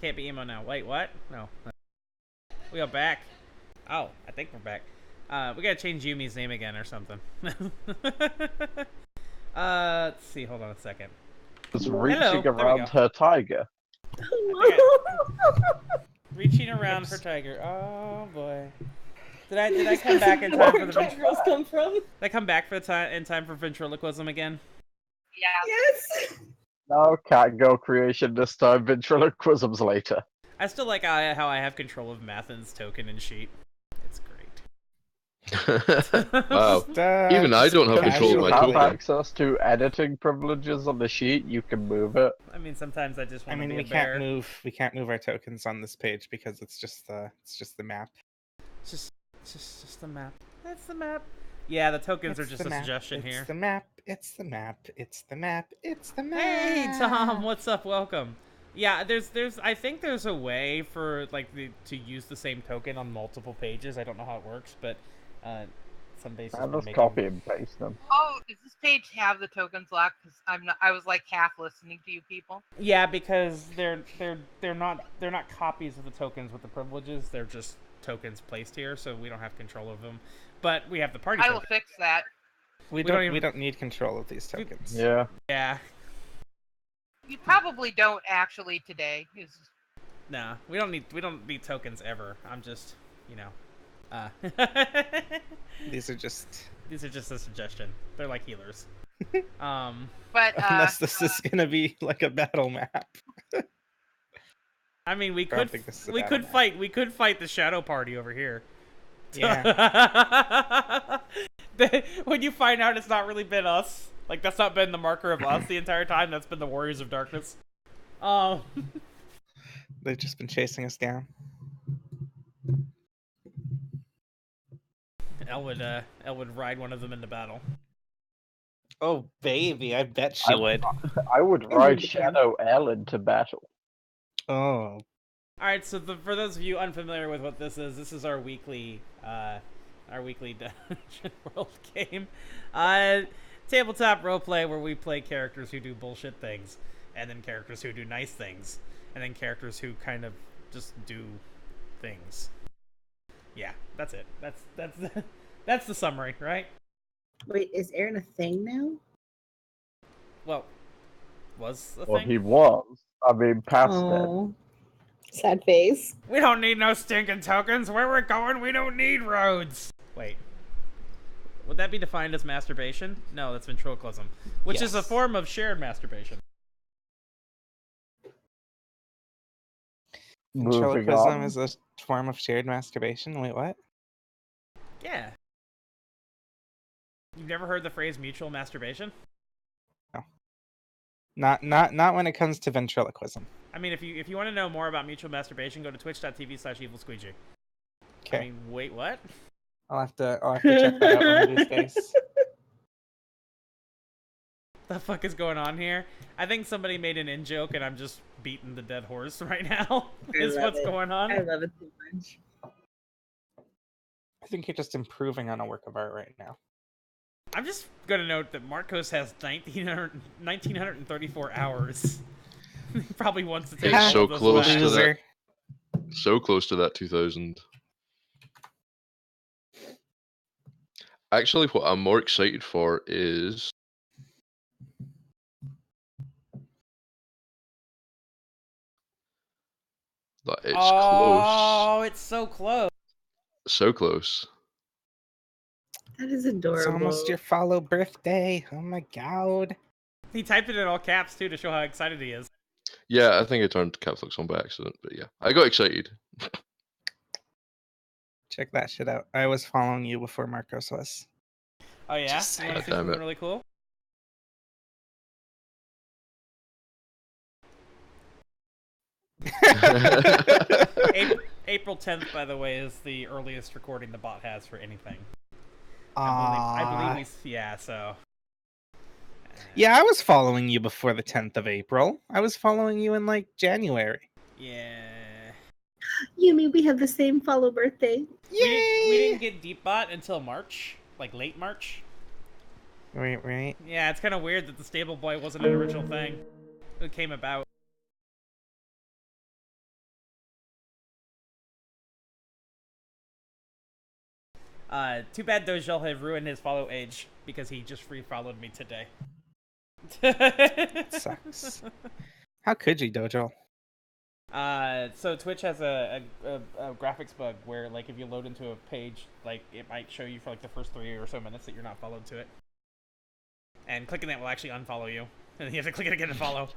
Can't be emo now. Wait, what? No. We are back. Oh, I think we're back. We gotta change Yumi's name again or something. Let's see. Hold on a second. It's reaching Hello. around her tiger. Reaching around for tiger. Oh boy. Did I come back in time for the girls come from? Did I come back for the in time for ventriloquism again? Yeah. Yes. No, cat girl creation this time. Ventriloquism's later. I still like how I have control of Mathin's token and sheet. It's great. Wow. Even I don't have control of You my have token. access to editing privileges on the sheet. You can move it. I mean, sometimes I just want to be we a bear. can't move our tokens on this page because it's just the map. It's just the map. That's the map. Yeah, the tokens are just a suggestion here. It's the map. It's the map. It's the map. It's the map. Hey Tom, what's up? Welcome. Yeah, I think there's a way for to use the same token on multiple pages. I don't know how it works, but some bases. I just copy and paste them. Oh, does this page have the tokens locked? Because I was like half listening to you people. Yeah, because they're not copies of the tokens with the privileges. They're just tokens placed here, so we don't have control of them. But we have the party. I will fix that. We don't need control of these tokens. Yeah. Yeah. You probably don't actually today. Nah, we don't need tokens ever. I'm just, These are just a suggestion. They're like healers. But unless this is gonna be like a battle map. I mean, we could fight the shadow party over here. Yeah. When you find out it's not really been us, like that's not been the marker of us the entire time. That's been the Warriors of Darkness. They've just been chasing us down. Elle would ride one of them into battle. Oh baby, I bet she would. I would ride Shadow Elle into battle. Oh. All right, so for those of you unfamiliar with what this is our weekly Dungeon World game, tabletop roleplay where we play characters who do bullshit things, and then characters who do nice things, and then characters who kind of just do things. Yeah, that's it. That's the summary, right? Wait, is Aaron a thing now? Well, was a Well, thing? he was. I mean, past that. Oh, sad face. We don't need no stinking tokens. Where we're going, we don't need roads. Wait. Would that be defined as masturbation? No, that's ventriloquism, which is a form of shared masturbation. Ventriloquism is a form of shared masturbation? Wait, what? Yeah. You've never heard the phrase mutual masturbation? No. Not when it comes to ventriloquism. I mean, if you want to know more about mutual masturbation, go to twitch.tv/evilsqueegee. Okay. I mean, wait, what? I'll have to check that out one of these days. The fuck is going on here? I think somebody made an in-joke and I'm just beating the dead horse right now. Is what's going on. I love it too much. I think you're just improving on a work of art right now. I'm just going to note that Martkos has 1,934 hours. He probably wants to take It's all so of those close back. to that. So close to that 2,000. Actually, what I'm more excited for is that it's close. Oh, it's so close. So close. That is adorable. It's almost your follow birthday. Oh my god. He typed it in all caps, too, to show how excited he is. Yeah, I think I turned caps lock on by accident, but yeah. I got excited. Check that shit out. I was following you before Martkos was. Oh, yeah? Just You want to see damn something it. really cool? April 10th, by the way, is the earliest recording the bot has for anything. I believe so. Yeah, I was following you before the 10th of April. I was following you in like January. Yeah. Yumi, we have the same follow birthday. We didn't get Deep Bot until March, like late March. Right. Yeah, it's kind of weird that the Stable Boy wasn't an original thing. It came about. Too bad Dojel have ruined his follow age because he just free followed me today. Sucks. How could you, Dojo? So Twitch has a graphics bug where, like, if you load into a page, like, it might show you for like the first 3 or so minutes that you're not followed to it, and clicking that will actually unfollow you, and then you have to click it again to follow.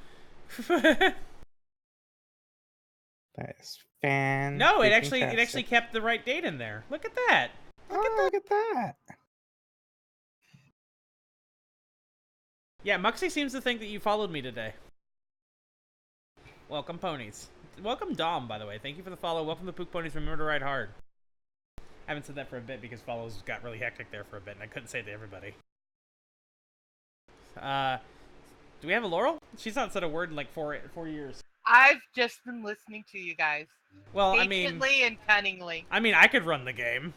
That is fan. No, it actually kept the right date in there. Look at that. Look at that. Yeah, Muxie seems to think that you followed me today. Welcome, ponies. Welcome, Dom, by the way. Thank you for the follow. Welcome to Pook Ponies. Remember to ride hard. I haven't said that for a bit because follows got really hectic there for a bit, and I couldn't say it to everybody. Do we have a Laurel? She's not said a word in like four years. I've just been listening to you guys. Well, patiently and cunningly. I mean, I could run the game.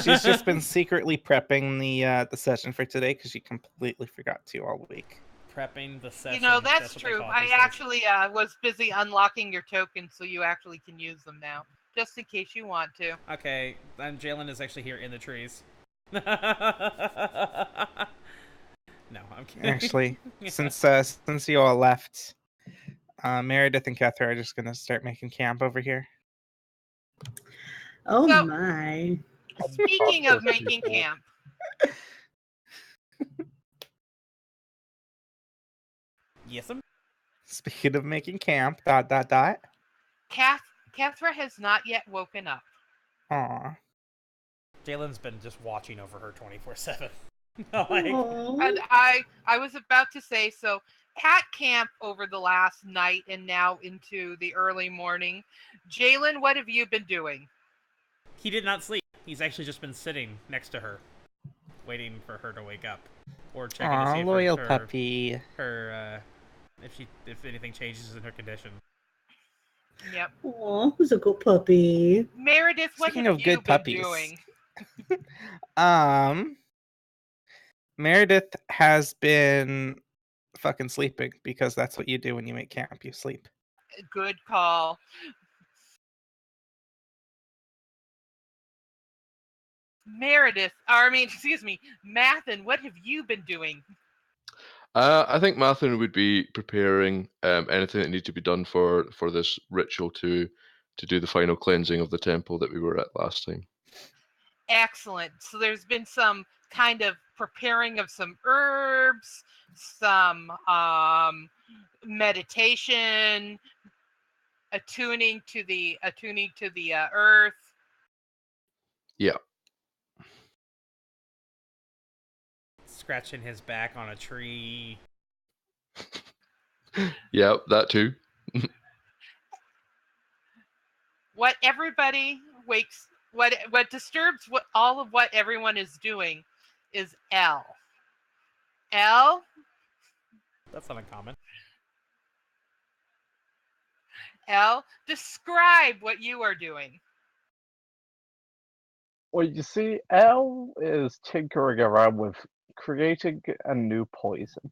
She's just been secretly prepping the session for today because she completely forgot to all week. Prepping the session. You know, that's what true. they call it I these days. actually was busy unlocking your tokens so you actually can use them now. Just in case you want to. Okay, then Jaylin is actually here in the trees. No, I'm kidding. Actually, since you all left, Merideth and Kethra are just gonna start making camp over here. Oh So- my. Speaking of making camp, Yes, Speaking of making camp, ... Kethra has not yet woken up. Aw. Jaylin's been just watching over her 24/7. Like, Aw. And I was about to say, so at camp over the last night and now into the early morning. Jaylin, what have you been doing? he did not sleep. He's actually just been sitting next to her, waiting for her to wake up, or checking to Aw, see if loyal her puppy. if anything changes in her condition. Yep. Aw, who's a good puppy? Meredith, what Speaking have of you good been puppies. doing? Meredith has been fucking sleeping because that's what you do when you make camp. You sleep. Good call. Mathin, what have you been doing? I think Mathin would be preparing anything that needs to be done for this ritual to do the final cleansing of the temple that we were at last time. Excellent. So there's been some kind of preparing of some herbs, some meditation, attuning to the earth. Yeah. Scratching his back on a tree. Yeah, that too. What disturbs all of what everyone is doing is Elle. Elle, That's not uncommon. Elle, describe what you are doing. Well, you see, Elle is tinkering around with creating a new poison.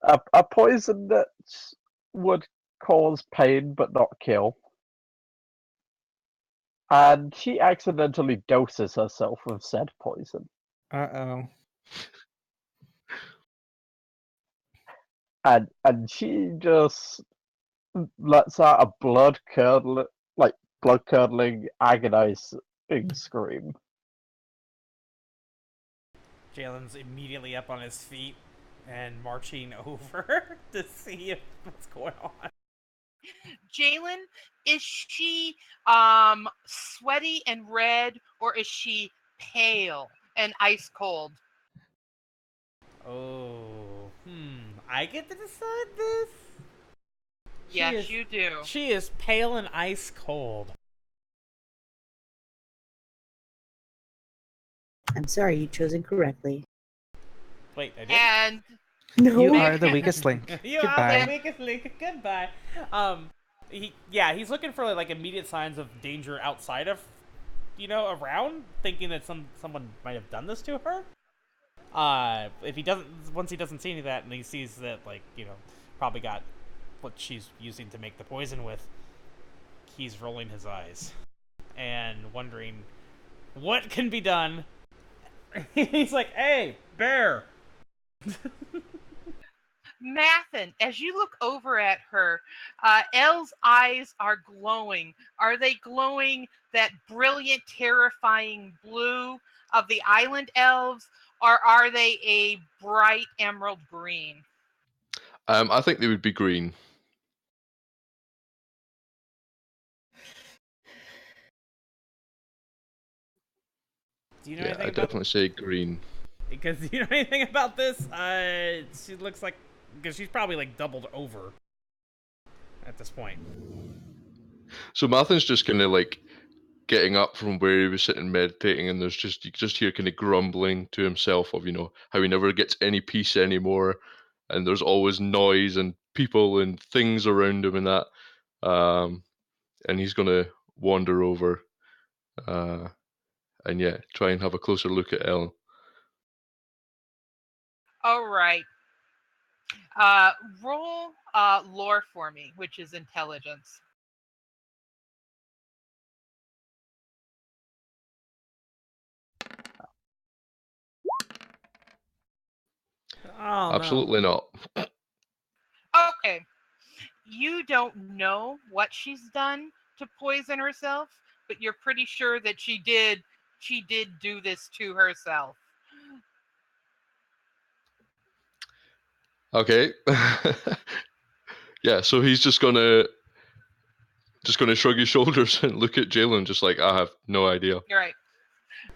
A poison that would cause pain but not kill. And she accidentally doses herself with said poison. Uh-oh. And she just lets out a blood-curdling, agonizing scream. Jaylin's immediately up on his feet and marching over to see what's going on. Jaylin, is she sweaty and red, or is she pale and ice cold? Oh, I get to decide this? Yes, you do. She is pale and ice cold. I'm sorry, you chose incorrectly. Wait, I did? And No. You are the weakest link. You Goodbye. are the weakest link. Goodbye. He's looking for like immediate signs of danger outside of, around, thinking that someone might have done this to her. If he doesn't, once he doesn't see any of that, and he sees that, probably got what she's using to make the poison with, he's rolling his eyes. and wondering what can be done. He's like, "Hey, bear." Mathin, as you look over at her, Elle's eyes are glowing. Are they glowing that brilliant, terrifying blue of the island elves, or are they a bright emerald green? I think they would be green. Do you know Yeah, anything I about? definitely say green. Because do you know anything about this? She looks like, because she's probably like doubled over at this point. So Mathin's just kind of like getting up from where he was sitting meditating, and there's just you just hear kind of grumbling to himself of how he never gets any peace anymore, and there's always noise and people and things around him and that, and he's gonna wander over, and yeah, try and have a closer look at Elle. All right. Roll lore for me, which is intelligence. Oh Absolutely not. Okay. You don't know what she's done to poison herself, but you're pretty sure that she did do this to herself. Okay. Yeah, so he's just gonna shrug his shoulders and look at Jaylin, just like, I have no idea. You're right.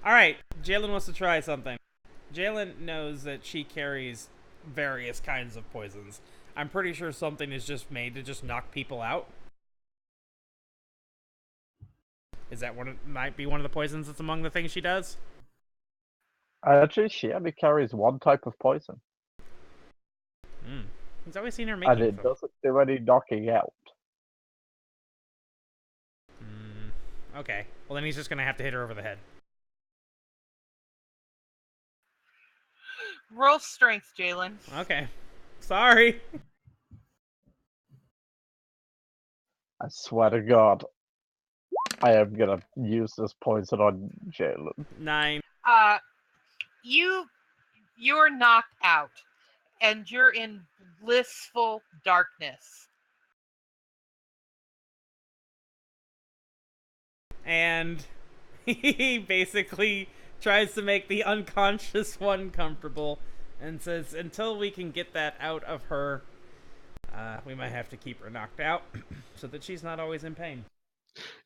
All right, Jaylin wants to try something. Jaylin knows that she carries various kinds of poisons. I'm pretty sure something is just made to just knock people out. Is that might be one of the poisons that's among the things she does? Actually, she only carries one type of poison, He's always seen her and making it them. doesn't do any knocking out. Okay, well then he's just gonna have to hit her over the head. Roll strength, Jaylin. Okay, sorry. I swear to God, I am gonna use this poison on Jaylin. 9. You're knocked out, and you're in blissful darkness. And he basically tries to make the unconscious one comfortable and says, until we can get that out of her, we might have to keep her knocked out so that she's not always in pain.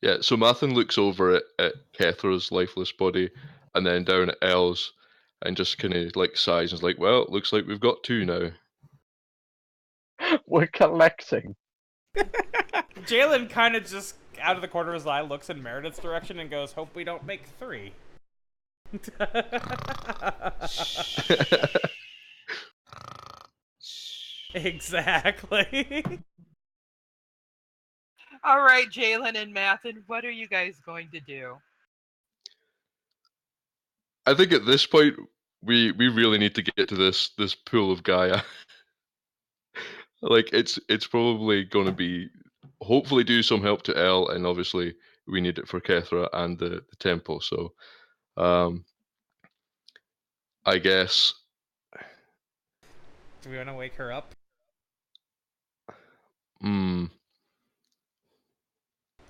Yeah, so Mathin looks over at Kethra's lifeless body and then down at Elle's and just kind of like sighs and is like, well, looks like we've got 2 now. We're collecting. Jaylin kind of just, out of the corner of his eye, looks in Merideth's direction and goes, hope we don't make 3. Exactly. All right, Jaylin and Mathin, what are you guys going to do? I think at this point we really need to get to this pool of Gaia. Like it's probably going to be hopefully do some help to Elle, and obviously we need it for Kethra and the temple. So I guess. Do we want to wake her up?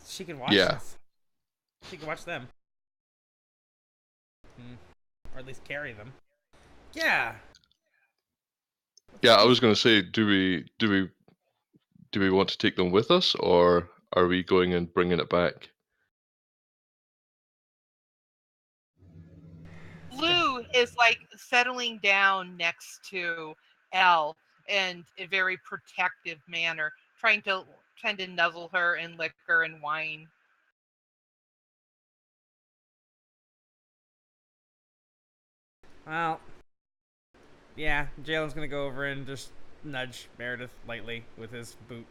She can watch us. She can watch them. Or at least carry them. Yeah. Yeah, I was going to say, do we want to take them with us, or are we going and bringing it back? Blue is like settling down next to Elle in a very protective manner, trying to nuzzle her and lick her and whine. Well, yeah, Jaylin's gonna go over and just nudge Merideth lightly with his boot.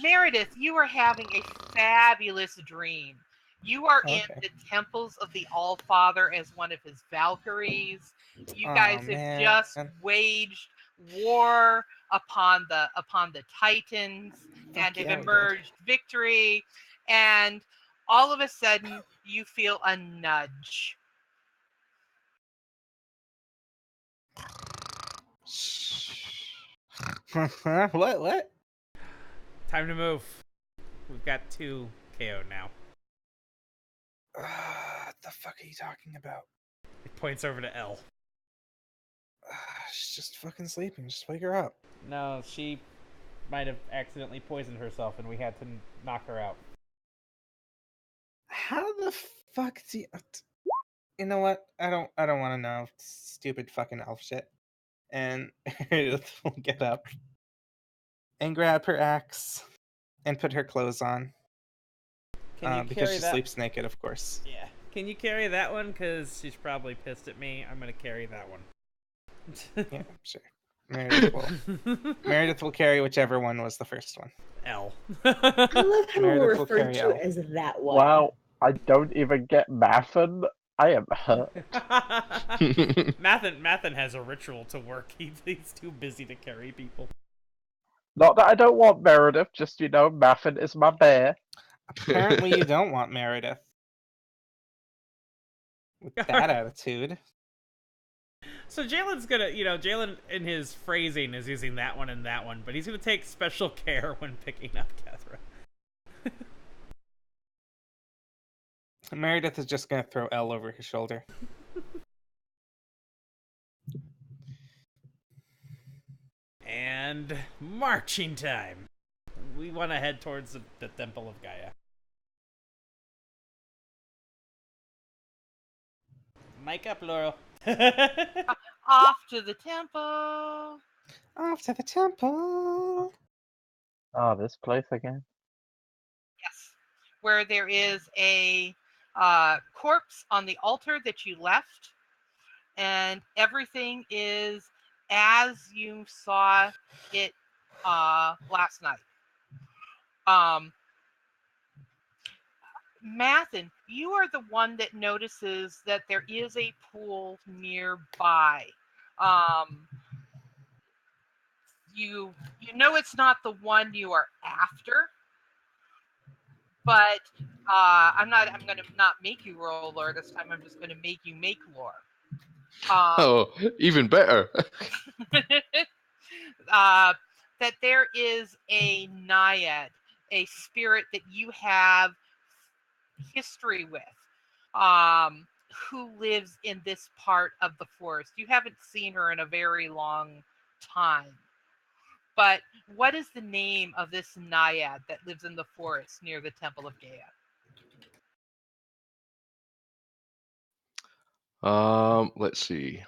Merideth, you are having a fabulous dream. You are in the temples of the Allfather as one of his Valkyries. You guys have just waged war upon the Titans, and yeah, have we did. emerged victory, and all of a sudden you feel a nudge. What? Time to move. We've got 2 KO now. What the fuck are you talking about? It points over to Elle. She's just fucking sleeping. Just wake her up. No, she might have accidentally poisoned herself, and we had to knock her out. How the fuck do you... You know what? I don't want to know. Stupid fucking elf shit. And Meredith will get up and grab her axe and put her clothes on. Can you because carry she that? sleeps naked, of course. Yeah. Can you carry that one? Because she's probably pissed at me. I'm gonna carry that one. Yeah, sure. Meredith will carry whichever one was the first one. Elle. I love how Meredith we're will referred carry to Elle. as that one. Wow, I don't even get Mathin. I am hurt. Mathin has a ritual to work. He's too busy to carry people. Not that I don't want Meredith, just, Mathin is my bear. Apparently you don't want Meredith. With that attitude. So Jaylin's gonna, Jaylin in his phrasing is using that one and that one, but he's gonna take special care when picking up Kethra. Meredith is just gonna throw Elle over his shoulder. And marching time. We want to head towards the Temple of Gaia. Mic up, Laurel. Off to the temple. Off to the temple. Oh, this place again? Yes, where there is a corpse on the altar that you left, and everything is as you saw it last night. Mathin, you are the one that notices that there is a pool nearby. You know it's not the one you are after, but I'm going to not make you roll lore this time. I'm just going to make you make lore. Oh, even better. That there is a Nyads, a spirit that you have history with, who lives in this part of the forest. You haven't seen her in a very long time. But what is the name of this Nyads that lives in the forest near the Temple of Gaia? Let's see.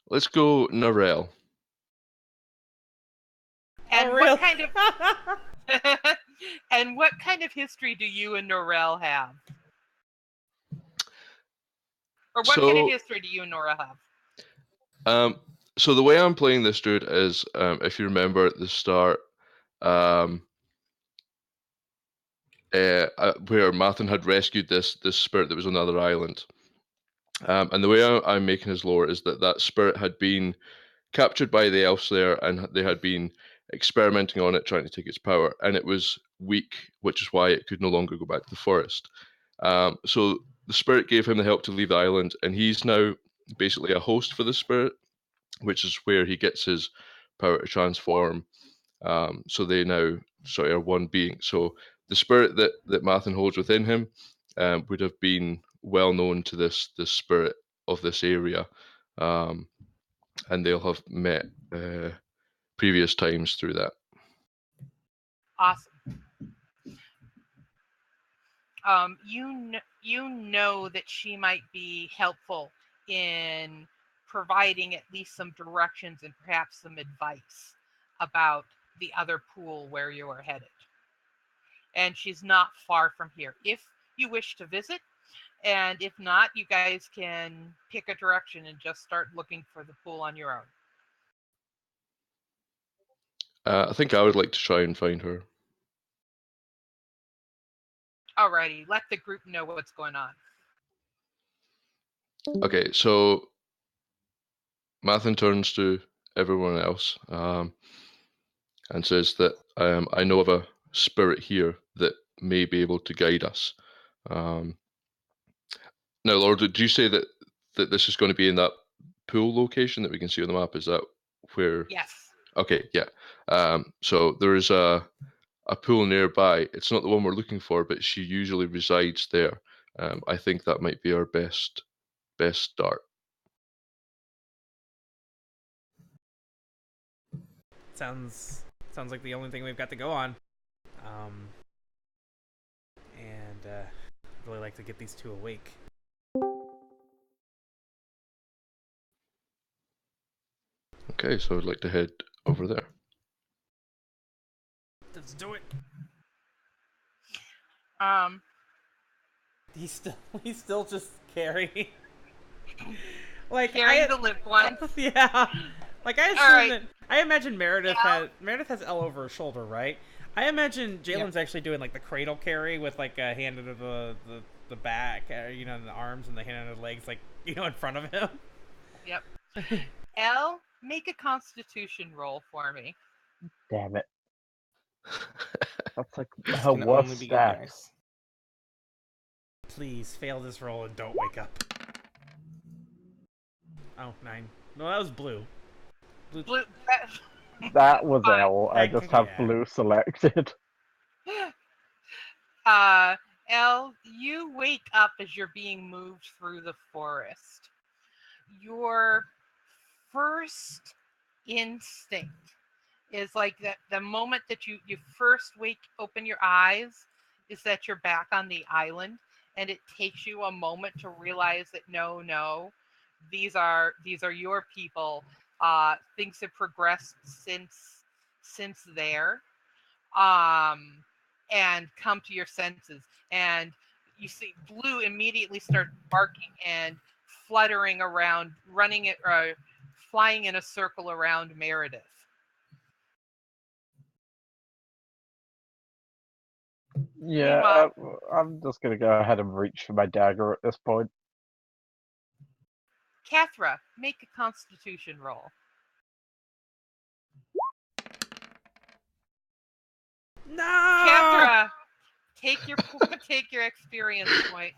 Let's go Narelle. And really? what kind of and what kind of history do you and Narelle have? Or what kind of history do you and Nora have? So the way I'm playing this dude is, if you remember at the start, where Mathin had rescued this spirit that was on the other island. And the way I'm making his lore is that spirit had been captured by the elves there, and they had been experimenting on it, trying to take its power, and it was weak, which is why it could no longer go back to the forest. So the spirit gave him the help to leave the island, and he's now basically a host for the spirit, which is where he gets his power to transform. So they now are one being. So the spirit that Mathin holds within him would have been well known to this spirit of this area, and they'll have met previous times through that. Awesome. You know that she might be helpful in providing at least some directions and perhaps some advice about the other pool where you are headed. And she's not far from here if you wish to visit, and if not, you guys can pick a direction and just start looking for the pool on your own. I think I would like to try and find her. Alrighty, let the group know what's going on. Okay, so Mathin turns to everyone else and says that I know of a spirit here that may be able to guide us. Now, Lord, did you say that this is going to be in that pool location that we can see on the map? Is that where? Yes. Okay, yeah. So there is a pool nearby. It's not the one we're looking for, but she usually resides there. I think that might be our best start. Sounds like the only thing we've got to go on. And I'd really like to get these two awake. Okay, so I'd like to head over there. Let's do it. He's still just carrying. Like Carrying the limp one. Yeah. Like I imagine Merideth has Elle over her shoulder, right? I imagine Jaylin's actually doing like the cradle carry with like a hand under the back, in the arms, and the hand under the legs, like in front of him. Yep. Elle, make a Constitution roll for me. Damn it. That's like This her can worst only be good stat. dice. Please fail this roll and don't wake up. Oh, 9. No, that was blue. Blue. That was Elle. I Heck just have yeah. blue selected. Elle, you wake up as you're being moved through the forest. Your first instinct is like that the moment that you first open your eyes is that you're back on the island, and it takes you a moment to realize that no, these are your people. Things have progressed since there. And come to your senses, and you see Blue immediately start barking and fluttering around, flying in a circle around Merideth. Yeah, I'm just gonna go ahead and reach for my dagger at this point. Kethra, make a Constitution roll. No! Kethra, take your experience point.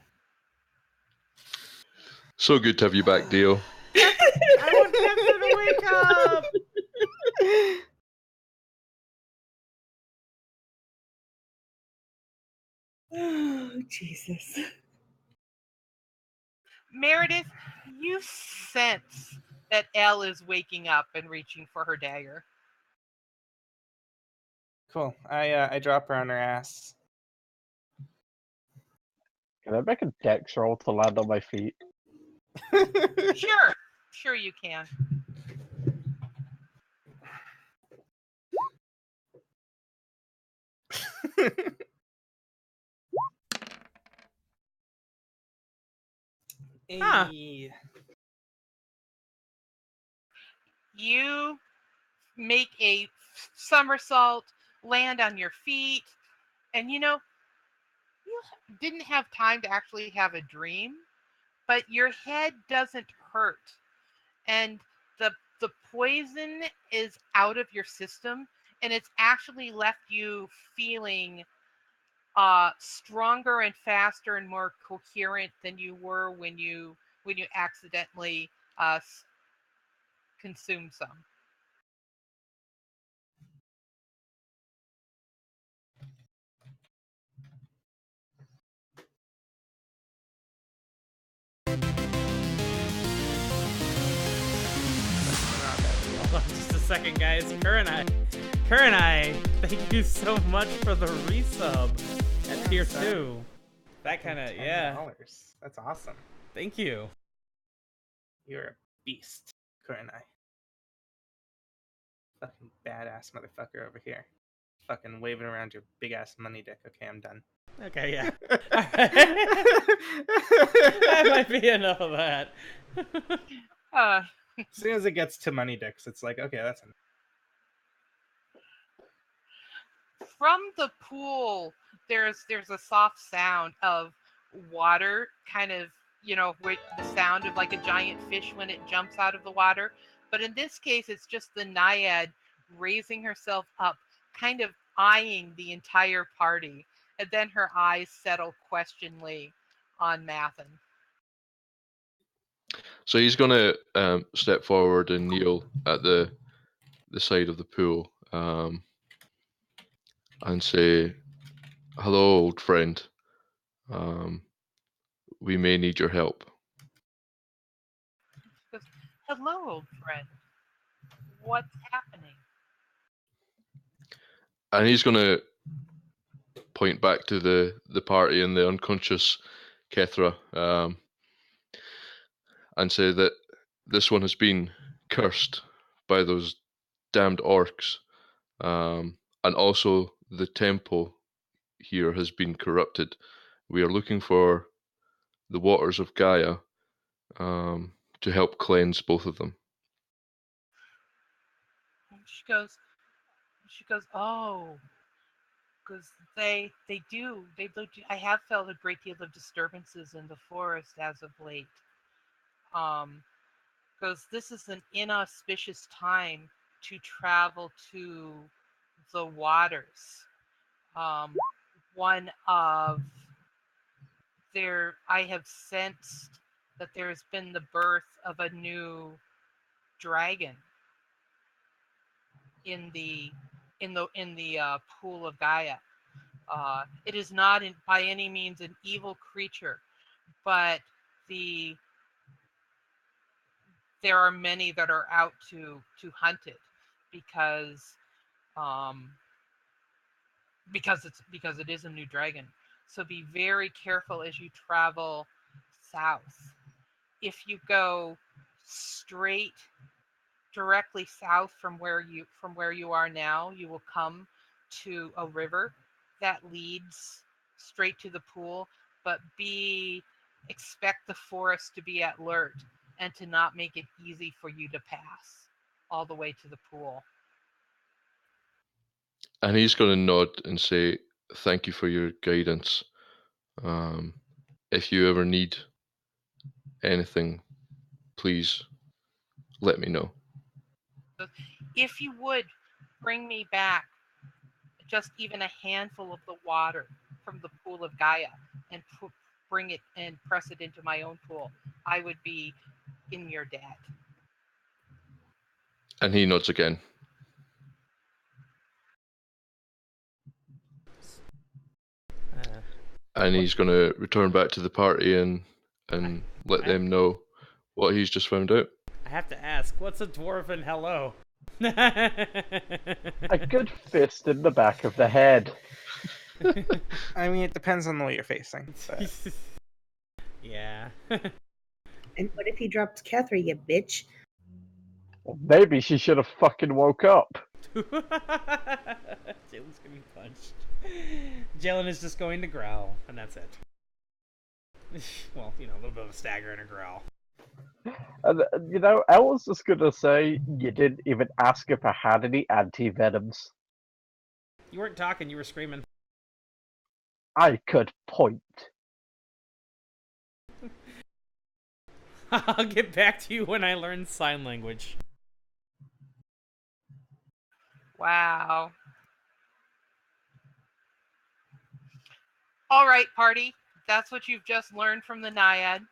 So good to have you back, Dio. I want Kethra to wake up! Oh, Jesus. Merideth, you sense that Elle is waking up and reaching for her dagger. Cool. I drop her on her ass. Can I make a dex roll to land on my feet? Sure you can. Huh. You make a somersault, land on your feet, and you didn't have time to actually have a dream, but your head doesn't hurt, and the poison is out of your system, and it's actually left you feeling stronger and faster and more coherent than you were when you accidentally consumed some. Hold on just a second, guys. Kerr and I, thank you so much for the resub at tier 2. That kind of, yeah. $10. That's awesome. Thank you. You're a beast, Corinne. Fucking badass motherfucker over here. Fucking waving around your big ass money dick. Okay, I'm done. Okay, yeah. That might be enough of that. As soon as it gets to money dicks, it's like, okay, that's enough. From the pool, there's a soft sound of water kind of with the sound of like a giant fish when it jumps out of the water. But in this case, it's just the Naiad raising herself up, kind of eyeing the entire party. And then her eyes settle questioningly on Mathin. So he's gonna step forward and kneel at the side of the pool, and say, "Hello, old friend. We may need your help." She goes, "Hello, old friend. What's happening?" And he's gonna point back to the party and the unconscious Kethra, and say that this one has been cursed by those damned orcs, and also the temple here has been corrupted. We are looking for the waters of Gaia, to help cleanse both of them. And she goes, "Oh, because they do. I have felt a great deal of disturbances in the forest as of late. Because this is an inauspicious time to travel to the waters. One of I have sensed that there's been the birth of a new dragon in the pool of Gaia. It is not by any means an evil creature, but there are many that are out to hunt it because it is a new dragon. So be very careful as you travel south. If you go straight directly south from where you are now, you will come to a river that leads straight to the pool, but expect the forest to be at alert and to not make it easy for you to pass all the way to the pool." And he's going to nod and say, "Thank you for your guidance. If you ever need anything, please let me know." If you would bring me back just even a handful of the water from the pool of Gaia and bring it and press it into my own pool, I would be in your debt. And he nods again. And he's going to return back to the party and let them know what he's just found out. I have to ask, what's a dwarven hello? A good fist in the back of the head. I mean, it depends on the way you're facing. But... yeah. And what if he drops Kethra, you bitch? Well, maybe she should have fucking woke up. Jalen's getting punched. Jaylin is just going to growl, and that's it. Well, a little bit of a stagger and a growl. And, Elle was just gonna say you didn't even ask if I had any anti-venoms. You weren't talking, you were screaming. I could point. I'll get back to you when I learn sign language. Wow. All right, party. That's what you've just learned from the Naiad.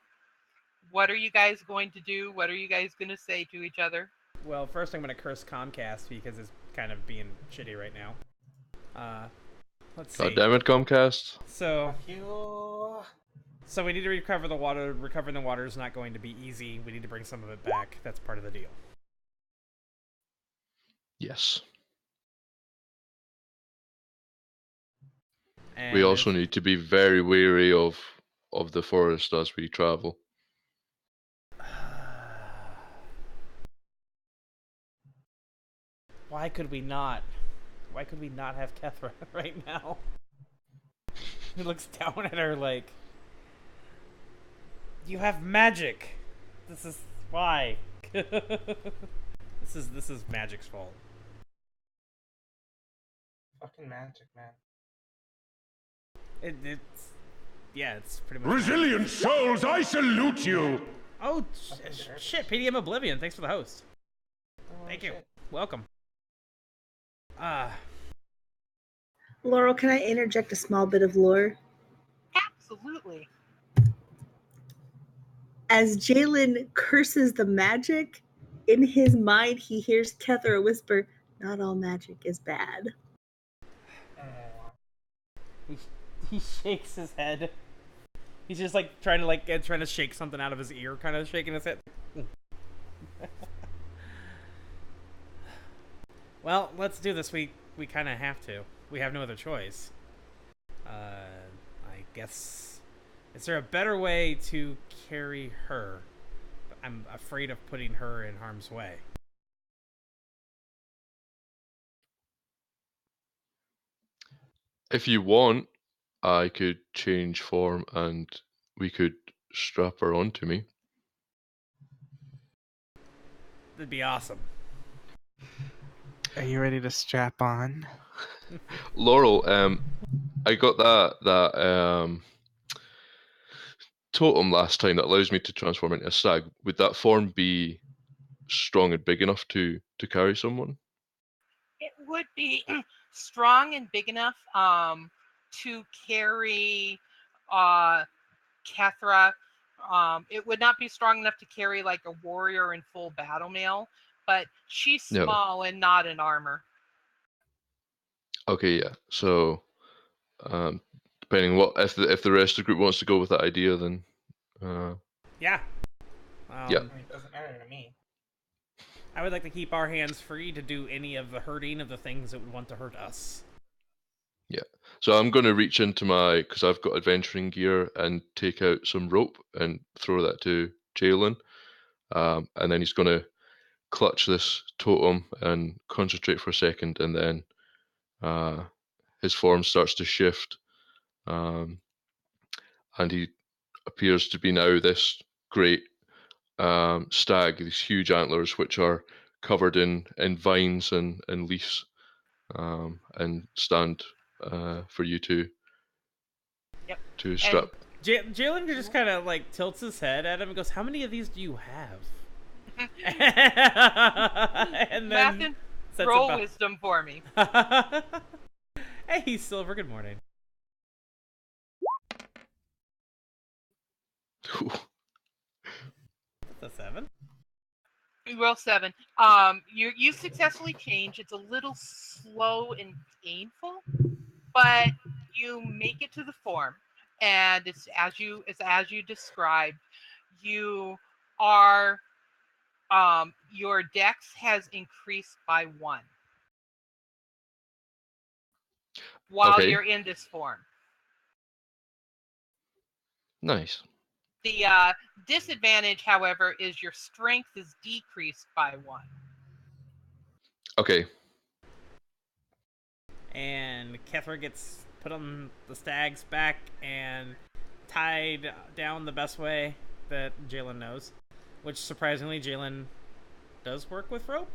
What are you guys going to do? What are you guys going to say to each other? Well, first I'm going to curse Comcast because it's kind of being shitty right now. Let's see. God damn it, Comcast. So we need to recover the water. Recovering the water is not going to be easy. We need to bring some of it back. That's part of the deal. Yes. And we also need to be very wary of the forest as we travel. Why could we not? Why could we not have Kethra right now? He looks down at her like, you have magic. This is why. This is magic's fault. Fucking magic, man. yeah, it's pretty much. Resilient souls, I salute you! Oh shit! PDM Oblivion, thanks for the host. Thank you. shit. Welcome. Laurel, can I interject a small bit of lore? Absolutely. As Jaylin curses the magic, in his mind he hears Kethra whisper, "Not all magic is bad." He shakes his head. He's just like trying to shake something out of his ear, kind of shaking his head. Well, let's do this. We kind of have to. We have no other choice. I guess. Is there a better way to carry her? I'm afraid of putting her in harm's way. If you want, I could change form and we could strap her onto me. That'd be awesome. Are you ready to strap on? Laurel, I got that totem last time that allows me to transform into a stag. Would that form be strong and big enough to carry someone? It would be strong and big enough to carry Kethra. It would not be strong enough to carry like a warrior in full battle mail, but she's No. small and not in armor. Okay, yeah. So, depending what if the rest of the group wants to go with that idea, then Yeah. Yeah. I mean, it doesn't matter to me. I would like to keep our hands free to do any of the hurting of the things that would want to hurt us. Yeah. So I'm going to reach into because I've got adventuring gear, and take out some rope and throw that to Jaylin. And then he's going to clutch this totem and concentrate for a second, and then his form starts to shift. And he appears to be now this great stag, these huge antlers which are covered in vines and leaves, and stand for you to strap. Jaylin just kind of like tilts his head at him and goes, "How many of these do you have?" And then Mathin, sets roll about- wisdom for me. Hey, Silver. Good morning. That's a 7. You roll 7. You successfully change. It's a little slow and painful, but you make it to the form, and it's as you described. You are your dex has increased by 1 while Okay. you're in this form. Nice. The disadvantage, however, is your strength is decreased by 1. Okay. And Kethra gets put on the stag's back and tied down the best way that Jaylin knows. Which, surprisingly, Jaylin does work with rope.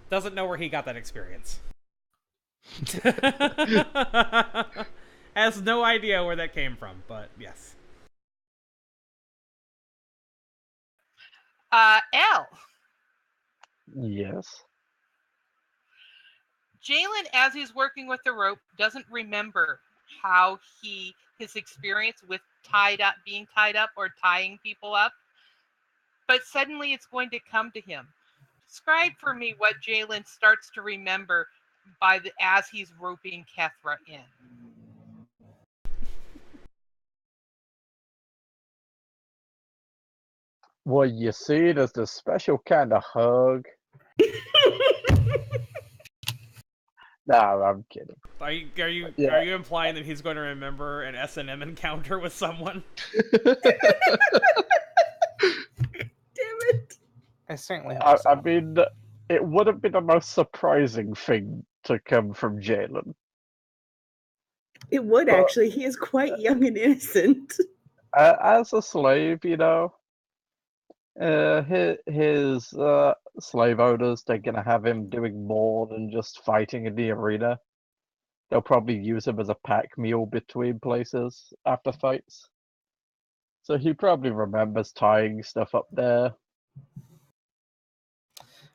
Doesn't know where he got that experience. Has no idea where that came from, but yes. Elle. Yes. Jaylin, as he's working with the rope, doesn't remember how his experience with being tied up or tying people up, but suddenly it's going to come to him. Describe for me what Jaylin starts to remember as he's roping Kethra in. Well, you see it as the special kind of hug. No, I'm kidding. Are you Yeah. are you implying that he's going to remember an S&M encounter with someone? Damn it. I certainly hope so. I mean, it would have been the most surprising thing to come from Jaylin. It would Well- actually. He is quite young and innocent. As a slave, his slave owners, they're gonna have him doing more than just fighting in the arena. they'll probably use him as a pack mule between places after fights. So he probably remembers tying stuff up there.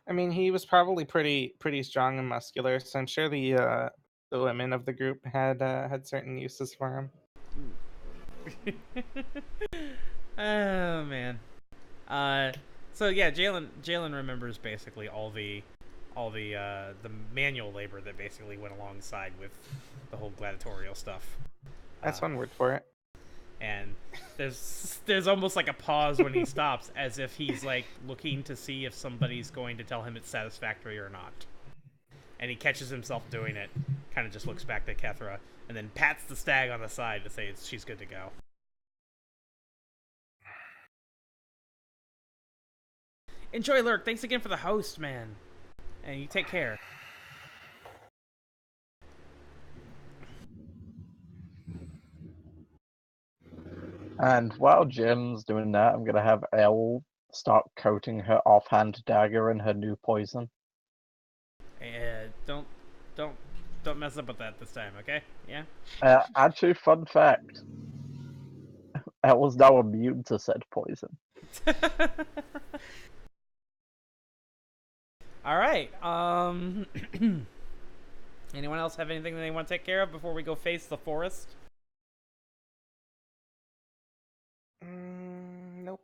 I mean, he was probably pretty strong and muscular, so I'm sure the women of the group had certain uses for him. Oh man. So yeah, Jaylin remembers basically all the manual labor that basically went alongside with the whole gladiatorial stuff. That's one word for it. And there's almost like a pause when he stops, as if he's like looking to see if somebody's going to tell him it's satisfactory or not. And he catches himself doing it, kind of just looks back to Kethra, and then pats the stag on the side to say she's good to go. Enjoy, Lurk. Thanks again for the host, man. And you take care. And while Jim's doing that, I'm gonna have Elle start coating her offhand dagger in her new poison. Don't mess up with that this time, okay? Yeah. Actually, fun fact: Elle's now immune to said poison. All right. Anyone else have anything that they want to take care of before we go face the forest? Nope.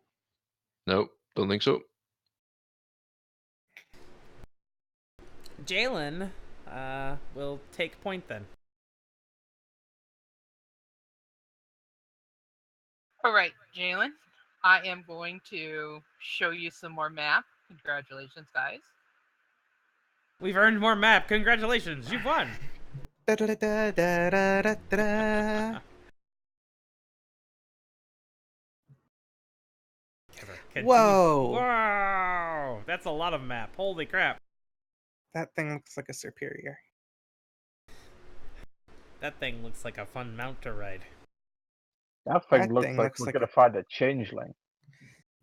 Nope, don't think so. Jaylin will take point then. All right, Jaylin, I am going to show you some more map. Congratulations, guys. We've earned more map. Congratulations, you've won. Da-da-da-da-da-da-da. Whoa! Wow! That's a lot of map. Holy crap. That thing looks like a superior. That thing looks like a fun mount to ride. That thing looks like we're gonna find a changeling.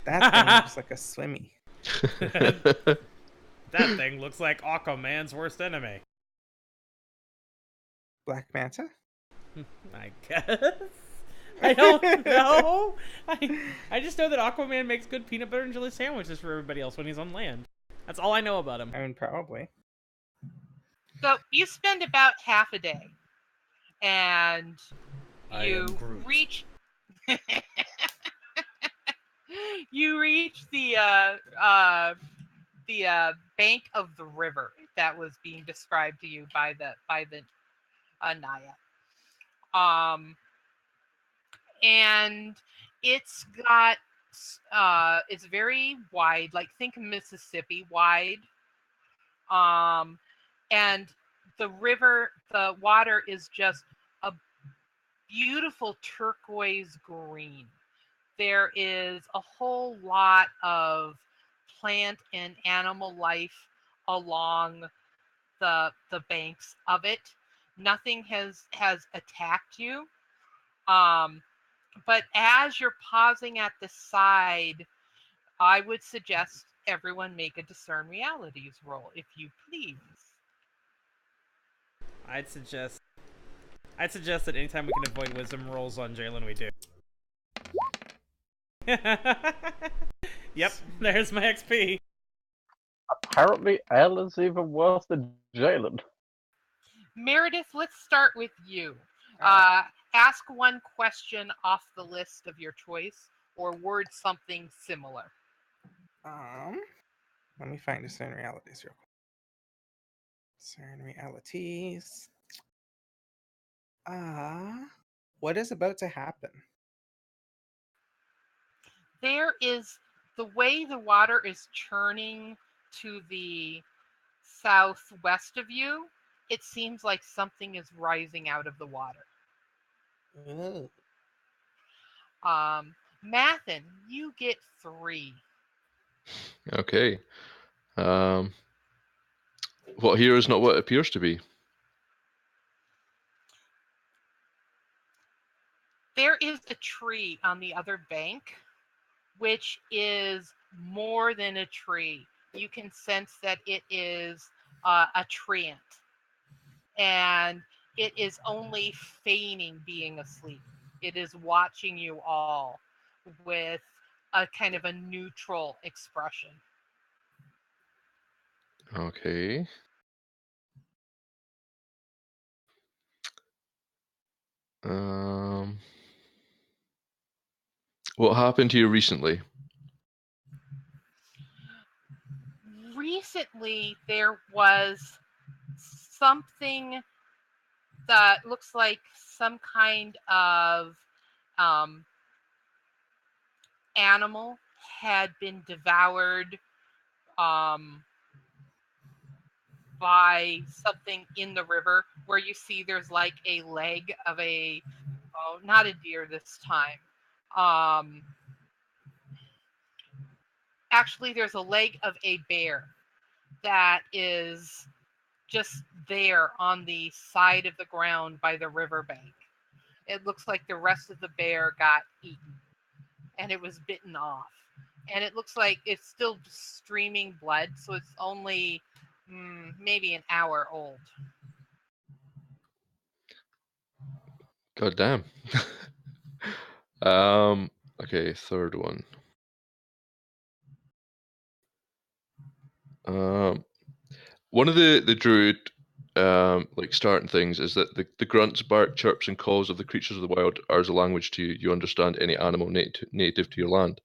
That thing looks like a swimmy. That thing looks like Aquaman's worst enemy. Black Manta? I guess. I don't know. I just know that Aquaman makes good peanut butter and jelly sandwiches for everybody else when he's on land. That's all I know about him. I mean, probably. So you spend about half a day, and you reach. You reach the bank of the river that was being described to you by the Naya. And it's got it's very wide, like think Mississippi wide. And the water is just a beautiful turquoise green. There is a whole lot of plant and animal life along the banks of it. Nothing has attacked you. But as you're pausing at the side, I would suggest everyone make a discern realities roll, if you please. I'd suggest that anytime we can avoid wisdom rolls on Jaylin, we do. Yep, there's my XP. Apparently, Elle is even worse than Jaylin. Merideth, let's start with you. Ask one question off the list of your choice, or word something similar. Let me find discern realities real quick. Discern realities. What is about to happen? There is the way the water is churning to the southwest of you. It seems like something is rising out of the water. Ooh. Mathin, you get 3. Okay. What here is not what it appears to be. There is a tree on the other bank, which is more than a tree. You can sense that it is a treant. And it is only feigning being asleep. It is watching you all with a kind of a neutral expression. Okay. What happened to you recently? Recently, there was something that looks like some kind of animal had been devoured by something in the river, where you see there's like a leg of a, oh, not a deer this time. Actually, there's a leg of a bear that is just there on the side of the ground by the riverbank. It looks like the rest of the bear got eaten and it was bitten off. And it looks like it's still streaming blood, so it's only maybe an hour old. God damn. Okay, third one. One of the druid like starting things is that the grunts, bark, chirps, and calls of the creatures of the wild are as a language to you. You understand any animal native to your land.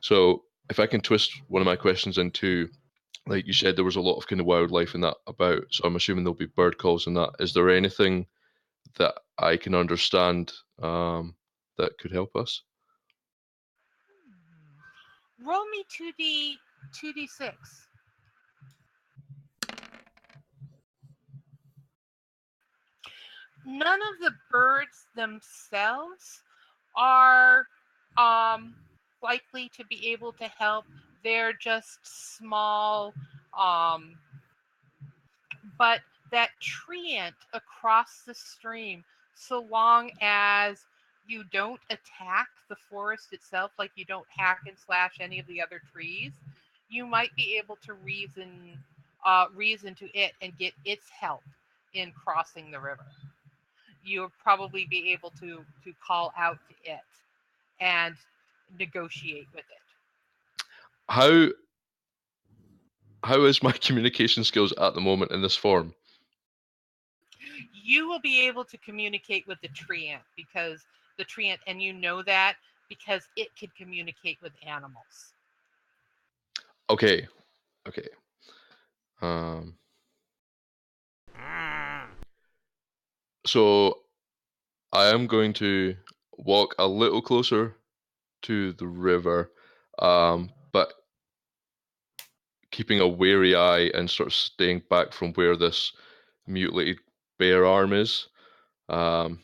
So if I can twist one of my questions into, like you said, there was a lot of kind of wildlife in that about. So I'm assuming there'll be bird calls in that. Is there anything that I can understand that could help us? Roll me 2d6. None of the birds themselves are likely to be able to help. They're just small, but that treant across the stream, so long as you don't attack the forest itself, like you don't hack and slash any of the other trees, you might be able to reason to it and get its help in crossing the river. You'll probably be able to call out to it and negotiate with it. How is my communication skills at the moment in this form? You will be able to communicate with the treant, because the treant, and you know that because it can communicate with animals. Okay. So I am going to walk a little closer to the river, but keeping a wary eye and sort of staying back from where this mutilated bear arm is, and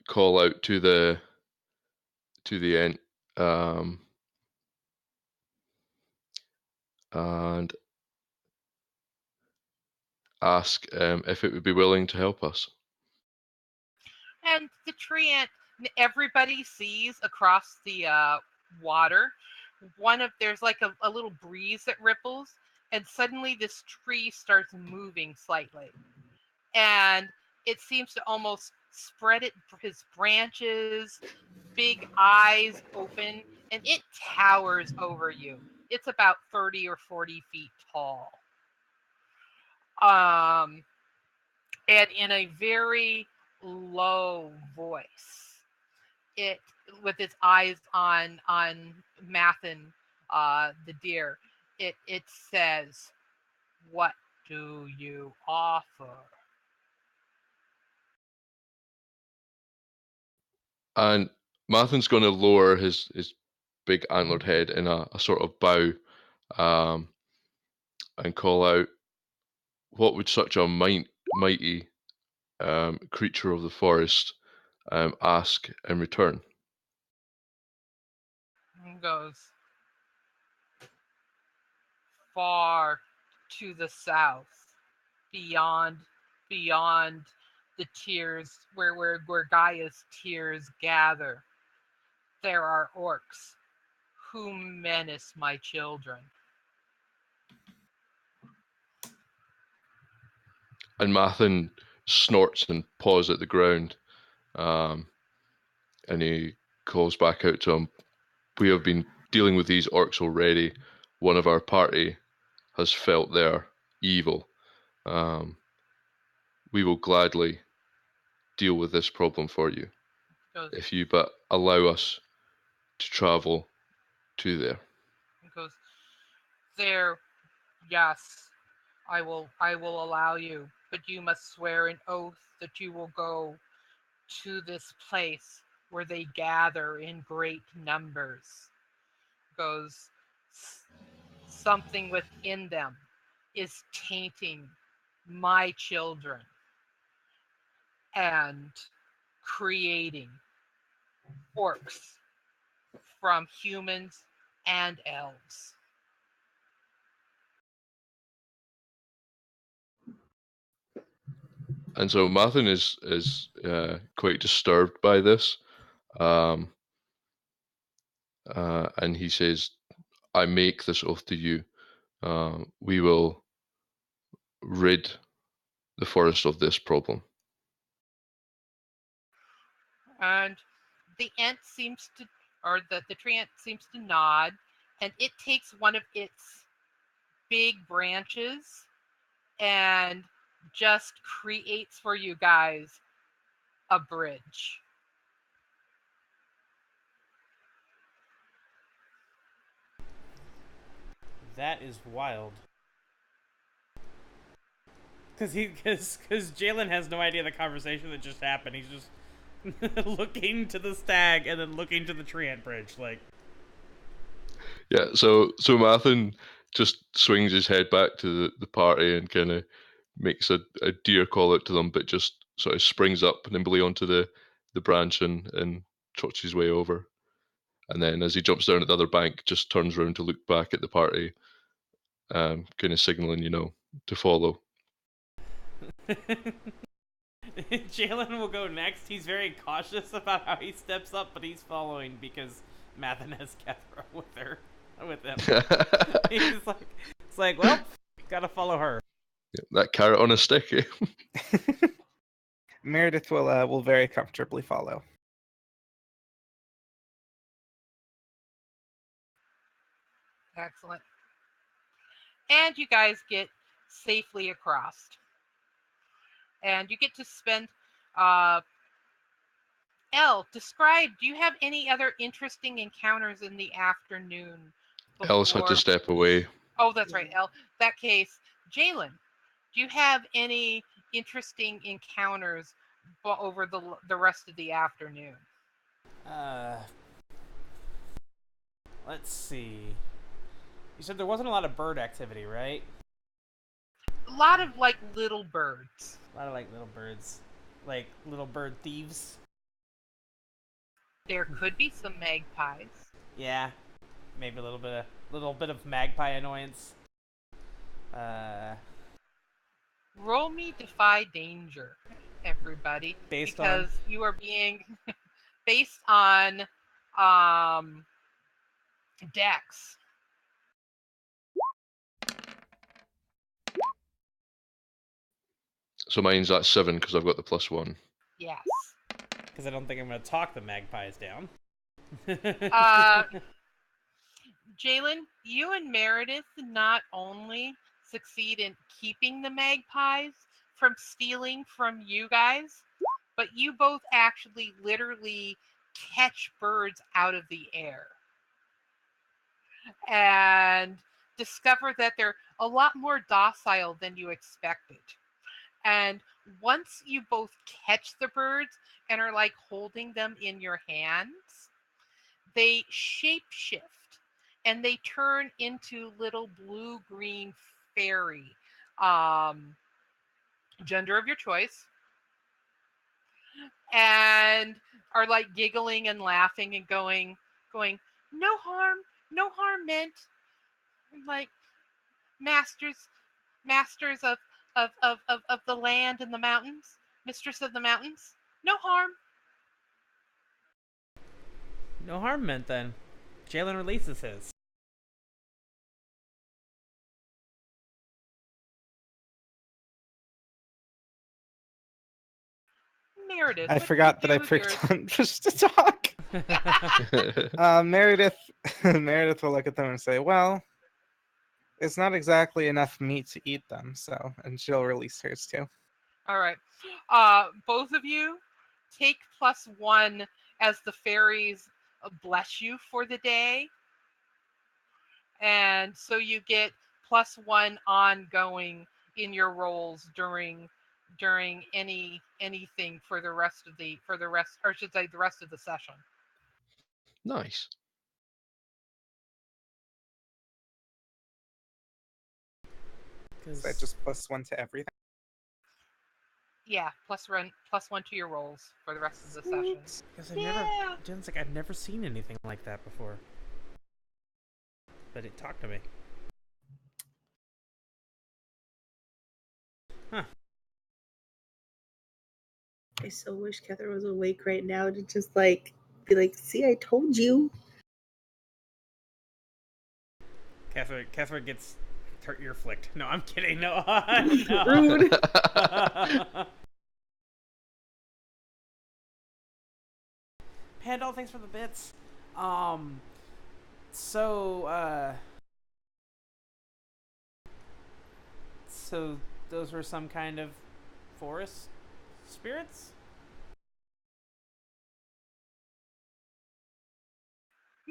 call out to the end, and ask if it would be willing to help us. And the treant, everybody sees across the water, there's like a little breeze that ripples, and suddenly this tree starts moving slightly, and it seems to almost spread his branches, big eyes open, and it towers over you. It's about 30 or 40 feet tall. And in a very low voice, it, with its eyes on Mathin, the deer, it says, "What do you offer?" And Mathin's going to lower his big antlered head in a sort of bow, and call out, "What would such a mighty creature of the forest ask in return?" And goes, "Far to the south, beyond the tears, where Gaia's tears gather, there are orcs who menace my children." And Mathin snorts and paws at the ground. And he calls back out to him. We have been dealing with these orcs already. One of our party has felt their evil. We will gladly deal with this problem for you Goes, if you but allow us to travel to there. goes, there, yes, I will allow you, but you must swear an oath that you will go to this place where they gather in great numbers. Goes, something within them is tainting my children and creating orcs from humans and elves. And so Mathin is quite disturbed by this, and he says, "I make this oath to you. We will rid the forest of this problem." And the ant seems to, or the treant seems to nod, and it takes one of its big branches and just creates for you guys a bridge. That is wild. Because Jaylin has no idea the conversation that just happened. He's just looking to the stag and then looking to the treant bridge, like. Yeah, so Mathin just swings his head back to the party and kind of makes a deer call out to them, but just sort of springs up nimbly onto the branch and trots his way over. And then as he jumps down at the other bank, just turns around to look back at the party, kind of signaling, to follow. Jaylin will go next. He's very cautious about how he steps up, but he's following because Mathin has Kethra with him. It's like, well, gotta follow her. Yeah, that carrot on a stick. Eh? Merideth will very comfortably follow. Excellent. And you guys get safely across. And you get to spend Elle, describe, do you have any other interesting encounters in the afternoon? Elle's had to step away. Oh, that's right, Elle. That case, Jaylin, do you have any interesting encounters over the rest of the afternoon? Let's see. You said there wasn't a lot of bird activity, right? A lot of, like, little birds. A lot of, like, little birds. Like, little bird thieves. There could be some magpies. Yeah. Maybe a little bit of magpie annoyance. Roll me Defy Danger, everybody. Because you are being based on Dex. So mine's at 7 because I've got the +1. Yes. Because I don't think I'm going to talk the magpies down. Jaylin, you and Merideth not only succeed in keeping the magpies from stealing from you guys, but you both actually literally catch birds out of the air and discover that they're a lot more docile than you expected. And once you both catch the birds and are like holding them in your hands, they shapeshift and they turn into little blue-green fairy, gender of your choice, and are like giggling and laughing and going, no harm meant. Like masters of the land and the mountains, mistress of the mountains, no harm. No harm meant then. Jaylin releases his. Meredith. I what forgot do that I you do with pricked on just to talk. Meredith will look at them and say, well, it's not exactly enough meat to eat them, so, and she'll release hers too. All right. Both of you take +1 as the fairies bless you for the day. And so you get +1 ongoing in your rolls during anything for the rest of the the rest of the session. Nice. Is that just +1 to everything? Yeah, +1 to your rolls for the rest of the session. Because Jen's like, I've never seen anything like that before. But it talked to me. Huh. I so wish Kethra was awake right now to just like be like, see, I told you. Kethra gets her ear flicked. No, I'm kidding. No. No. Rude. Pandal, thanks for the bits. So those were some kind of forest spirits?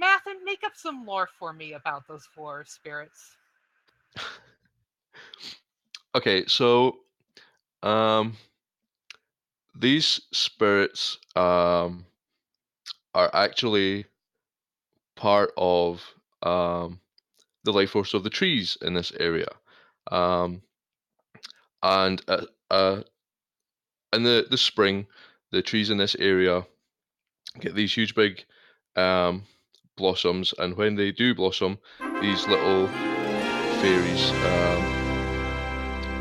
Mathin, make up some lore for me about those forest spirits. Okay, so these spirits are actually part of the life force of the trees in this area. And in the spring, the trees in this area get these huge big blossoms, and when they do blossom, these little fairies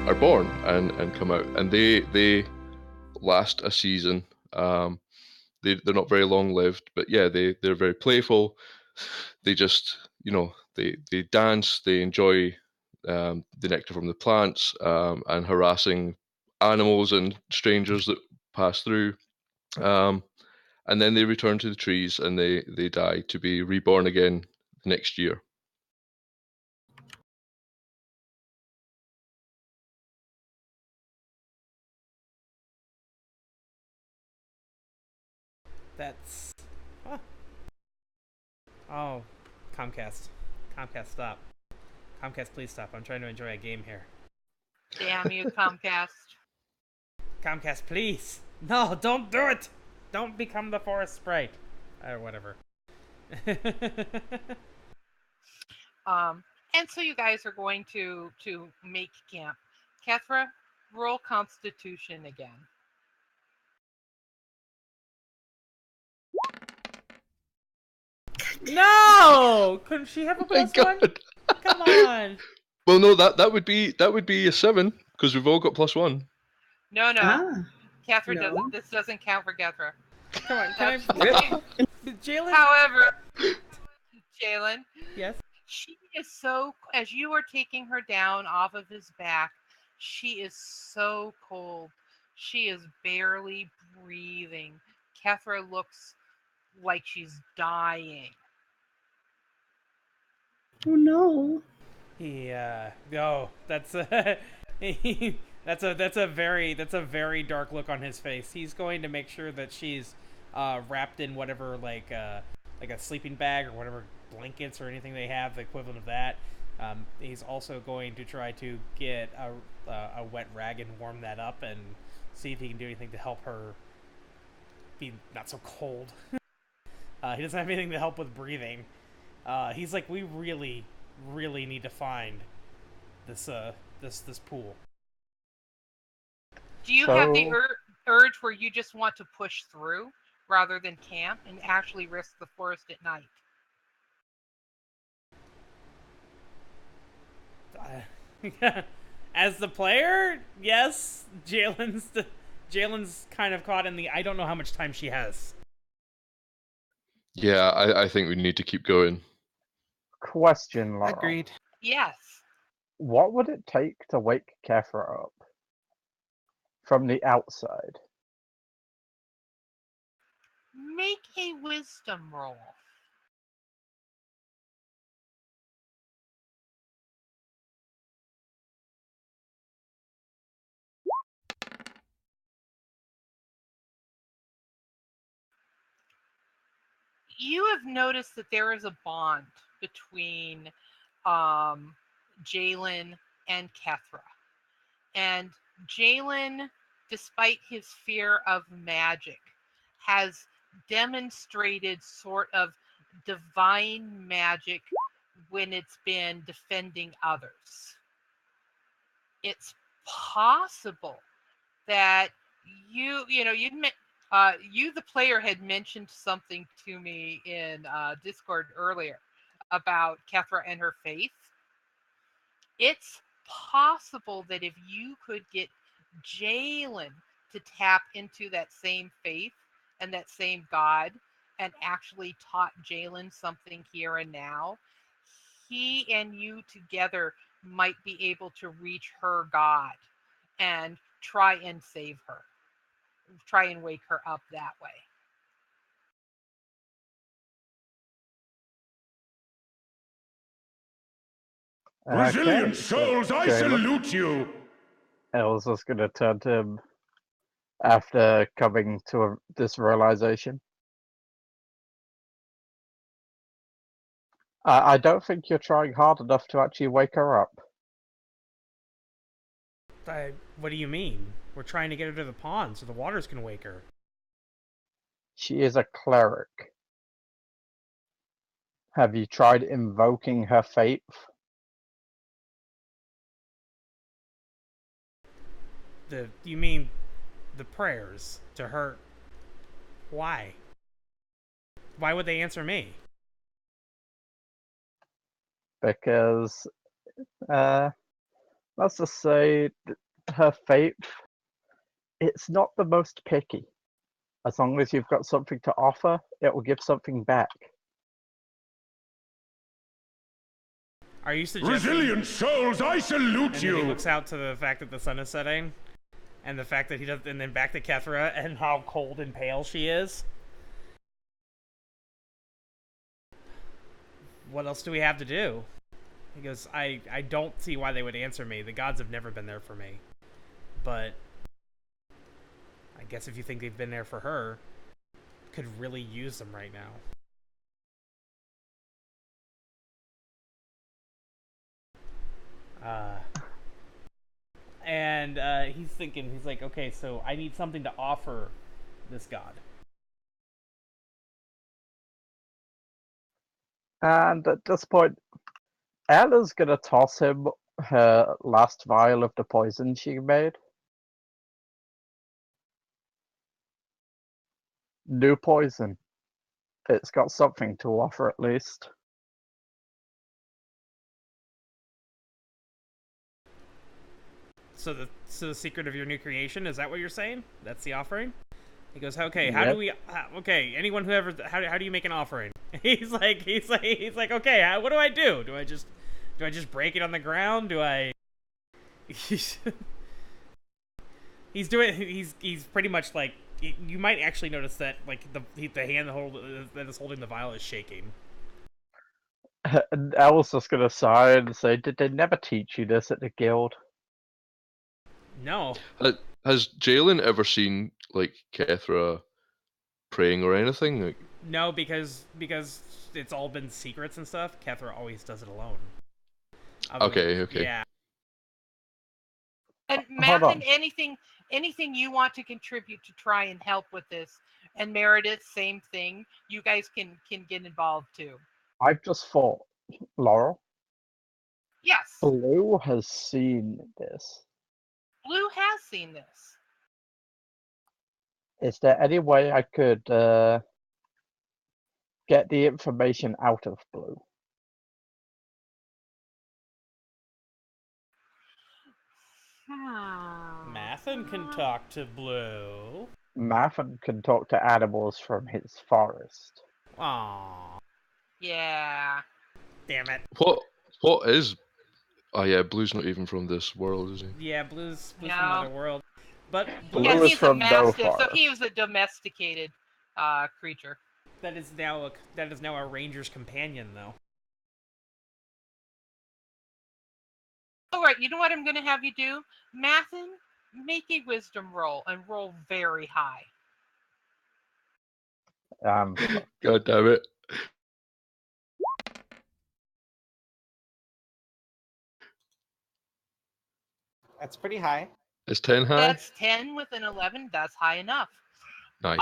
are born and come out, and they last a season. They're not very long lived, but yeah, they're very playful. They just, they dance, they enjoy the nectar from the plants, and harassing animals and strangers that pass through. And then they return to the trees and they die to be reborn again next year. That's... Huh. Oh, Comcast, stop. Comcast, please stop. I'm trying to enjoy a game here. Damn you, Comcast. Comcast, please. No, don't do it. Don't become the forest sprite. Or whatever. And so you guys are going to make camp. Kethra, roll Constitution again. No! Couldn't she have a My +1? God. Come on. Well, no, that would be a 7 because we've all got +1. No. Kethra no. doesn't. This doesn't count for Kethra. Come on, can Jaylin? However, Jaylin, Yes? she is so. As you are taking her down off of his back, she is so cold. She is barely breathing. Kethra looks like she's dying. Oh no. No, that's that's a very dark look on his face. He's going to make sure that she's wrapped in whatever like a sleeping bag or whatever blankets or anything they have, the equivalent of that. He's also going to try to get a wet rag and warm that up and see if he can do anything to help her be not so cold. He doesn't have anything to help with breathing. He's like, we really need to find this pool. Do you have the urge where you just want to push through rather than camp and actually risk the forest at night? As the player, yes. Jaylin's kind of caught in the I don't know how much time she has. Yeah, I think we need to keep going. Question, Laurel. Agreed. Yes. What would it take to wake Kethra up from the outside? Make a wisdom roll. You have noticed that there is a bond between Jaylin and Kethra. And Jaylin, despite his fear of magic, has demonstrated sort of divine magic when it's been defending others. It's possible that you the player had mentioned something to me in Discord earlier about Kethra and her faith. It's possible that if you could get Jaylin to tap into that same faith and that same God and actually taught Jaylin something here and now, he and you together might be able to reach her God and try and save her. Try and wake her up that way. Resilient Okay, souls, I Jaylin. salute you! Elle's just going to turn to him after coming to this realization. I don't think you're trying hard enough to actually wake her up. What do you mean? We're trying to get her to the pond so the waters can wake her. She is a cleric. Have you tried invoking her faith? You mean the prayers to her? Why? Why would they answer me? Because, let's just say, her faith, it's not the most picky. As long as you've got something to offer, it will give something back. Are you suggesting? Resilient souls, I salute And then he you! looks out to the fact that the sun is setting, and the fact that he does, and then back to Kethra and how cold and pale she is. What else do we have to do? He goes, I don't see why they would answer me. The gods have never been there for me. But I guess if you think they've been there for her, could really use them right now. And he's thinking, he's like, okay, so I need something to offer this god. And at this point, Ella's gonna toss him her last vial of the poison she made. New poison. It's got something to offer at least. So the secret of your new creation, is that what you're saying? That's the offering? He goes, okay, how Yep. do we, okay, anyone who ever, how do you make an offering? He's like, okay, what do I do? Do I just break it on the ground? Do I, he's pretty much like, you might actually notice that, like, the hand that is holding the vial is shaking. And Ella's just gonna sigh and say, did they never teach you this at the guild? No. Has Jaylin ever seen like Kethra praying or anything? Like, No, because it's all been secrets and stuff. Kethra always does it alone. Okay. Yeah. And Hold on. Mathin, anything you want to contribute to try and help with this? And Merideth, same thing. You guys can get involved too. I've just thought, Laurel, Yes, Blue has seen this. Blue has seen this. Is there any way I could get the information out of Blue? Mathin can talk to Blue. Mathin can talk to animals from his forest. Aww. Yeah. Damn it. what is? Oh yeah, Blue's not even from this world, is he? Yeah, Blue's No. from another world. But Blue Yeah, is he's from a mastiff, so Dofar. he was a domesticated creature. That is now a ranger's companion, though. All right, you know what I'm going to have you do? Mathin, make a wisdom roll and roll very high. God damn it. That's pretty high. Is 10 high? That's 10 with an 11. That's high enough. Nice.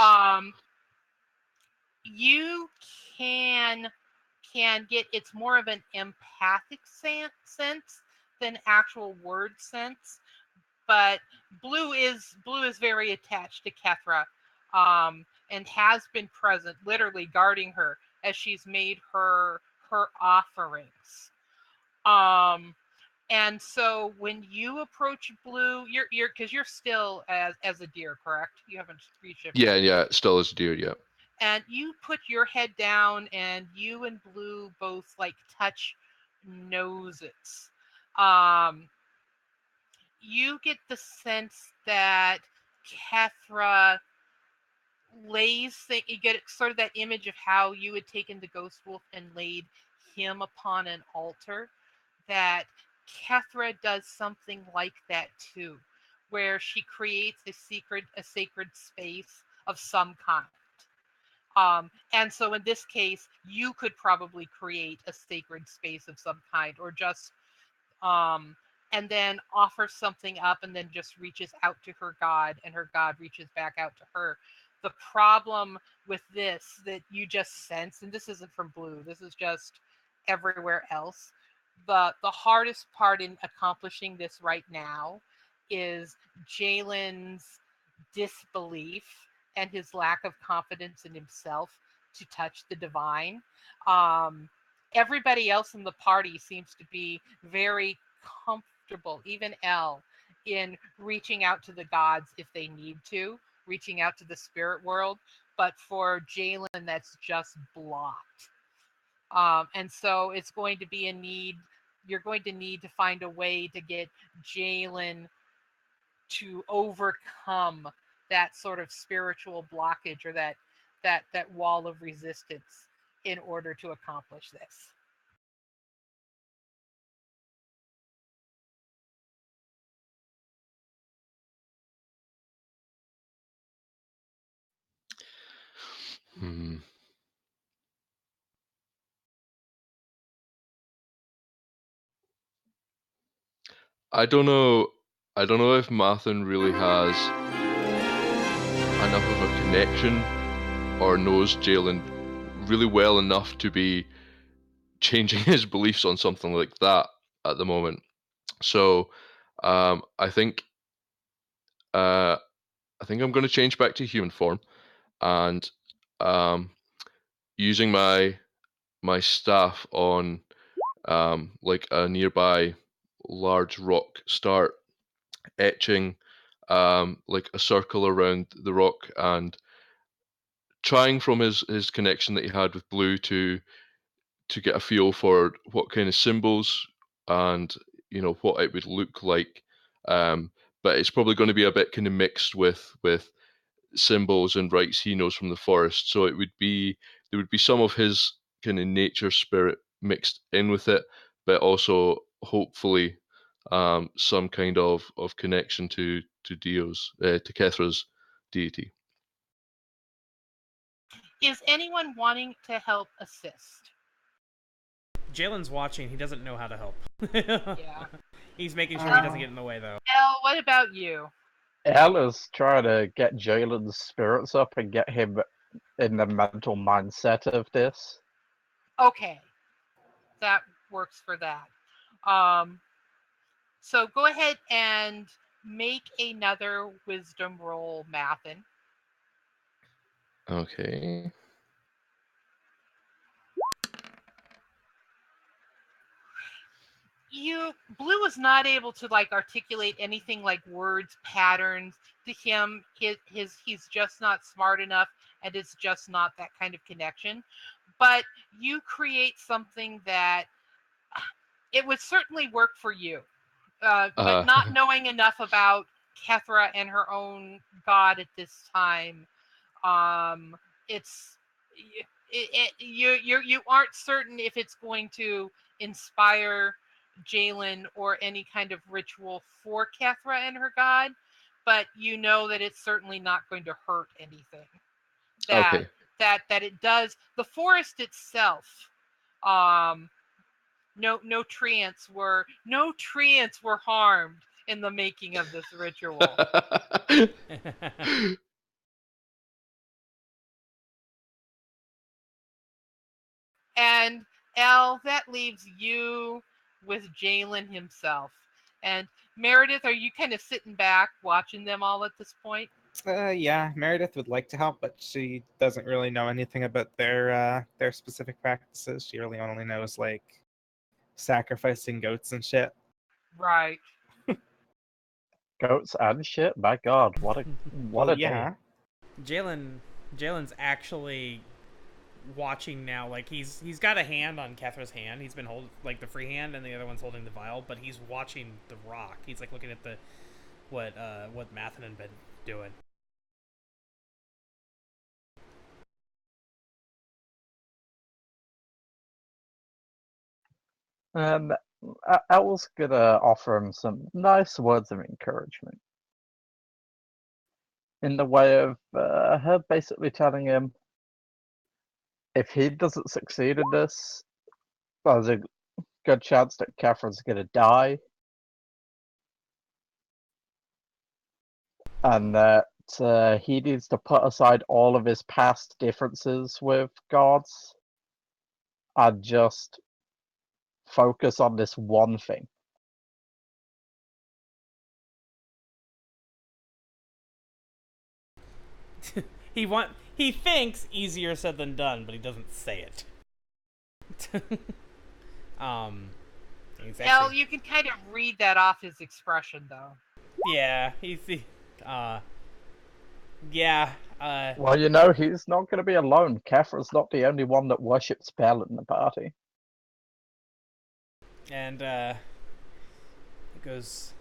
You can get, it's more of an empathic sense than actual word sense, but Blue is very attached to Kethra, and has been present, literally guarding her as she's made her offerings. And so when you approach Blue, you're because you're still as a deer, correct? You haven't reshifted. Yeah, still is a deer, yeah. And you put your head down, and you and Blue both like touch noses. You get the sense that Kethra you get sort of that image of how you had taken the ghost wolf and laid him upon an altar, that Kethra does something like that too, where she creates a sacred space of some kind. And so in this case, you could probably create a sacred space of some kind, or just and then offer something up, and then just reaches out to her god, and her god reaches back out to her. The problem with this that you just sense, and this isn't from Blue, this is just everywhere else, the hardest part in accomplishing this right now is Jaylin's disbelief and his lack of confidence in himself to touch the divine. Everybody else in the party seems to be very comfortable, even Elle, in reaching out to the gods if they need to, reaching out to the spirit world. But for Jaylin, that's just blocked. And so it's going to be a need. You're going to need to find a way to get Jaylin to overcome that sort of spiritual blockage, or that wall of resistance, in order to accomplish this. I don't know if Mathin really has enough of a connection, or knows Jaylin really well enough to be changing his beliefs on something like that at the moment. So I think I'm going to change back to human form, and using my staff on like a nearby large rock, start etching like a circle around the rock, and trying from his connection that he had with Blue to get a feel for what kind of symbols and what it would look like. But it's probably going to be a bit kind of mixed with symbols and rites he knows from the forest. So there would be some of his kind of nature spirit mixed in with it, but also hopefully some kind of connection to Kethra's deity. Is anyone wanting to help assist? Jaylin's watching. He doesn't know how to help. Yeah. He's making sure he doesn't get in the way, though. Elle, what about you? Elle is trying to get Jaylin's spirits up and get him in the mental mindset of this. Okay. That works for that. So go ahead and make another wisdom roll, Mathin. Okay. Blue is not able to like articulate anything like words, patterns. To him, he's just not smart enough, and it's just not that kind of connection. But you create something that it would certainly work for you. But not knowing enough about Kethra and her own god at this time, it's you aren't certain if it's going to inspire Jaylin or any kind of ritual for Kethra and her god, but you know that it's certainly not going to hurt anything. That Okay. that it does. The forest itself, no treants were harmed in the making of this ritual. And Elle, that leaves you with Jaylin himself. And Meredith, are you kind of sitting back watching them all at this point? Yeah, Meredith would like to help, but she doesn't really know anything about their specific practices. She really only knows like sacrificing goats and shit. Right. Goats and shit. My God, what a day. Yeah. Jalen's actually watching now. Like he's got a hand on Kethra's hand. He's been holding like the free hand, and the other one's holding the vial. But he's watching the rock. He's like looking at the what Mathin had been doing. Elle's gonna offer him some nice words of encouragement. In the way of her basically telling him if he doesn't succeed in this, there's a good chance that Kethra's gonna die. And that he needs to put aside all of his past differences with gods and just focus on this one thing. He thinks easier said than done, but he doesn't say it. Exactly. Elle, you can kind of read that off his expression, though. Yeah, Well, you know, he's not going to be alone. Kethra's not the only one that worships Bell in the party. And it goes,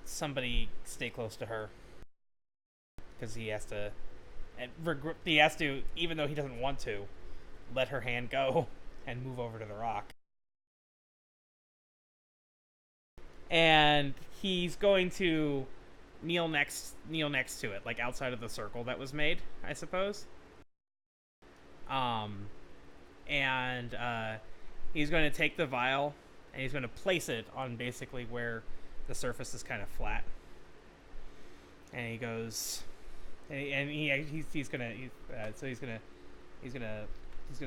somebody stay close to her. Because he has to, even though he doesn't want to, let her hand go and move over to the rock. And he's going to kneel next to it, like outside of the circle that was made, I suppose. And he's going to take the vial and he's going to place it on basically where the surface is kind of flat. And he goes, he's gonna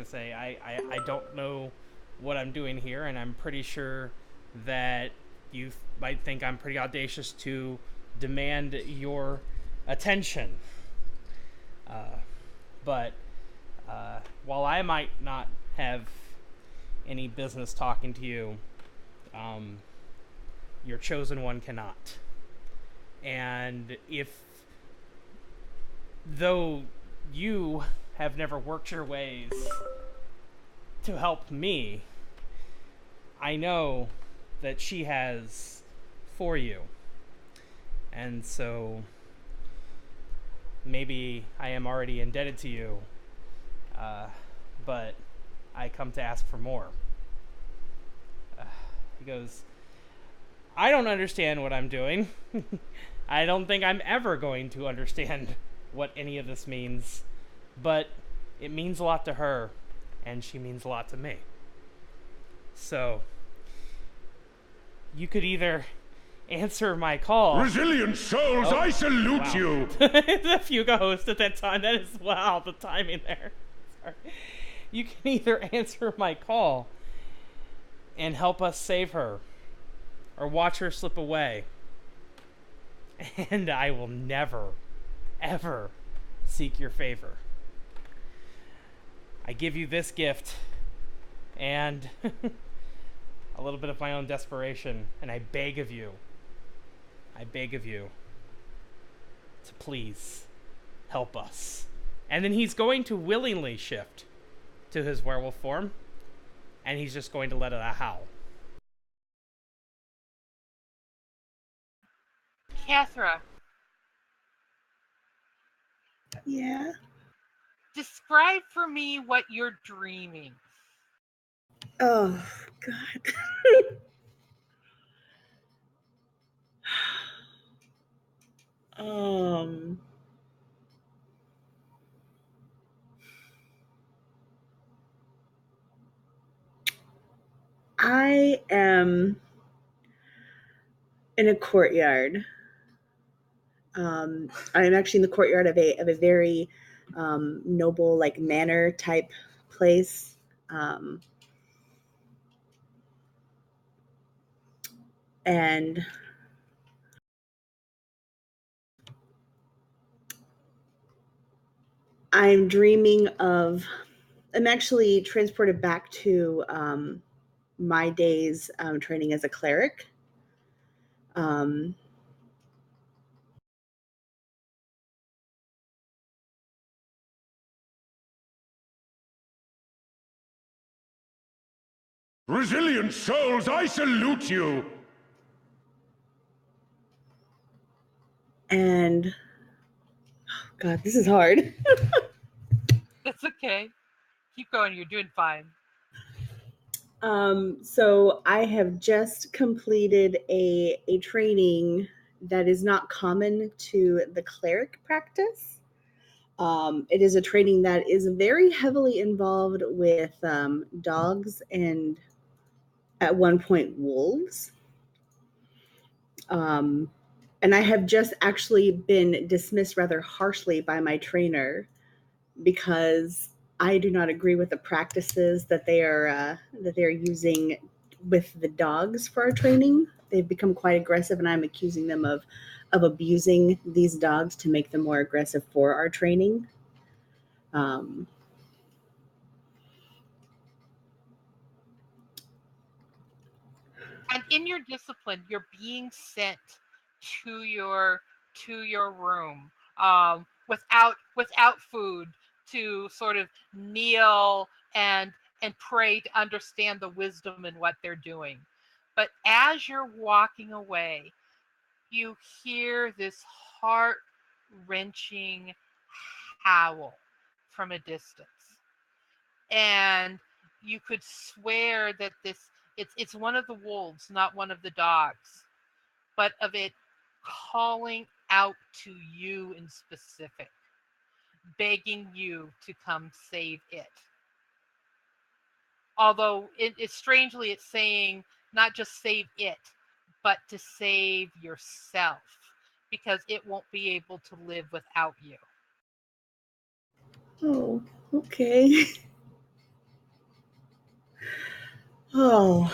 say, I don't know what I'm doing here, and I'm pretty sure that you might think I'm pretty audacious to demand your attention. But while I might not have any business talking to you, your chosen one cannot. And though you have never worked your ways to help me, I know that she has for you. And so maybe I am already indebted to you, but I come to ask for more. He goes, I don't understand what I'm doing. I don't think I'm ever going to understand what any of this means, but it means a lot to her, and she means a lot to me. So, you could either answer my call. Resilient souls, I salute you! The Fuga host at that time. That is, wow, the timing there. Sorry. You can either answer my call and help us save her, or watch her slip away. And I will never, ever seek your favor. I give you this gift and a little bit of my own desperation, and I beg of you to please help us. And then he's going to willingly shift to his werewolf form, and he's just going to let it howl. Kethra, Yeah. Describe for me what you're dreaming. Oh, God. um. I am in a courtyard. I'm actually in the courtyard of a very noble, like manor type place. And I'm dreaming of. I'm actually transported back to my days training as a cleric. Um, Resilient souls, I salute you! and oh God, this is hard. It's okay. Keep going. You're doing fine. So I have just completed a training that is not common to the cleric practice. It is a training that is very heavily involved with dogs and at one point wolves. And I have just actually been dismissed rather harshly by my trainer because I do not agree with the practices that they are using with the dogs for our training. They've become quite aggressive, and I'm accusing them of abusing these dogs to make them more aggressive for our training. Um, And in your discipline, you're being sent to your room without food to sort of kneel and pray to understand the wisdom in what they're doing. But as you're walking away, you hear this heart-wrenching howl from a distance. And you could swear that it's one of the wolves, not one of the dogs, but of it calling out to you in specific, begging you to come save it. Although it's strangely, it's saying not just save it, but to save yourself, because it won't be able to live without you. oh, okay. Oh.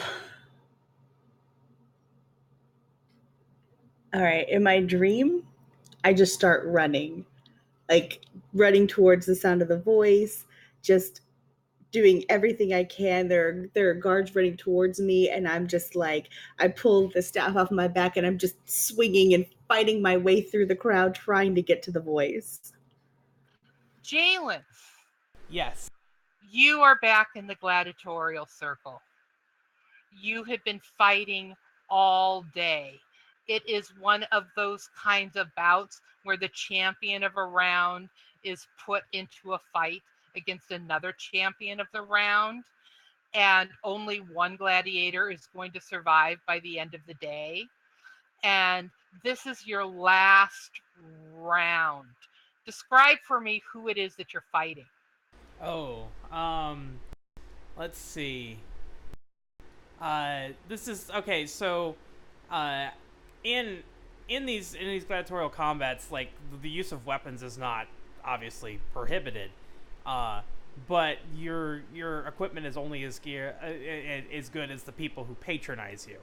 All right. In my dream, I just start running, like running towards the sound of the voice, just doing everything I can. There are guards running towards me, and I'm just like, I pull the staff off my back, and I'm just swinging and fighting my way through the crowd, trying to get to the voice. Jaylin, Yes. you are back in the gladiatorial circle. You have been fighting all day. It is one of those kinds of bouts where the champion of a round is put into a fight against another champion of the round, and only one gladiator is going to survive by the end of the day. And this is your last round. Describe for me who it is that you're fighting. Oh, let's see. This is okay. So, in these gladiatorial combats, like the use of weapons is not obviously prohibited. But your equipment is only as good as the people who patronize you.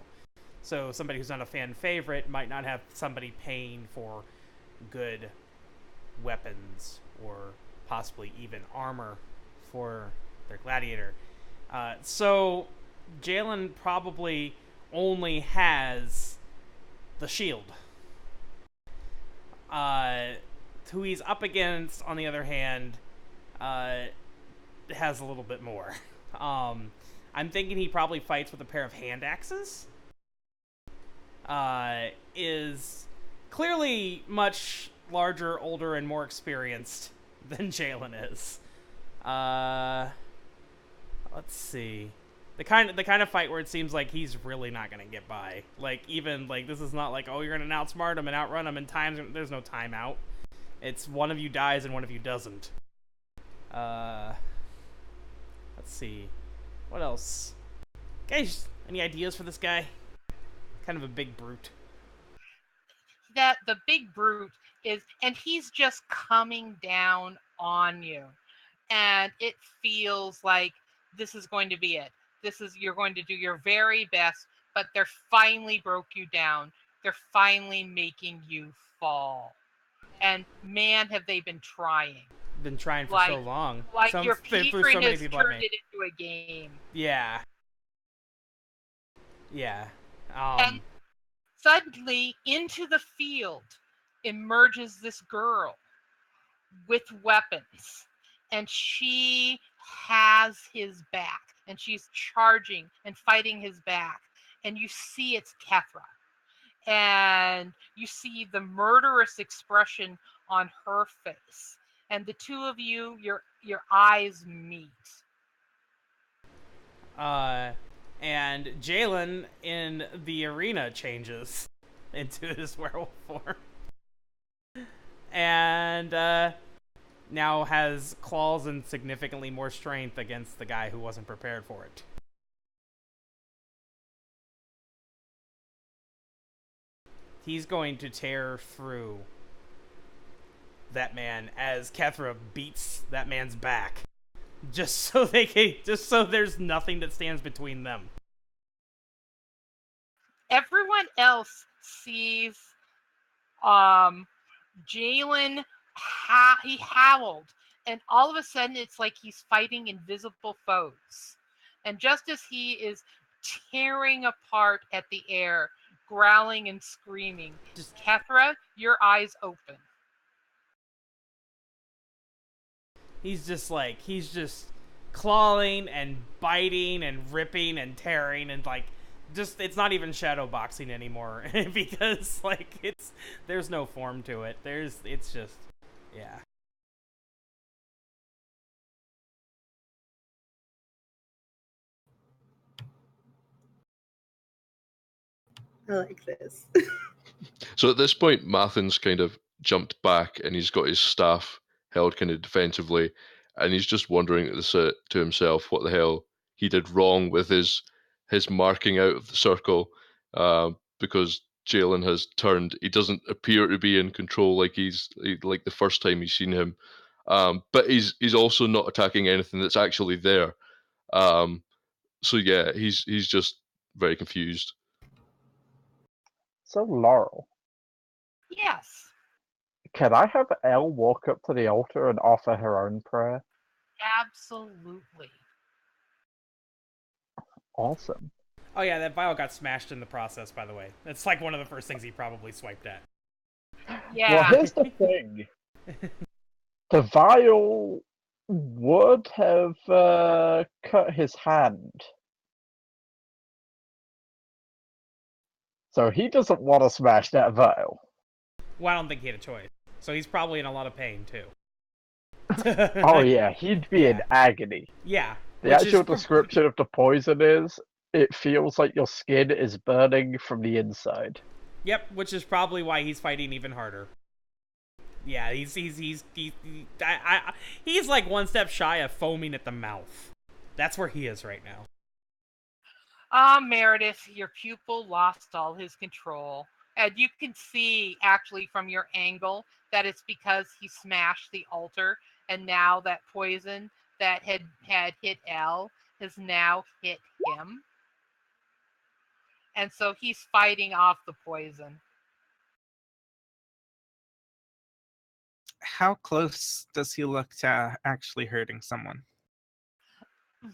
So somebody who's not a fan favorite might not have somebody paying for good weapons or possibly even armor for their gladiator. So Jaylin probably only has the shield. Who he's up against, on the other hand, has a little bit more. I'm thinking he probably fights with a pair of hand axes. Is clearly much larger, older, and more experienced than Jaylin is. Let's see. The kind of fight where it seems like he's really not gonna get by. Like, even like this is not like, oh, you're gonna outsmart him and outrun him, and there's no timeout. It's one of you dies and one of you doesn't. Let's see. What else? Guys, any ideas for this guy? Kind of a big brute. That the big brute is, and he's just coming down on you, and it feels like this is going to be it. You're going to do your very best, but they're finally broke you down. They're finally making you fall. And man, have they been trying. Been trying for so long. Like your petering has turned it into a game. Yeah. Yeah. And suddenly, into the field emerges this girl with weapons. And she has his back. And she's charging and fighting his back. And you see it's Kethra. And you see the murderous expression on her face. And the two of you, your eyes meet. And Jaylin in the arena changes into his werewolf form. And now has claws and significantly more strength against the guy who wasn't prepared for it. He's going to tear through that man as Kethra beats that man's back. Just so there's nothing that stands between them. Everyone else sees Jaylin, he howled, and all of a sudden it's like he's fighting invisible foes. And just as he is tearing apart at the air, growling and screaming, Kethra, your eyes open. He's just clawing and biting and ripping and tearing and it's not even shadow boxing anymore because there's no form to it. It's just, yeah. I like this. So at this point, Mathin's kind of jumped back and he's got his staff held kind of defensively, and he's just wondering to himself what the hell he did wrong with his marking out of the circle, because Jaylin has turned. He doesn't appear to be in control like like the first time he's seen him, but he's also not attacking anything that's actually there. So yeah, he's just very confused. So, Laurel. Yes. Can I have Elle walk up to the altar and offer her own prayer? Absolutely. Awesome. Oh yeah, that vial got smashed in the process, by the way. That's like one of the first things he probably swiped at. Yeah. Well, here's the thing. The vial would have cut his hand. So he doesn't want to smash that vial. Well, I don't think he had a choice. So he's probably in a lot of pain, too. Oh yeah, he'd be in agony. Yeah. The actual description of the poison is, it feels like your skin is burning from the inside. Yep, which is probably why he's fighting even harder. Yeah, he's like one step shy of foaming at the mouth. That's where he is right now. Merideth, your pupil lost all his control. And you can see, actually, from your angle, that it's because he smashed the altar, and now that poison that had hit Elle has now hit him. And so he's fighting off the poison. How close does he look to actually hurting someone?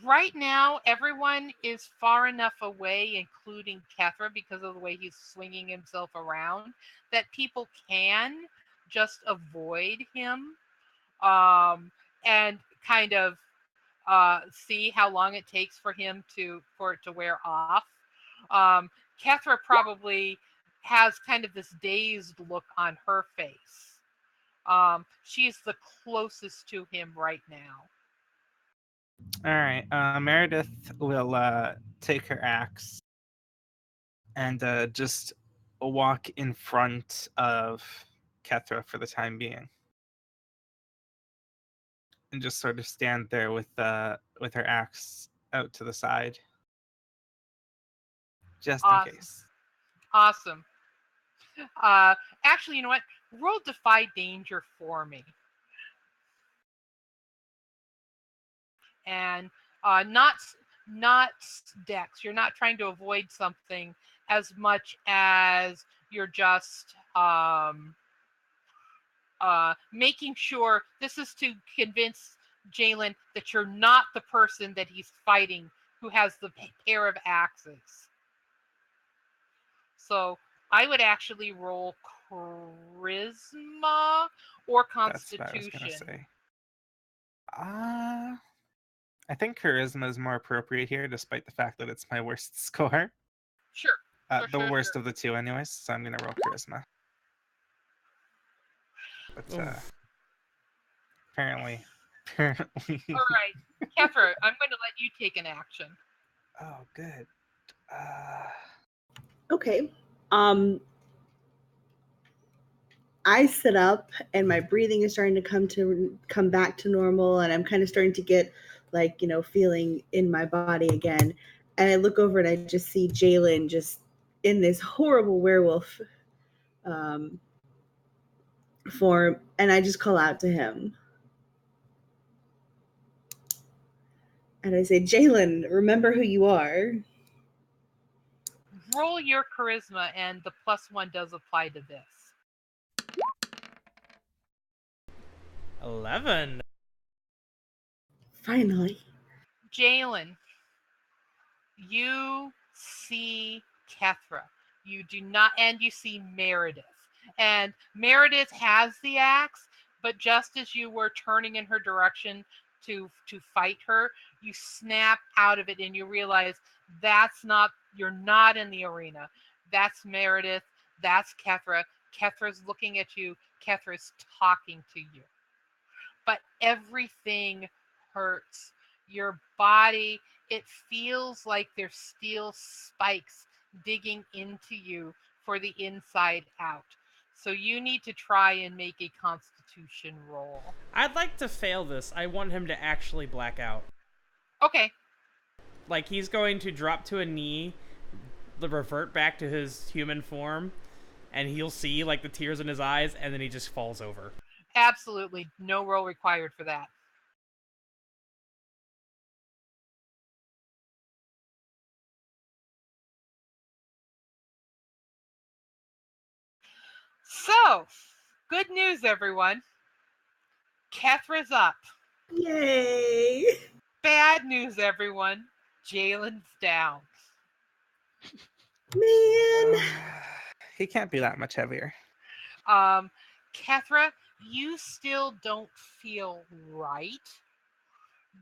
Right now, everyone is far enough away, including Kethra, because of the way he's swinging himself around, that people can just avoid him and kind of see how long it takes for it to wear off. Kethra probably has kind of this dazed look on her face. She's the closest to him right now. All right. Meredith will take her axe and just walk in front of Kethra for the time being, and just sort of stand there with her axe out to the side, just in case. Awesome. Actually, you know what? Roll Defy Danger for me. And not Dex. You're not trying to avoid something as much as you're just making sure. This is to convince Jaylin that you're not the person that he's fighting who has the pair of axes. So I would actually roll Charisma or Constitution. That's what I was gonna say. I think Charisma is more appropriate here, despite the fact that it's my worst score. Sure. The worst of the two, anyways. So I'm gonna roll Charisma. But apparently. All right, Kethra, I'm going to let you take an action. Oh, good. Okay. I sit up and my breathing is starting to come back to normal, and I'm kind of starting to get feeling in my body again. And I look over and I just see Jaylin just in this horrible werewolf form, and I just call out to him. And I say, Jaylin, remember who you are. Roll your charisma, and the +1 does apply to this. 11. Finally. Jaylin, you see Kethra. You do not, and you see Merideth. And Merideth has the axe, but just as you were turning in her direction to fight her, you snap out of it and you realize you're not in the arena. That's Merideth. That's Kethra. Kethra's looking at you. Kethra's talking to you. But everything hurts. Your body, it feels like there's steel spikes digging into you for the inside out. So you need to try and make a Constitution roll. I'd like to fail this. I want him to actually black out. Okay. Like, he's going to drop to a knee, revert back to his human form, and he'll see, like, the tears in his eyes, and then he just falls over. Absolutely. No roll required for that. So, good news, everyone. Kethra's up. Yay! Bad news, everyone. Jaylin's down. Man! He can't be that much heavier. Kethra, you still don't feel right.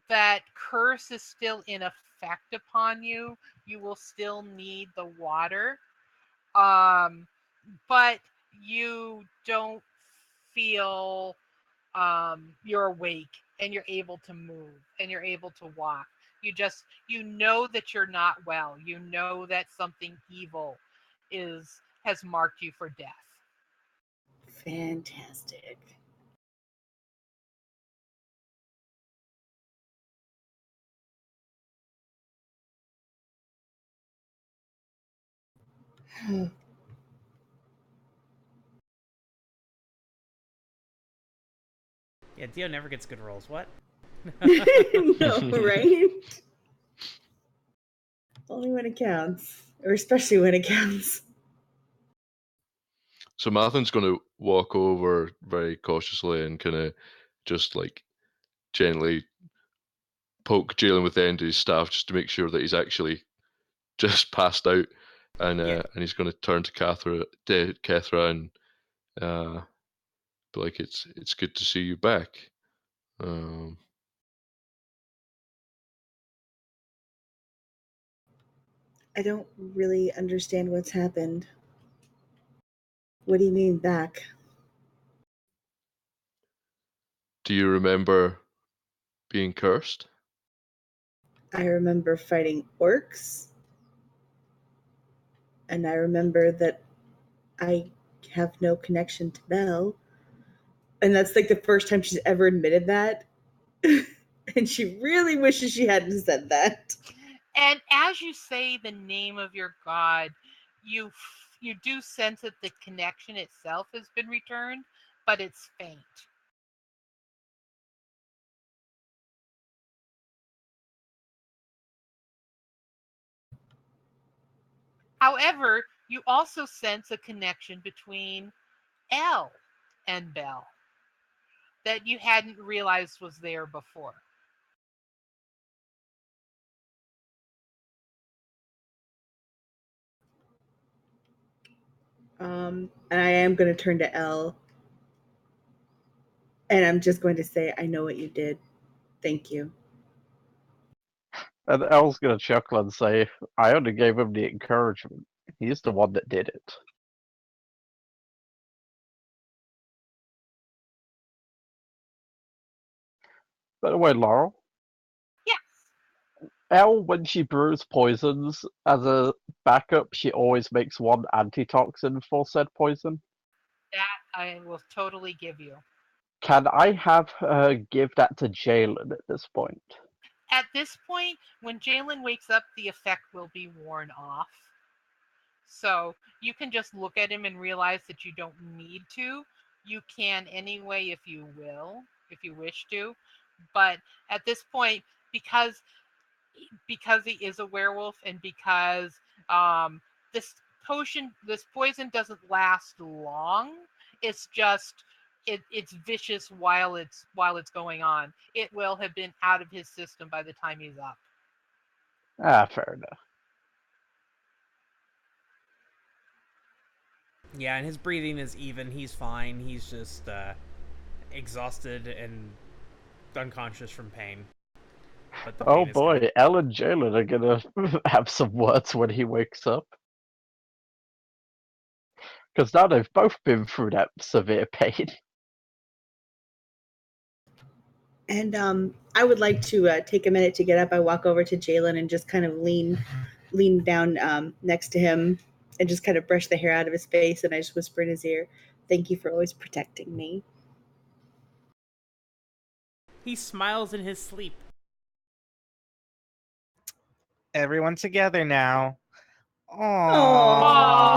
That curse is still in effect upon you. You will still need the water. But you don't feel you're awake and you're able to move and you're able to walk. You know that you're not well. You know that something evil has marked you for death. Fantastic. Yeah, Dio never gets good rolls. What? No, right? Only when it counts. Or especially when it counts. So Mathin's going to walk over very cautiously and kind of just like gently poke Jaylin with the end of his staff just to make sure that he's actually just passed out. And Yeah. and he's going to turn to Kethra and be like, it's good to see you back. I don't really understand what's happened. What do you mean back? Do you remember being cursed? I remember fighting orcs. And I remember that I have no connection to Belle. And that's like the first time she's ever admitted that. And she really wishes she hadn't said that. And as you say the name of your god, you do sense that the connection itself has been returned, but it's faint. However, you also sense a connection between Elle and Belle that you hadn't realized was there before. And I am going to turn to Elle. And I'm just going to say, I know what you did. Thank you. And Elle's gonna chuckle and say, I only gave him the encouragement. He's the one that did it. By the way, Laurel, Yes. Elle, when she brews poisons, as a backup, she always makes one antitoxin for said poison. That I will totally give you. Can I have her give that to Jaylin at this point? At this point, when Jaylin wakes up, the effect will be worn off. So you can just look at him and realize that you don't need to. You can anyway if you wish to. But at this point, because he is a werewolf and because this poison doesn't last long, it's just it's vicious while it's going on. It will have been out of his system by the time he's up. Ah, fair enough. Yeah, and his breathing is even. He's fine. He's just exhausted and unconscious from pain. But the Oh pain is boy, Elle and Jaylin are gonna have some words when he wakes up. Because now they've both been through that severe pain. And I would like to take a minute to get up. I walk over to Jaylin and just kind of lean down next to him and just kind of brush the hair out of his face. And I just whisper in his ear, "Thank you for always protecting me." He smiles in his sleep. Everyone together now. Aww.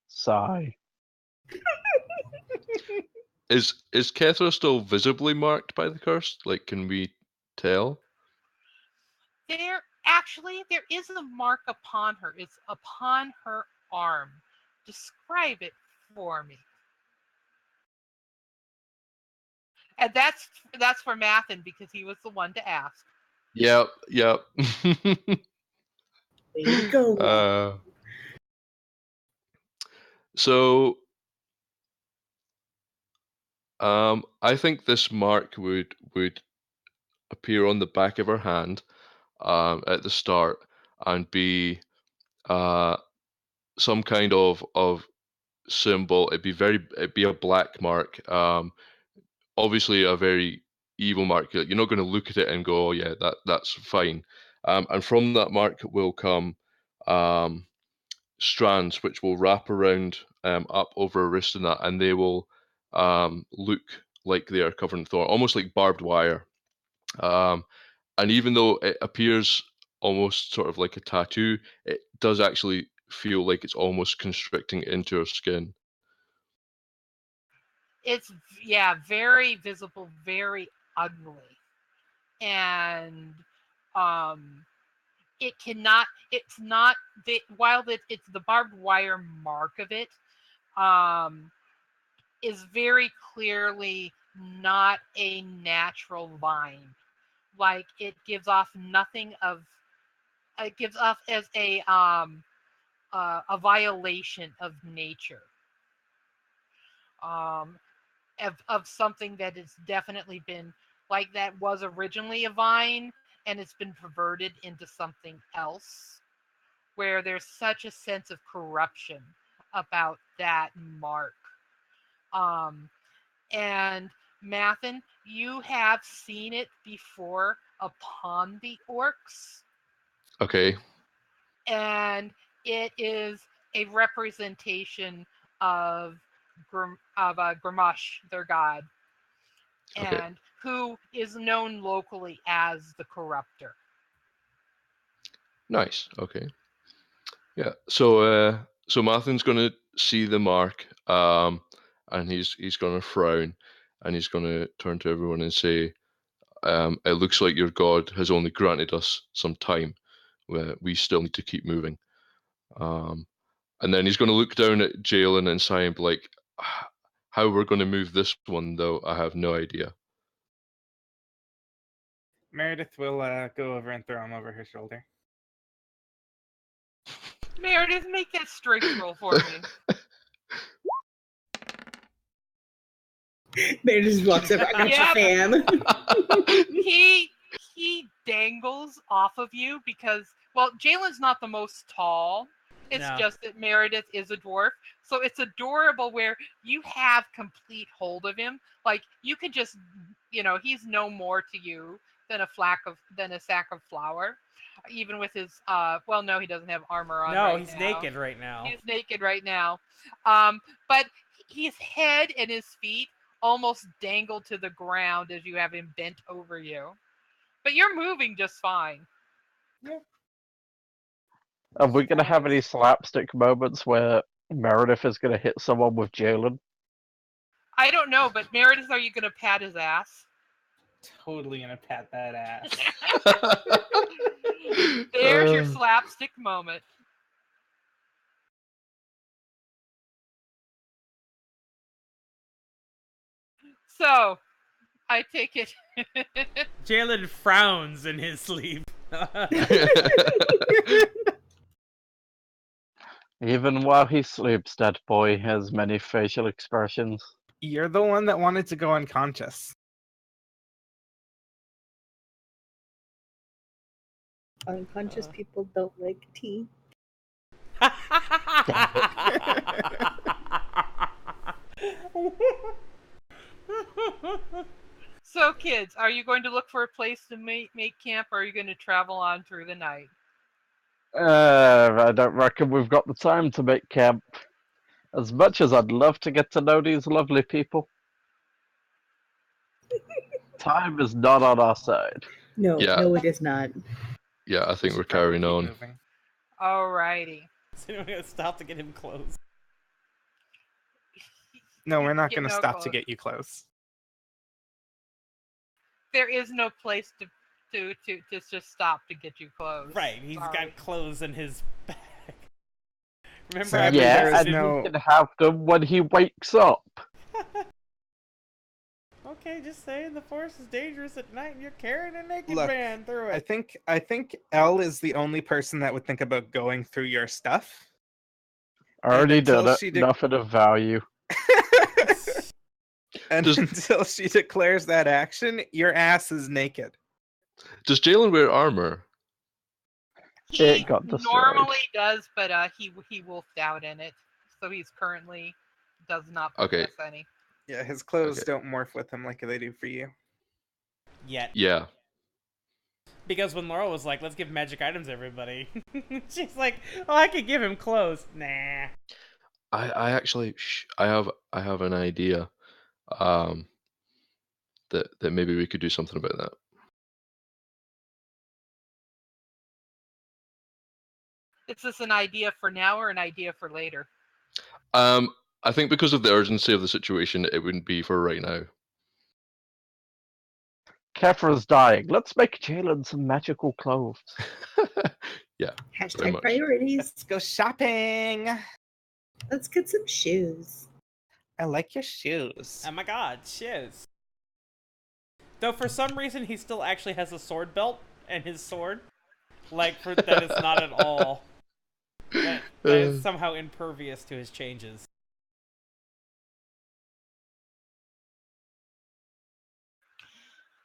Sigh. Is Kethra still visibly marked by the curse? Like, can we tell? There is a mark upon her. It's upon her arm. Describe it for me. And that's for Mathin because he was the one to ask. Yep. Way to go. So, I think this mark would appear on the back of her hand at the start and be some kind of symbol. It'd be a black mark. Obviously a very evil mark. You're not going to look at it and go, oh yeah, that's fine. And from that mark will come strands which will wrap around up over her wrist and that, and they will look like they are covered in thorn, almost like barbed wire. And even though it appears almost sort of like a tattoo, it does actually feel like it's almost constricting into her skin. It's very visible, very ugly, and it's not while it's the barbed wire mark of it is very clearly not a natural vine. Like it gives off as a violation of nature. Of something that has definitely been like that was originally a vine and it's been perverted into something else where there's such a sense of corruption about that mark. And Mathin, you have seen it before upon the orcs, Okay. and it is a representation of Gramash, their god, Okay. and who is known locally as the Corruptor. Nice. Okay. Yeah. So Mathin's gonna see the mark, and he's gonna frown, and he's gonna turn to everyone and say, "It looks like your god has only granted us some time. We still need to keep moving." Um, and then he's gonna look down at Jaylin and say, like, "How we're gonna move this one, though, I have no idea." Meredith will go over and throw him over her shoulder. Meredith, make that strength roll for me. They just walks over. I got Yep. your fan. He dangles off of you because, well, Jaylin's not the most tall. It's No. just that Meredith is a dwarf. So it's adorable where you have complete hold of him. Like, you could just, he's no more to you than a sack of flour. Even with his, well, no, he doesn't have armor on. No, right he's now. naked right now. He's naked right now. But his head and his feet almost dangle to the ground as you have him bent over you. But you're moving just fine. Are we going to have any slapstick moments where Meredith is going to hit someone with Jaylin? I don't know, but Meredith, are you going to pat his ass? Totally gonna pat that ass. There's your slapstick moment. So, I take it. Jaylin frowns in his sleep. Even while he sleeps, that boy has many facial expressions. You're the one that wanted to go unconscious. Unconscious people don't like tea. So, kids, are you going to look for a place to make camp, or are you going to travel on through the night? I don't reckon we've got the time to make camp. As much as I'd love to get to know these lovely people, time is not on our side. No, Yeah. no, it is not. Yeah, I think we're Should probably carrying keep on. moving. Alrighty. So we're gonna stop to get him clothes. No, we're not Get gonna no stop clothes. to get you close. There is no place to just stop to get you clothes. Right, he's Sorry. got clothes in his bag. Remember, Sadly, I there Yeah, is and no- he can have them when he wakes up. Okay, just saying the forest is dangerous at night and you're carrying a naked Look, man through I it. think Elle is the only person that would think about going through your stuff. Already until done it. she de- Nothing of value. And Does- until she declares that action, your ass is naked. Does Jaylin wear armor? He It got destroyed. normally does, but he wolfed out in it, so he's currently does not possess any. Yeah, his clothes Okay. don't morph with him like they do for you. Yet. Yeah. Because when Laura was like, let's give magic items to everybody, she's like, oh, I could give him clothes. Nah. I actually I have an idea. That maybe we could do something about that. Is this an idea for now or an idea for later? I think because of the urgency of the situation, it wouldn't be for right now. Kethra's dying. Let's make Jaylin some magical clothes. Yeah. Hashtag much. priorities. Let's go shopping. Let's get some shoes. I like your shoes. Oh my god, shiz. Though for some reason he still actually has a sword belt and his sword. Like, that is not at all. That is somehow impervious to his changes.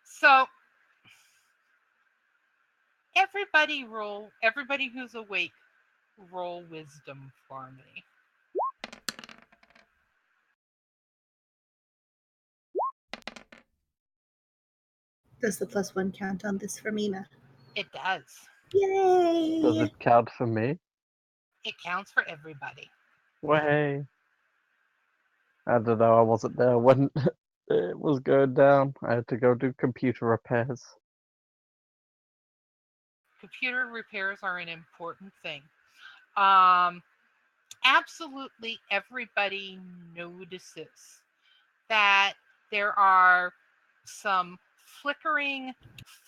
So everybody who's awake, roll wisdom for me. Does the +1 count on this for Mina? It does. Yay! Does it count for me? It counts for everybody. Way. I don't know, I wasn't there when it was going down. I had to go do computer repairs. Computer repairs are an important thing. Absolutely everybody notices that there are some flickering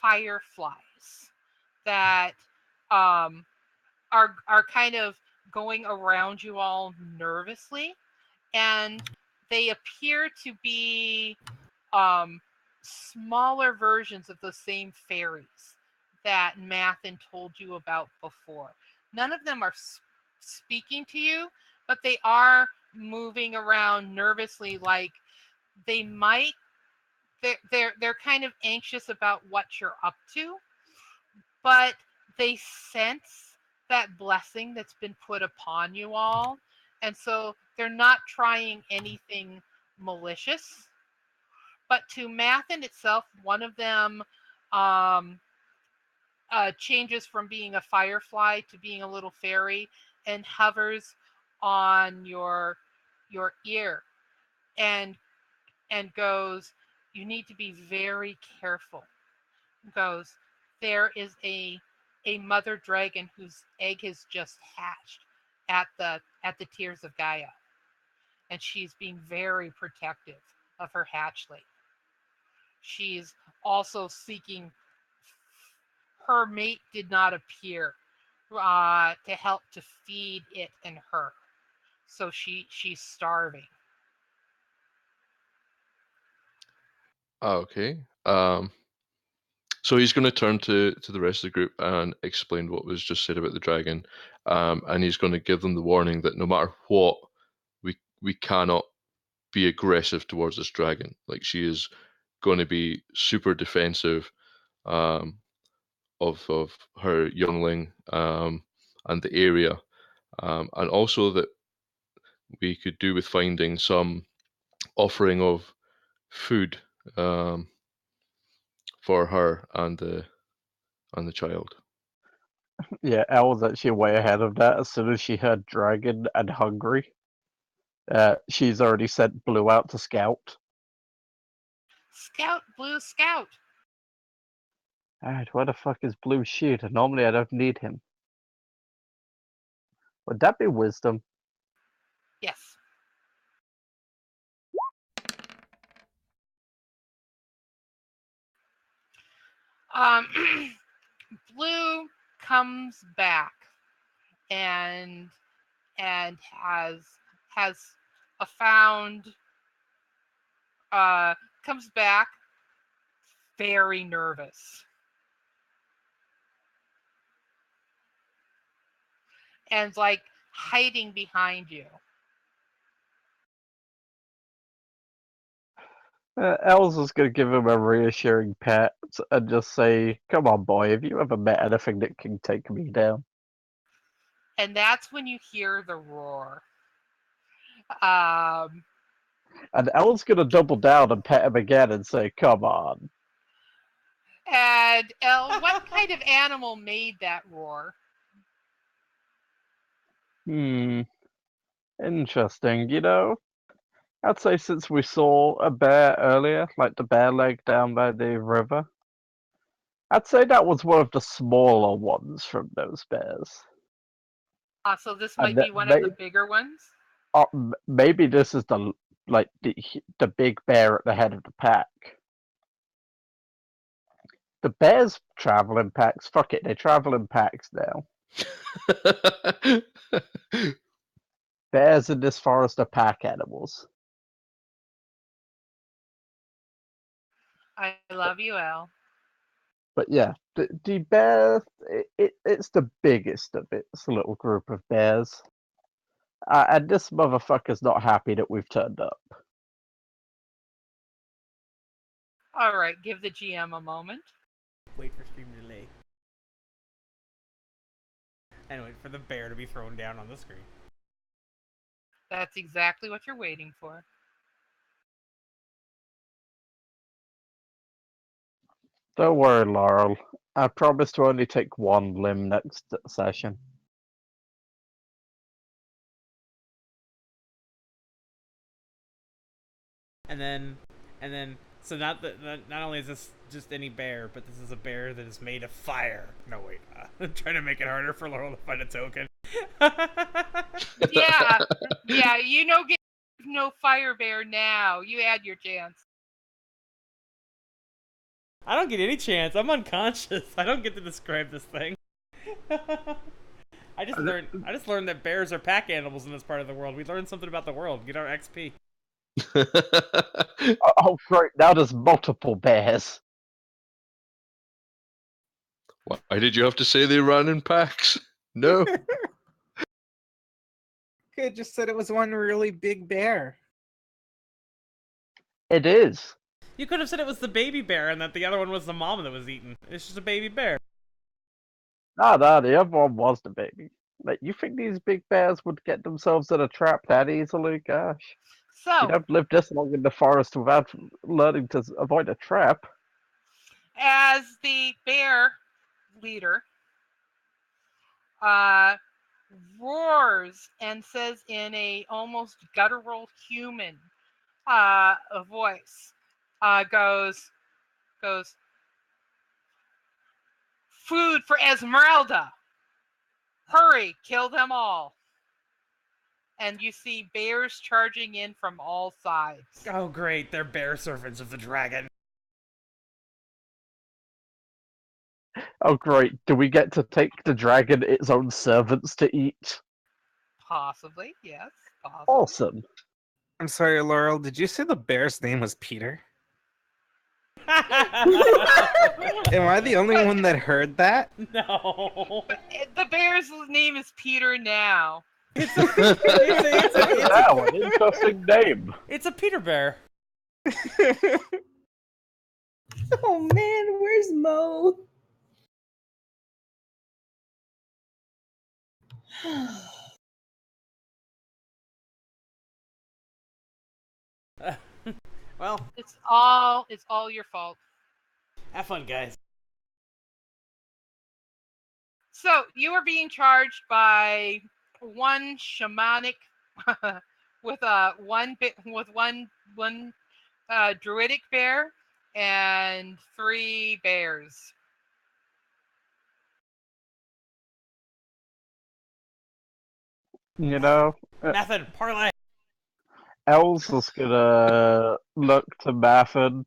fireflies that are kind of going around you all nervously, and they appear to be smaller versions of the same fairies that Mathin told you about before. None of them are speaking to you, but they are moving around nervously, like they might. They're kind of anxious about what you're up to, but they sense that blessing that's been put upon you all, and so they're not trying anything malicious. But to Mathin itself, one of them changes from being a firefly to being a little fairy and hovers on your ear and goes, "You need to be very careful." Goes, "There is a mother dragon whose egg has just hatched at the Tears of Gaia, and she's being very protective of her hatchling. She's also seeking. Her mate did not appear to help to feed it and her, so she's starving." Okay. So he's going to turn to the rest of the group and explain what was just said about the dragon, and he's going to give them the warning that no matter what, we cannot be aggressive towards this dragon. Like, she is going to be super defensive of her youngling and the area, and also that we could do with finding some offering of food for her and the child. Yeah, Elle was actually way ahead of that. As soon as she heard dragon and hungry, she's already sent Blue out to scout. Scout, Blue, scout. Alright, where the fuck is Blue's shooter? Normally I don't need him. Would that be wisdom? Yes. Blue comes back and has found comes back very nervous and like hiding behind you. Elle's just gonna give him a reassuring pat and just say, "Come on, boy, have you ever met anything that can take me down?" And that's when you hear the roar. Um, And Elle's gonna double down and pet him again and say, "Come on." and Elle, what kind of animal made that roar? Interesting. You know, I'd say since we saw a bear earlier, like the bear leg down by the river, I'd say that was one of the smaller ones from those bears. So this And might be one of the bigger ones. maybe this is the big bear at the head of the pack. The bears travel in packs. Fuck it, they travel in packs now. Bears in this forest are pack animals. I love you, Elle. But yeah, the bear, it's the biggest of its little group of bears. And this motherfucker's not happy that we've turned up. All right, give the GM a moment. Wait for stream delay. And wait for the bear to be thrown down on the screen. That's exactly what you're waiting for. Don't worry, Laurel. I promise to only take one limb next session. And then, so not only is this just any bear, but this is a bear that is made of fire. No, wait. I'm trying to make it harder for Laurel to find a token. Yeah, you know, get no fire bear now. You had your chance. I don't get any chance. I'm unconscious. I don't get to describe this thing. I just learned that bears are pack animals in this part of the world. We learned something about the world. Get our XP. Oh, great! Now there's multiple bears. Why did you have to say they ran in packs? No. Could have just said it was one really big bear. It is. You could have said it was the baby bear and that the other one was the mom that was eaten. It's just a baby bear. No, the other one was the baby. Like, you think these big bears would get themselves in a trap that easily? Gosh. You So, don't live this long in the forest without learning to avoid a trap. as the bear leader, roars and says in a almost guttural human voice, goes, food for Esmeralda! Hurry, kill them all! And you see bears charging in from all sides. Oh, great. They're bear servants of the dragon. Oh, great. Do we get to take the dragon its own servants to eat? Possibly, yes. Possibly. Awesome. I'm sorry, Laurel. Did you say the bear's name was Peter? Am I the only one that heard that? No. The bear's name is Peter now. Wow, an interesting name. It's a Peter bear. Oh man, where's Mo? Well, It's all your fault. have fun, guys. So you are being charged by one shamanic with one druidic bear and 3 bears. You know, Mathin, parlay. Els is gonna look to Mathin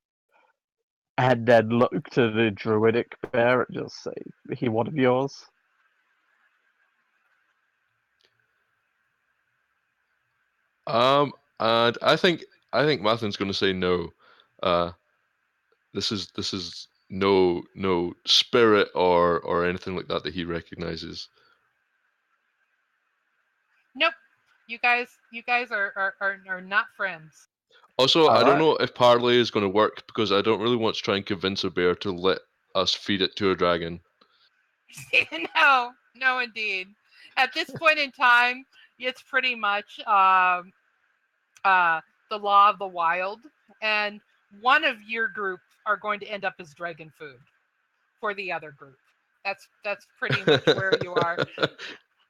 and then look to the druidic bear and just say, he one of yours? And I think Mathin's going to say no. This is no spirit or anything like that he recognizes. Nope. You guys are not friends. Also, I don't Alright. know if parlay is going to work because I don't really want to try and convince a bear to let us feed it to a dragon. No, indeed. At this point in time, it's pretty much the law of the wild, and one of your group are going to end up as dragon food for the other group. That's pretty much where you are.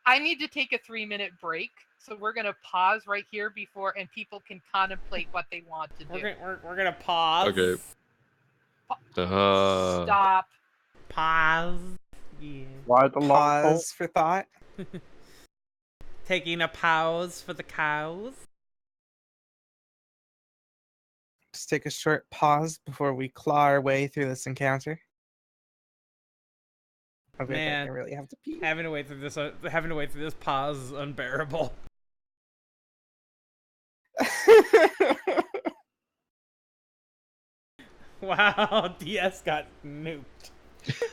I need to take a 3-minute break, so we're going to pause right here and people can contemplate what they want to do. We're gonna pause. Okay. Stop. Pause. Yeah. Why the long Pause for thought. Taking a pause for the cows. Just take a short pause before we claw our way through this encounter. Okay, Man. I really have to pee. Having to wait through this pause is unbearable. Wow, DS got nuked.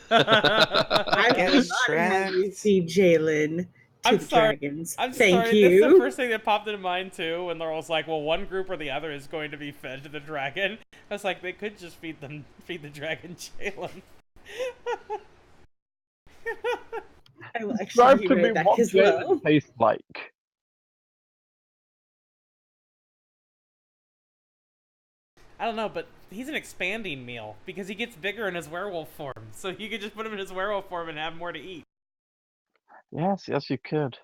I Get was not happy to see Jaylin to I'm the sorry. dragons. I'm Thank sorry. you. This is the first thing that popped into mind too. When Laurel's like, "Well, one group or the other is going to be fed to the dragon." I was like, they could just feed the dragon Jaylin. I will Describe actually to be me right back what as well. Jaylin tastes like. I don't know, but he's an expanding meal because he gets bigger in his werewolf form. So you could just put him in his werewolf form and have more to eat. Yes, you could.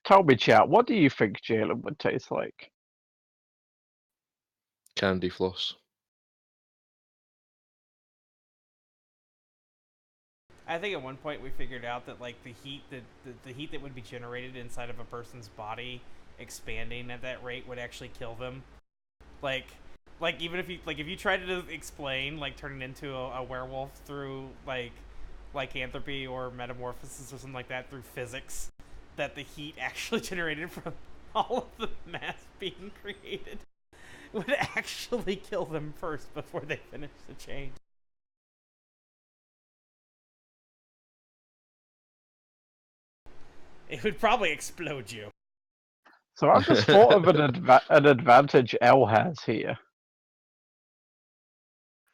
Tell me, chat, what do you think Jaylin would taste like? Candy floss. I think at one point we figured out that like the heat that would be generated inside of a person's body expanding at that rate would actually kill them. Like even if you tried to explain like turning into a werewolf through like lycanthropy or metamorphosis or something like that through physics, that the heat actually generated from all of the mass being created would actually kill them first before they finish the change. It would probably explode you. So I've just thought of an advantage Elle has here.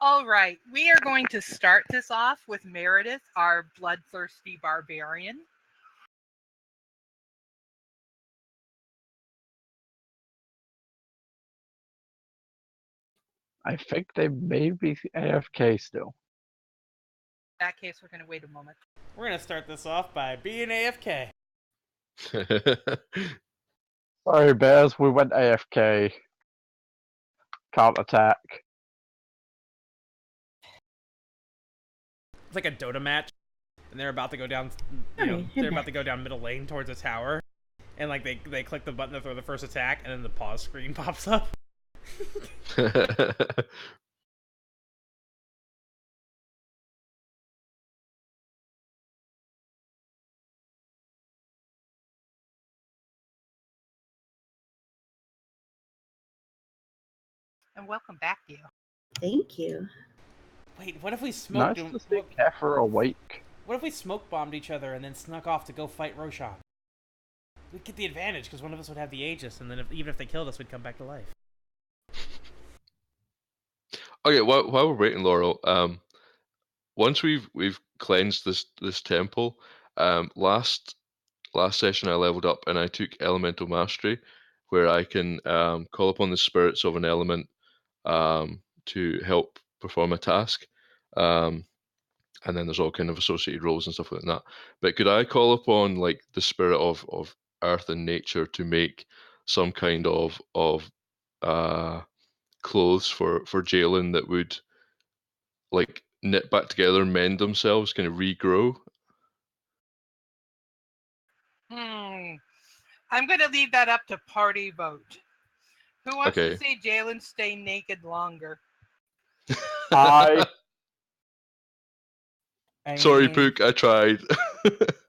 All right, we are going to start this off with Merideth, our bloodthirsty barbarian. I think they may be AFK still. In that case, we're going to wait a moment. We're going to start this off by being AFK. Sorry, Bears, we went AFK. Can't attack. It's like a Dota match, and they're about to go down. They're about to go down middle lane towards a tower, and like they click the button to throw the first attack, and then the pause screen pops up. And welcome back, Dio. Thank you. Wait, what if we smoked? Nice to see Kethra awake. What if we smoke bombed each other and then snuck off to go fight Roshan? We'd get the advantage because one of us would have the Aegis, and then even if they killed us, we'd come back to life. Okay, while we're waiting, Laurel, once we've cleansed this temple, last session I leveled up and I took Elemental Mastery, where I can call upon the spirits of an element to help perform a task, and then there's all kind of associated roles and stuff like that. But could I call upon like the spirit of earth and nature to make some kind of clothes for Jaylin that would like knit back together, mend themselves, kind of regrow? I'm going to leave that up to party vote. Who wants Okay. to see Jaylin stay naked longer? I Sorry, mean, Pook, I tried.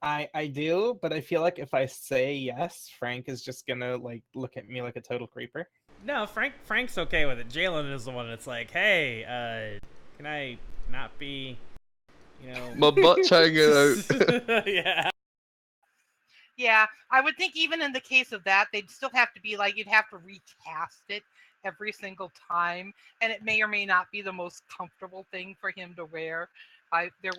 I do, but I feel like if I say yes, Frank is just gonna like look at me like a total creeper. No, Frank's okay with it. Jaylin is the one that's like, hey, can I not be, My butt's hanging out. Yeah. Yeah, I would think even in the case of that, they'd still have to be like, you'd have to recast it every single time, and it may or may not be the most comfortable thing for him to wear. There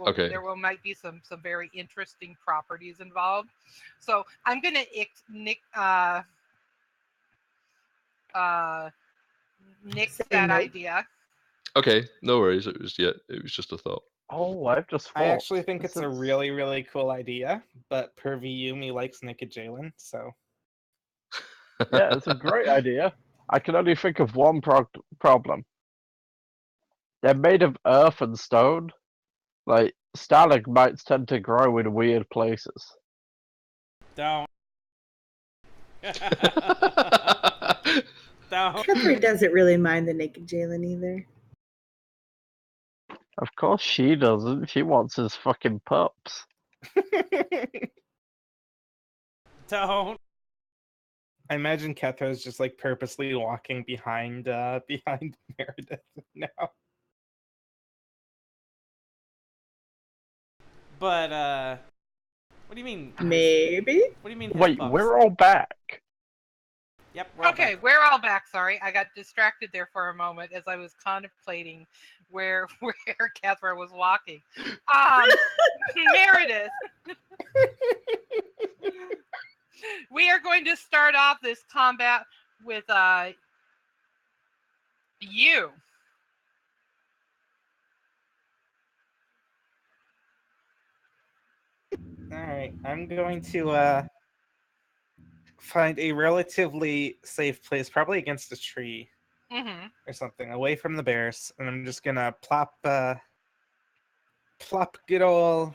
might be some very interesting properties involved. So I'm gonna nix that idea. Okay, no worries. It was just a thought. Oh, I've just thought. I actually think it's a really, really cool idea, but per Yumi likes naked Jaylin, so. Yeah, it's a great idea. I can only think of one problem. They're made of earth and stone. Like, stalagmites tend to grow in weird places. Don't. Kethra doesn't really mind the naked Jaylin either. Of course she doesn't. She wants his fucking pups. Don't. I imagine Kethra's just like purposely walking behind Merideth now. But what do you mean? Maybe. What do you mean? Wait, pups? we're all back. Yep. We're all Okay, back. we're all back. Sorry, I got distracted there for a moment as I was contemplating where Kethra was walking. Meredith, we are going to start off this combat with you. All right, I'm going to find a relatively safe place, probably against a tree Mm-hmm. or something, away from the bears, and I'm just gonna plop good old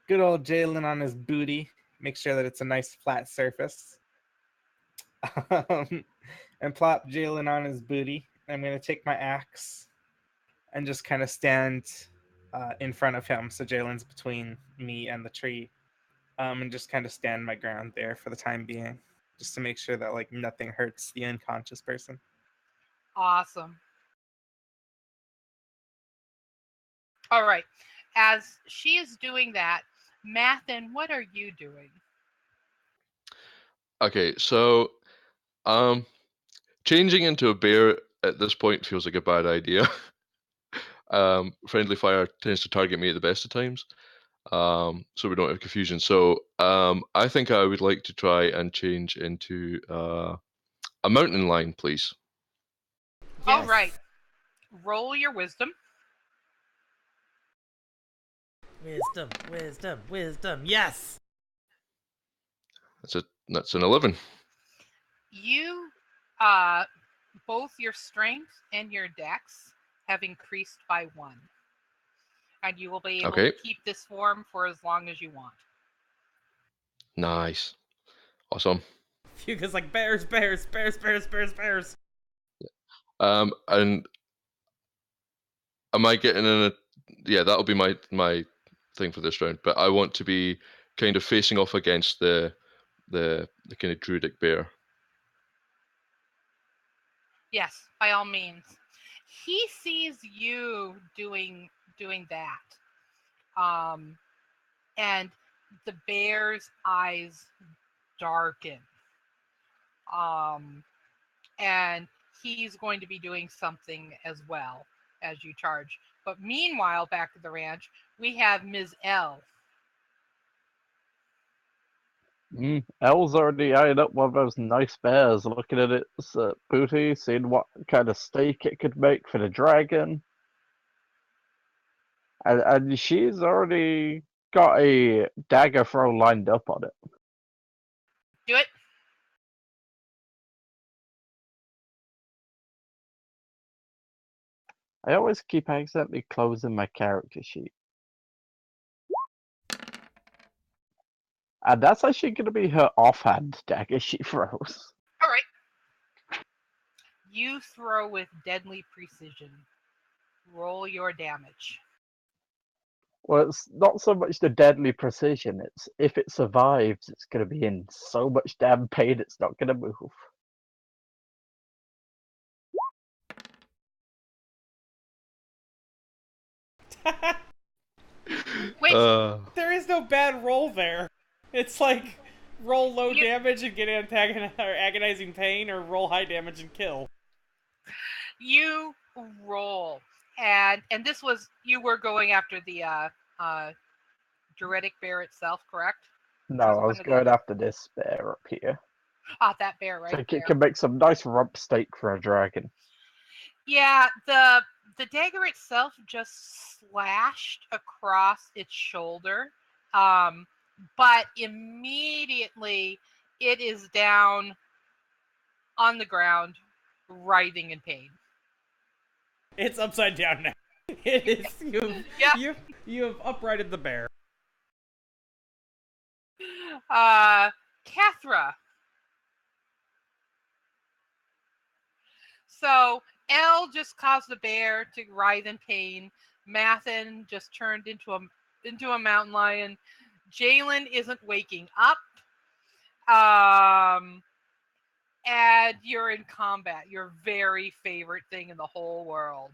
Jaylin on his booty. Make sure that it's a nice flat surface. And plop Jaylin on his booty. I'm gonna take my axe and just kind of stand in front of him, so Jaylin's between me and the tree, and just kind of stand my ground there for the time being, just to make sure that like nothing hurts the unconscious person. Awesome. All right. As she is doing that, Mathin, what are you doing? Okay, so changing into a bear at this point feels like a bad idea. Friendly fire tends to target me at the best of times, so we don't have confusion. So I think I would like to try and change into a mountain lion, please. All right. Roll your wisdom. Wisdom. Yes. That's an 11. You, both your strength and your dex have increased by 1. And you will be able to keep this form for as long as you want. Nice. Awesome. Fuga's like, bears. And am I getting in a... Yeah, that'll be my thing for this round. But I want to be kind of facing off against the kind of druidic bear. Yes, by all means. He sees you doing that. And the bear's eyes darken. And he's going to be doing something as well as you charge. But meanwhile, back at the ranch, we have Ms. Elle. Elle's already eyeing up one of those nice bears, looking at its booty, seeing what kind of steak it could make for the dragon. And she's already got a dagger throw lined up on it. Do it. I always keep accidentally closing my character sheet. And that's actually going to be her offhand dagger she throws. All right. You throw with deadly precision. Roll your damage. Well, it's not so much the deadly precision, it's if it survives, it's going to be in so much damn pain it's not going to move. Wait, there is no bad roll there. It's like roll low damage and get agonizing pain, or roll high damage and kill. You roll, and this was, you were going after the druidic bear itself, correct? No, I was going after this bear up here. Ah, that bear right think there. it can make some nice rump steak for a dragon. Yeah, the dagger itself just slashed across its shoulder, but immediately it is down on the ground, writhing in pain. It's upside down now. It is. You have uprighted the bear. Kethra. So Elle just caused the bear to writhe in pain. Mathin just turned into a mountain lion. Jaylin isn't waking up. And you're in combat. Your very favorite thing in the whole world.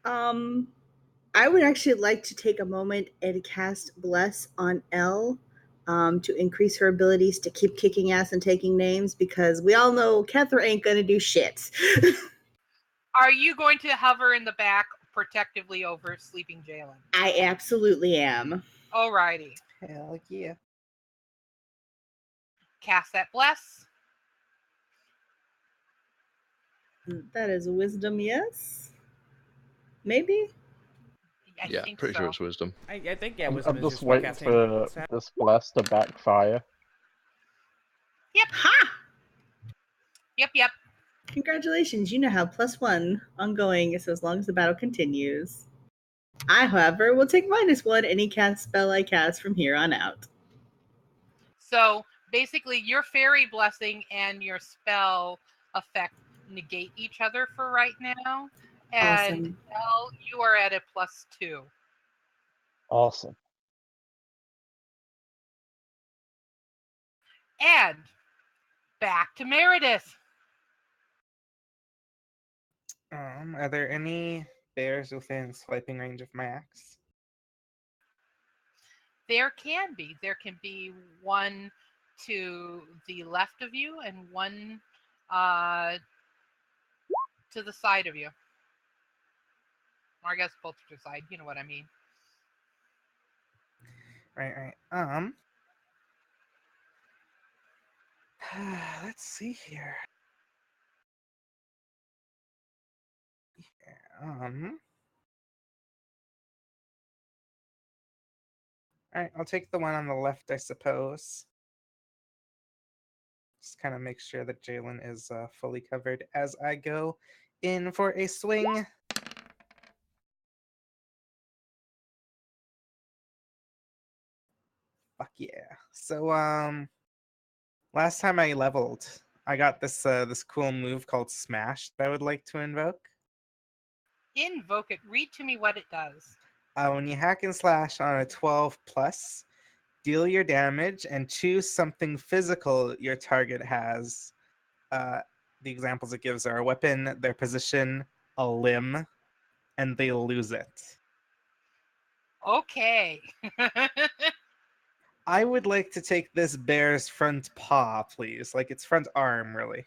I would actually like to take a moment and cast Bless on Elle to increase her abilities to keep kicking ass and taking names, because we all know Kethra ain't gonna do shit. Are you going to hover in the back protectively over sleeping Jaylin? I absolutely am. Alrighty. Hell yeah. Cast that bless. That is wisdom, yes? Maybe? I Yeah, think pretty so. sure it's wisdom. I think, yeah, I'm wisdom is just your waiting spellcasting for stat. this blast to backfire. Ha! Yep. Congratulations, you now have +1 ongoing, so as long as the battle continues. I, however, will take -1 any cast spell I cast from here on out. So basically, your fairy blessing and your spell effect negate each other for right now. And Awesome. Elle, you are at a +2. Awesome. And back to Merideth. Are there any bears within swiping range of my axe? There can be. There can be one to the left of you and one to the side of you. Or I guess both to the side. You know what I mean. Right. Let's see here. Alright, I'll take the one on the left, I suppose. Just kind of make sure that Jaylin is fully covered as I go in for a swing. Fuck yeah. So, last time I leveled, I got this this cool move called Smash that I would like to invoke. Invoke it. Read to me what it does. When you hack and slash on a 12 plus, deal your damage and choose something physical your target has. The examples it gives are a weapon, their position, a limb, and they lose it. Okay. I would like to take this bear's front paw, please. Like its front arm, really.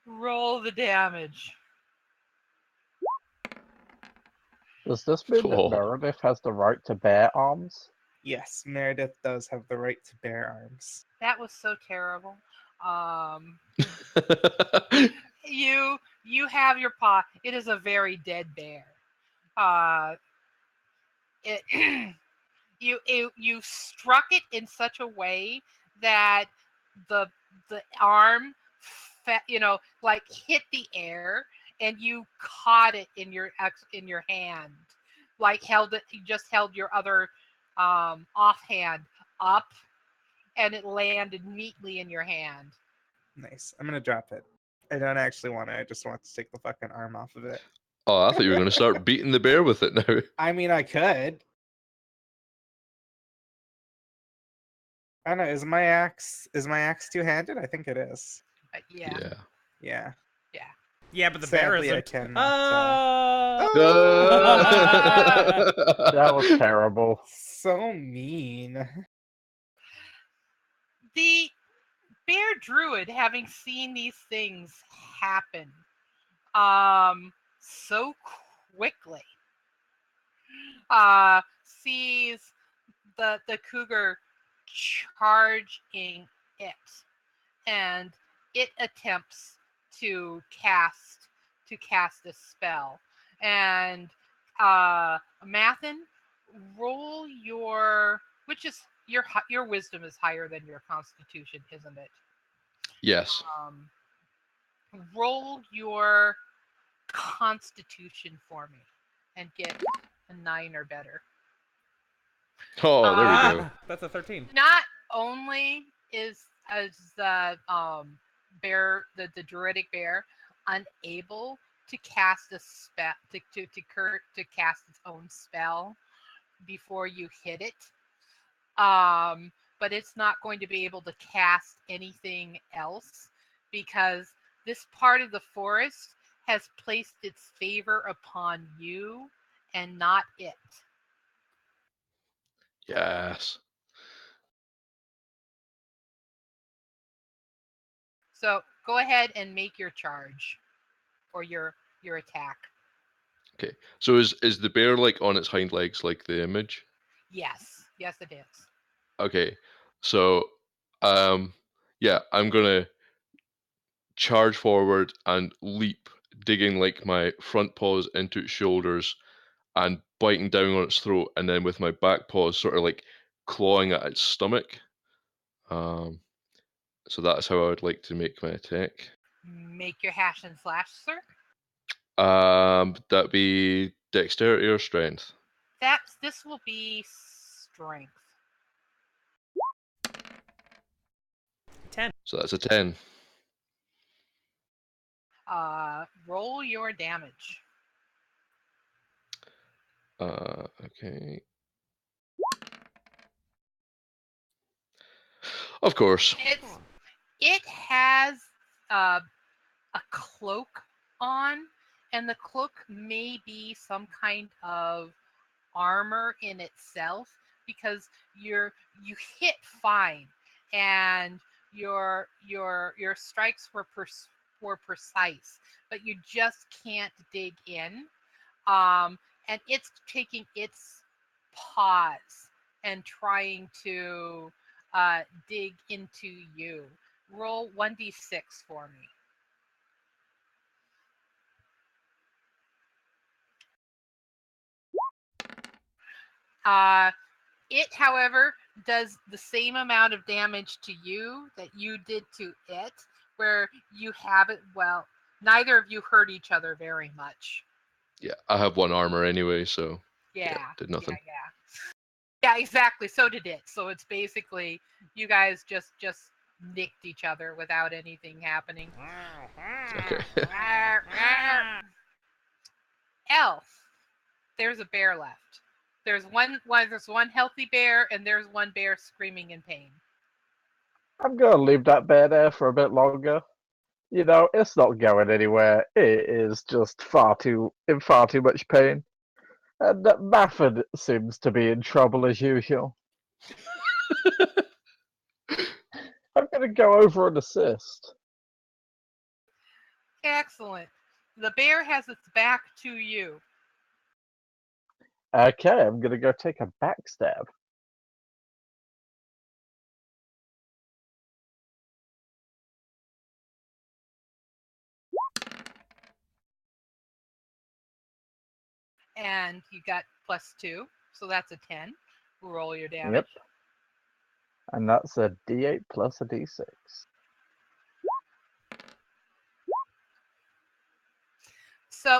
Roll the damage. Does this mean that Oh. Meredith has the right to bear arms? Yes, Meredith does have the right to bear arms. That was so terrible. You have your paw. It is a very dead bear. It you struck it in such a way that the arm like hit the air, and you caught it in your hand, like you just held your other offhand up, and it landed neatly in your hand. Nice. I'm gonna drop it. I don't actually want it. I just want to take the fucking arm off of it. Oh, I thought you were going to start beating the bear with it now. I mean, I could. I don't know. Is my axe two-handed? I think it is. Yeah. Yeah. Yeah, but the bear Sadly, I isn't. cannot. That was terrible. So mean. The bear druid, having seen these things happen so quickly, sees the cougar charging it, and it attempts to cast a spell. And Mathin, roll your, which is your wisdom is higher than your constitution, isn't it? Yes. Roll your constitution for me and get a 9 or better. Oh, there we go. That's a 13. Not only is the bear, the druidic bear, unable to cast a spell to cast its own spell before you hit it, but it's not going to be able to cast anything else because this part of the forest has placed its favor upon you and not it. Yes. So go ahead and make your charge or your attack. Okay. So is the bear like on its hind legs like the image? Yes, yes, it is. Okay. So yeah, I'm gonna charge forward and leap, digging like my front paws into its shoulders and biting down on its throat, and then with my back paws sort of like clawing at its stomach. So that's how I would like to make my attack. Make your hash and slash, sir. That'd be dexterity or strength. This will be strength. 10. So that's a 10. Roll your damage. Okay. Of course. It has a cloak on, and the cloak may be some kind of armor in itself, because you hit fine, and your strikes were precise, but you just can't dig in. And it's taking its paws and trying to dig into you. Roll 1d6 for me. It, however, does the same amount of damage to you that you did to it, where you have it. Well, neither of you hurt each other very much. Yeah, I have one armor anyway, so Yeah, did nothing. Yeah, exactly. So did it. So it's basically you guys just nicked each other without anything happening. Okay. Elle, there's a bear left. There's one healthy bear, and there's one bear screaming in pain. I'm gonna leave that bear there for a bit longer. You know, it's not going anywhere. It is just in far too much pain. And Mathin seems to be in trouble as usual. I'm gonna go over and assist. Excellent. The bear has its back to you. Okay, I'm gonna go take a backstab. And you got +2, so that's a 10. Roll your damage. Yep. And that's a D8 plus a D6. So,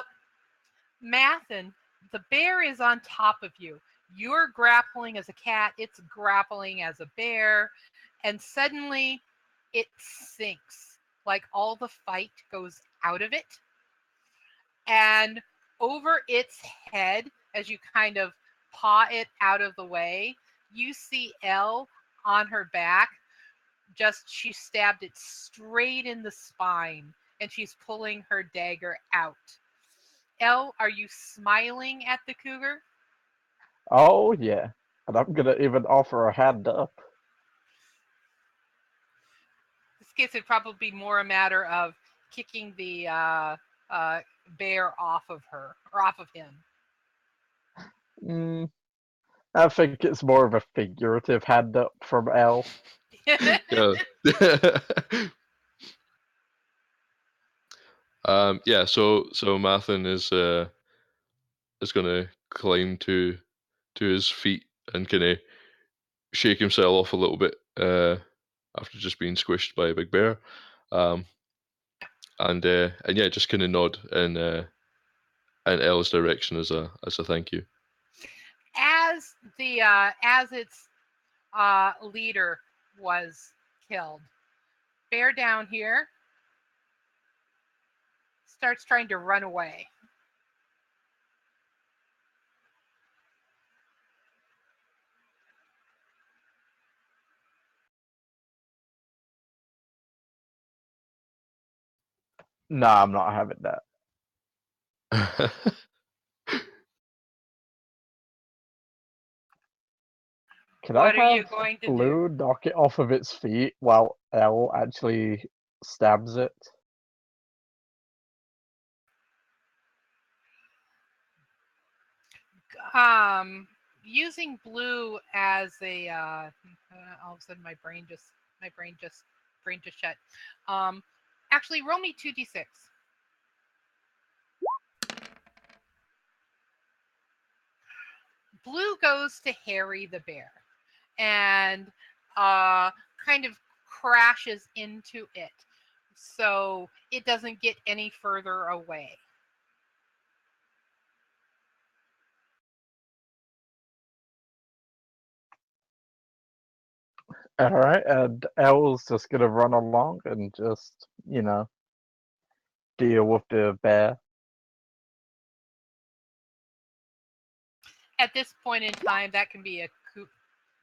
Mathin, the bear is on top of you. You're grappling as a cat, it's grappling as a bear, and suddenly it sinks. Like all the fight goes out of it. And over its head, as you kind of paw it out of the way, you see Elle on her back. She stabbed it straight in the spine, and she's pulling her dagger out. Elle, are you smiling at the cougar? Oh, yeah. And I'm gonna even offer a hand up. In this case, it'd probably be more a matter of kicking the bear off of her, or off of him. I think it's more of a figurative hand up from Elle. Yeah. Yeah. So Mathin is gonna climb to his feet and kind of shake himself off a little bit after just being squished by a big bear, and yeah, just kind of nod in Elle's direction as a thank you. As its leader was killed, bear down here starts trying to run away. No, I'm not having that. Can What I are you have going to do? Blue knock it off of its feet while Elle actually stabs it? Using blue as a all of a sudden my brain just shut. Actually, roll me 2d6. Blue goes to Harry the bear and kind of crashes into it, so it doesn't get any further away. Alright, and Elle's just gonna run along and just, deal with the bear. At this point in time, that can be a coup.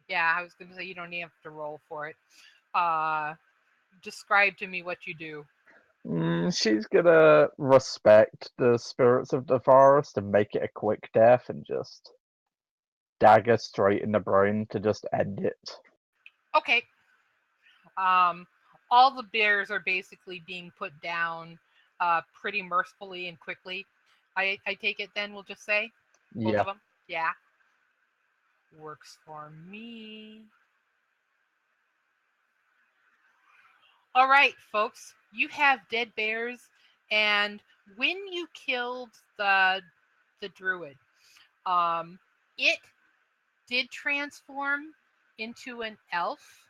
Yeah, I was going to say you don't even have to roll for it. Describe to me what you do. She's gonna respect the spirits of the forest and make it a quick death and just dagger straight in the brain to just end it. Okay. All the bears are basically being put down pretty mercifully and quickly. I take it then, we'll just say? Both of them? Yeah. Works for me. All right, folks. You have dead bears, and when you killed the druid, it did transform into an elf,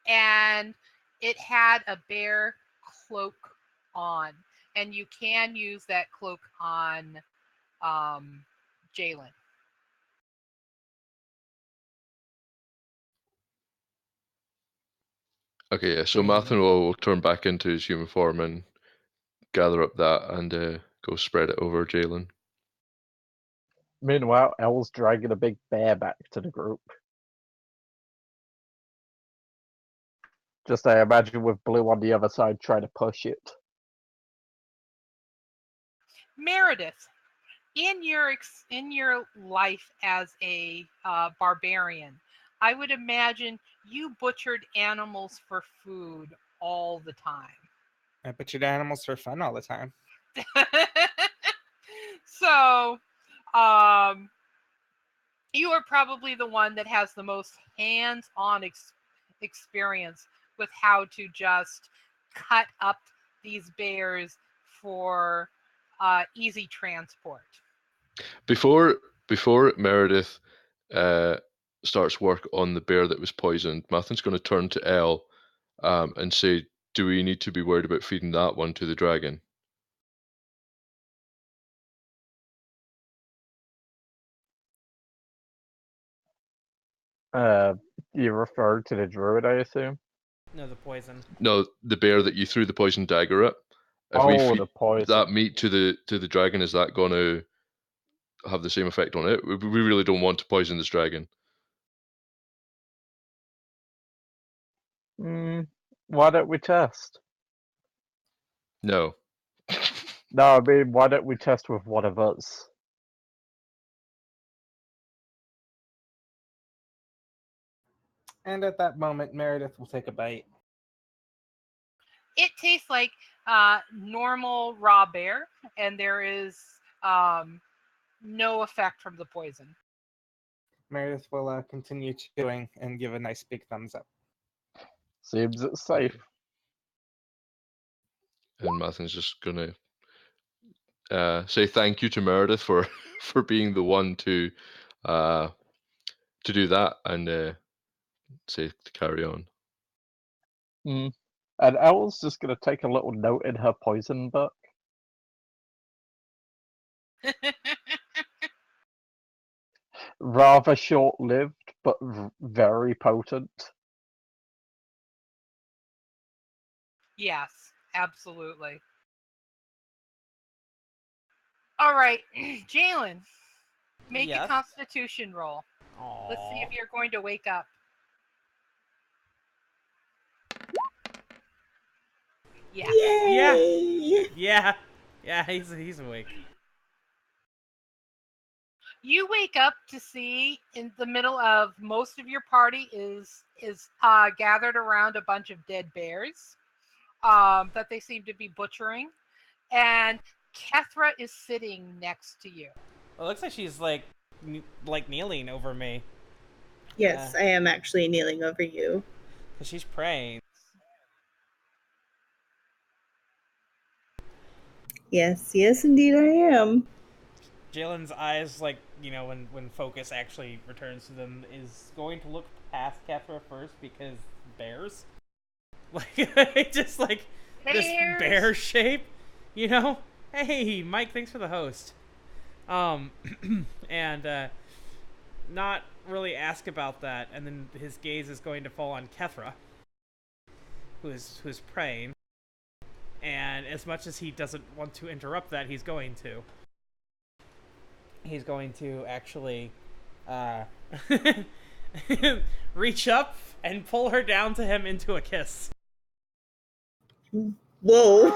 and it had a bear cloak on, and you can use that cloak on Jaylin. Okay, yeah. So Mathin will turn back into his human form and gather up that and go spread it over Jaylin. Meanwhile, Elle's dragging a big bear back to the group. Just I imagine with Blue on the other side trying to push it. Merideth, in your life as a barbarian, I would imagine you butchered animals for food all the time. I butchered animals for fun all the time. So, you are probably the one that has the most hands-on experience with how to just cut up these bears for easy transport. Before Meredith starts work on the bear that was poisoned, Mathin's going to turn to Elle and say, "Do we need to be worried about feeding that one to the dragon?" You referred to the druid, I assume? No, the poison. No, the bear that you threw the poison dagger at. If we feed the poison. that meat to the dragon, is that going to have the same effect on it? We really don't want to poison this dragon. Why don't we test? No. No, I mean, why don't we test with one of us? And at that moment, Meredith will take a bite. It tastes like normal raw bear, and there is no effect from the poison. Meredith will continue chewing and give a nice big thumbs up. Seems it's safe. And Mathin's just going to say thank you to Meredith for being the one to do that and say to carry on. And Elle's just going to take a little note in her poison book. Rather short-lived, but very potent. Yes, absolutely. All right, Jaylin, make a Constitution roll. Aww. Let's see if you're going to wake up. Yeah. Yay! Yeah, he's awake. You wake up to see in the middle of most of your party is gathered around a bunch of dead bears that they seem to be butchering, and Kethra is sitting next to you. Well, it looks like she's like kneeling over me. Yes, I am actually kneeling over you. Because she's praying. Yes, indeed I am. Jaylin's eyes, like, you know, when focus actually returns to them, is going to look past Kethra first because bears. Like, just like Bears. This bear shape, you know? Hey, Mike, thanks for the host. And not really ask about that, and then his gaze is going to fall on Kethra, who's praying. And as much as he doesn't want to interrupt that, he's going to. He's going to actually reach up and pull her down to him into a kiss. Whoa.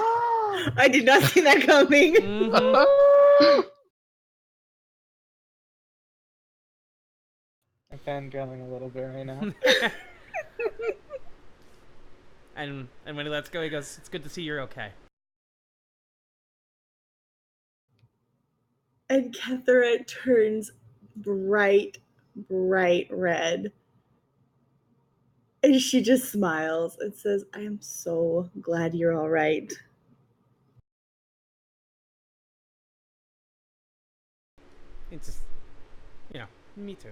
I did not see that coming. Mm-hmm. I'm fangirling a little bit right now. And when he lets go, he goes, "It's good to see you're okay." And Kethra turns bright red. And she just smiles and says, "I am so glad you're all right." It's just, you know, me too.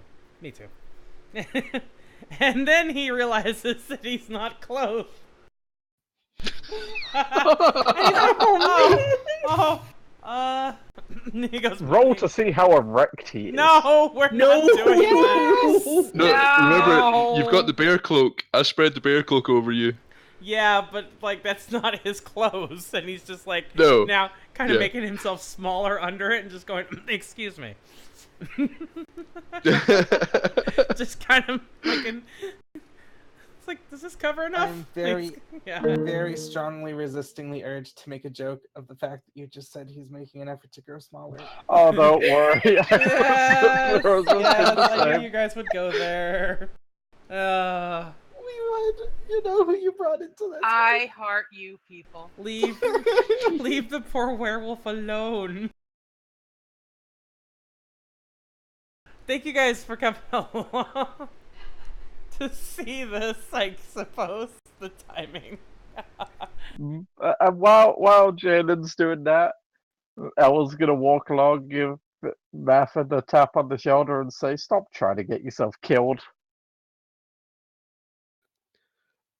And then he realizes that he's not clothed. He goes, Roll to see how erect he is. No, we're not doing Yes! No, remember, you've got the bear cloak. I spread the bear cloak over you. Yeah, but like that's not his clothes, and he's just like No. now kind of Yeah. making himself smaller under it and just going, "Excuse me." Just kind of looking. It's like, does this cover enough? I'm very, yeah. very strongly resisting the urge to make a joke of the fact that you just said he's making an effort to grow smaller. Oh, don't worry. Yes, I was just yes, gonna I say. knew you guys would go there. We would. You know who you brought into this. I heart you people. Leave the poor werewolf alone. Thank you guys for coming along to see this, I suppose. The timing. While Jaylin's doing that, Elle's gonna walk along, give Mathin a tap on the shoulder, and say, "Stop trying to get yourself killed."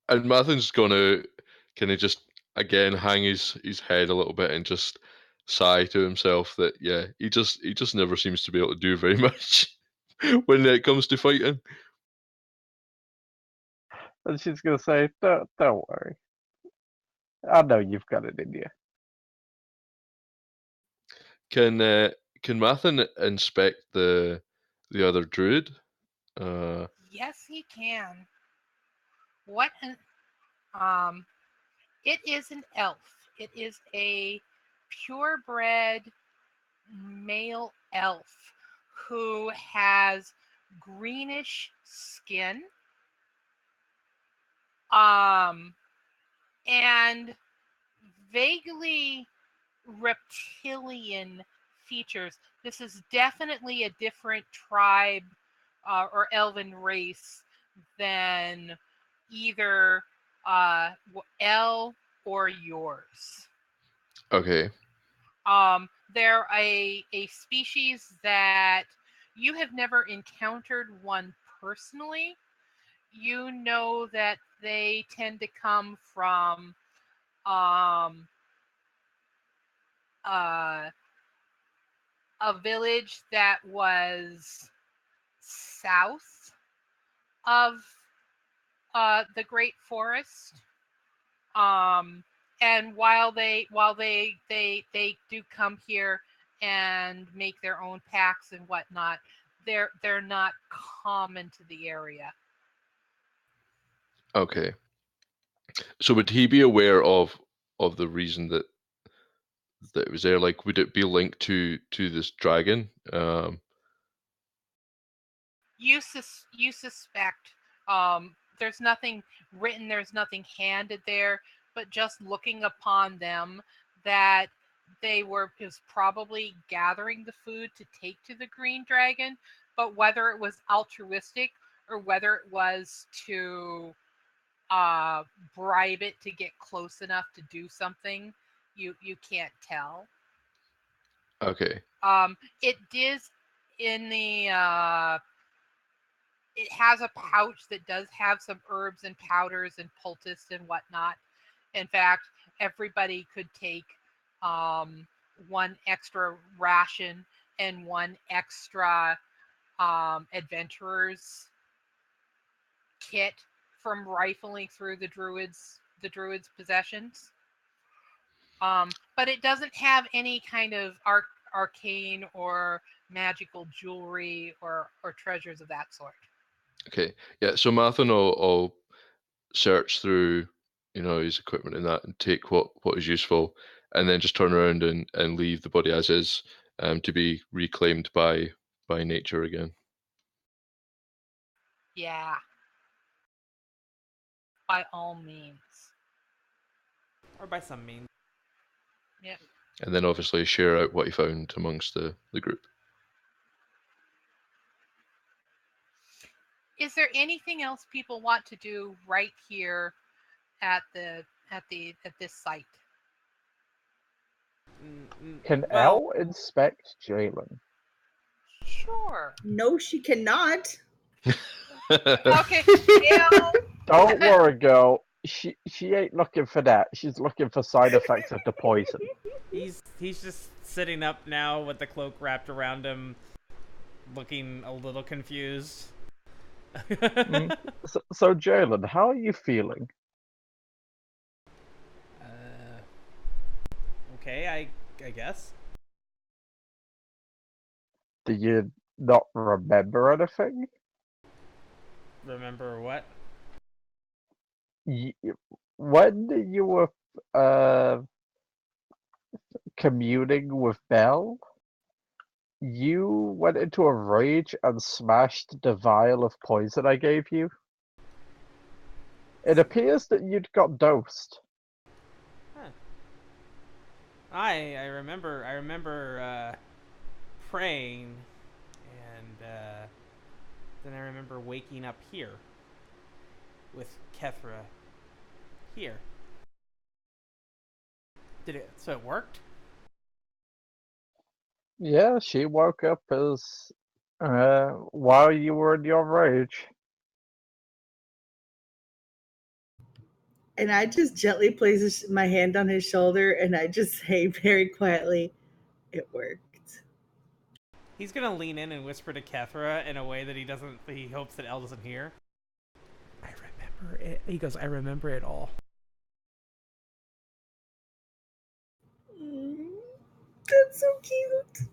And Mathin's gonna kind of just again hang his head a little bit and just sigh to himself that he just never seems to be able to do very much when it comes to fighting. And she's gonna say, Don't worry. I know you've got it in you." Can Mathin inspect the other druid? Yes, he can. What an it is an elf. It is a purebred male elf who has greenish skin and vaguely reptilian features. This is definitely a different tribe or elven race than either Elle or yours. Okay. They're a species that you have never encountered one personally. You know that they tend to come from a village that was south of the Great Forest. And while they do come here and make their own packs and whatnot, they're not common to the area. Okay. So would he be aware of the reason that it was there? Like, would it be linked to this dragon? you suspect there's nothing written, there's nothing handed there, but just looking upon them that they were is probably gathering the food to take to the green dragon, but whether it was altruistic or whether it was to bribe it to get close enough to do something, you can't tell. Okay. It is in the it has a pouch that does have some herbs and powders and poultice and whatnot. In fact, everybody could take one extra ration and one extra adventurer's kit from rifling through the druid's possessions. But it doesn't have any kind of arcane or magical jewelry or treasures of that sort. Okay. Yeah. So Mathin will search through, his equipment and that, and take what is useful, and then just turn around and leave the body as is, to be reclaimed by nature again. Yeah. By all means. Or by some means. Yep. And then obviously share out what he found amongst the group. Is there anything else people want to do right here at this site? Can Well, Elle inspect Jaylin? Sure. No, she cannot. Okay. Elle, Don't worry, girl. She ain't looking for that. She's looking for side effects of the poison. he's just sitting up now with the cloak wrapped around him, looking a little confused. So Jaylin, how are you feeling? Okay, I guess. Do you not remember anything? Remember what? When you were communing with Belle, you went into a rage and smashed the vial of poison I gave you. It appears that you'd got dosed. Huh. I remember praying, and then I remember waking up here with Kethra here. So it worked? Yeah, she woke up as while you were in your rage. And I just gently place my hand on his shoulder and I just say very quietly, it worked. He's gonna lean in and whisper to Kethra in a way that he hopes that Elle doesn't hear. I remember it. He goes, I remember it all. That's so cute.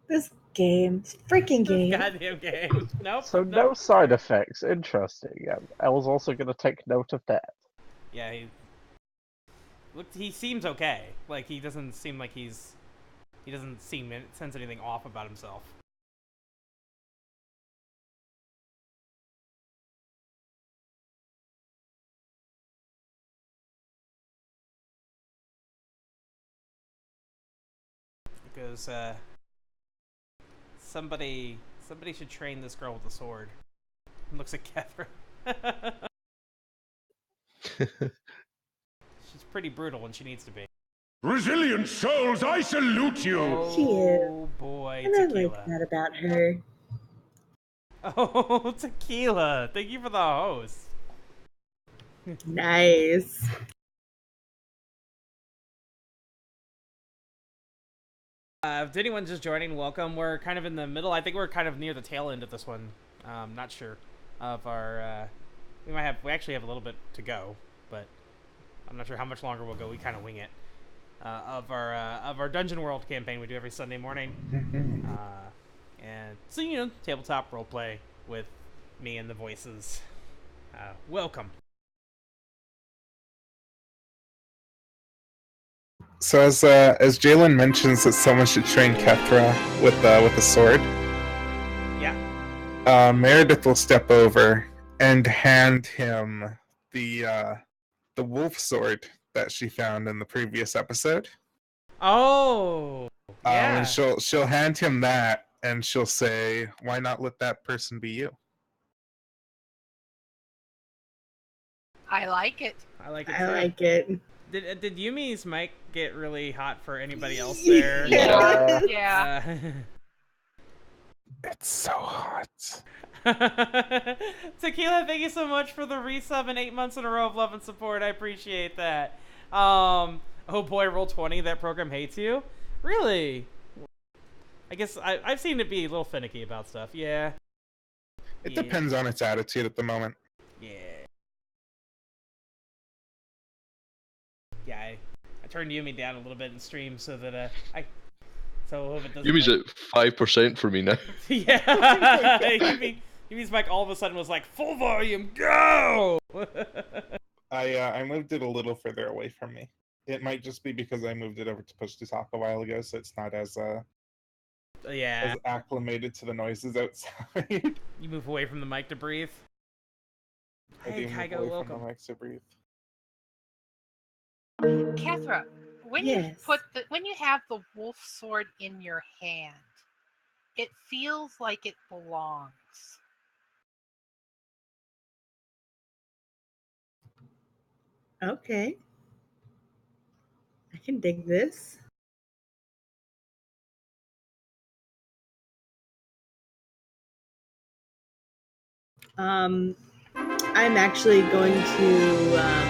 This game, freaking game. Goddamn game. Nope. So no side effects. Interesting. Elle's also going to take note of that. Yeah, he seems okay. Like, he doesn't seem like he doesn't sense anything off about himself. Because somebody should train this girl with a sword. Looks at Kethra. She's pretty brutal when she needs to be. Resilient souls, I salute you! She is. Oh boy, And I tequila. like that about her. Oh, tequila! Thank you for the host. Nice. If anyone just joining, welcome. We're kind of in the middle. I think we're kind of near the tail end of this one. Not sure of our. We actually have a little bit to go, but I'm not sure how much longer we'll go. We kind of wing it. Of our Dungeon World campaign we do every Sunday morning. And so tabletop roleplay with me and the voices. welcome. So as Jaylin mentions that someone should train Kethra with a sword, Yeah. Merideth will step over and hand him the wolf sword that she found in the previous episode. Oh. Yeah. And she'll hand him that, and she'll say, "Why not let that person be you?" I like it. I like it. I too. like it. Did Yumi's mic get really hot for anybody else there? Yeah. Yeah. It's so hot. Tequila, thank you so much for the resub and 8 months in a row of love and support. I appreciate that. Oh boy, Roll20, that program hates you? Really? I guess I've seen it be a little finicky about stuff. Yeah. It Yeah. depends on its attitude at the moment. Yeah. Yeah, I turned Yumi down a little bit in stream so that so I hope it doesn't. Yumi's at 5% for me now. Yeah. Yumi's mic all of a sudden was like full volume, go. I moved it a little further away from me. It might just be because I moved it over to push to talk a while ago, so it's not as Yeah. as acclimated to the noises outside. You move away from the mic to breathe. I Hey, do move Kygo, away welcome. from the mics to breathe. Kethra, when Yes. when you have the wolf sword in your hand, it feels like it belongs. Okay. I can dig this. I'm actually going to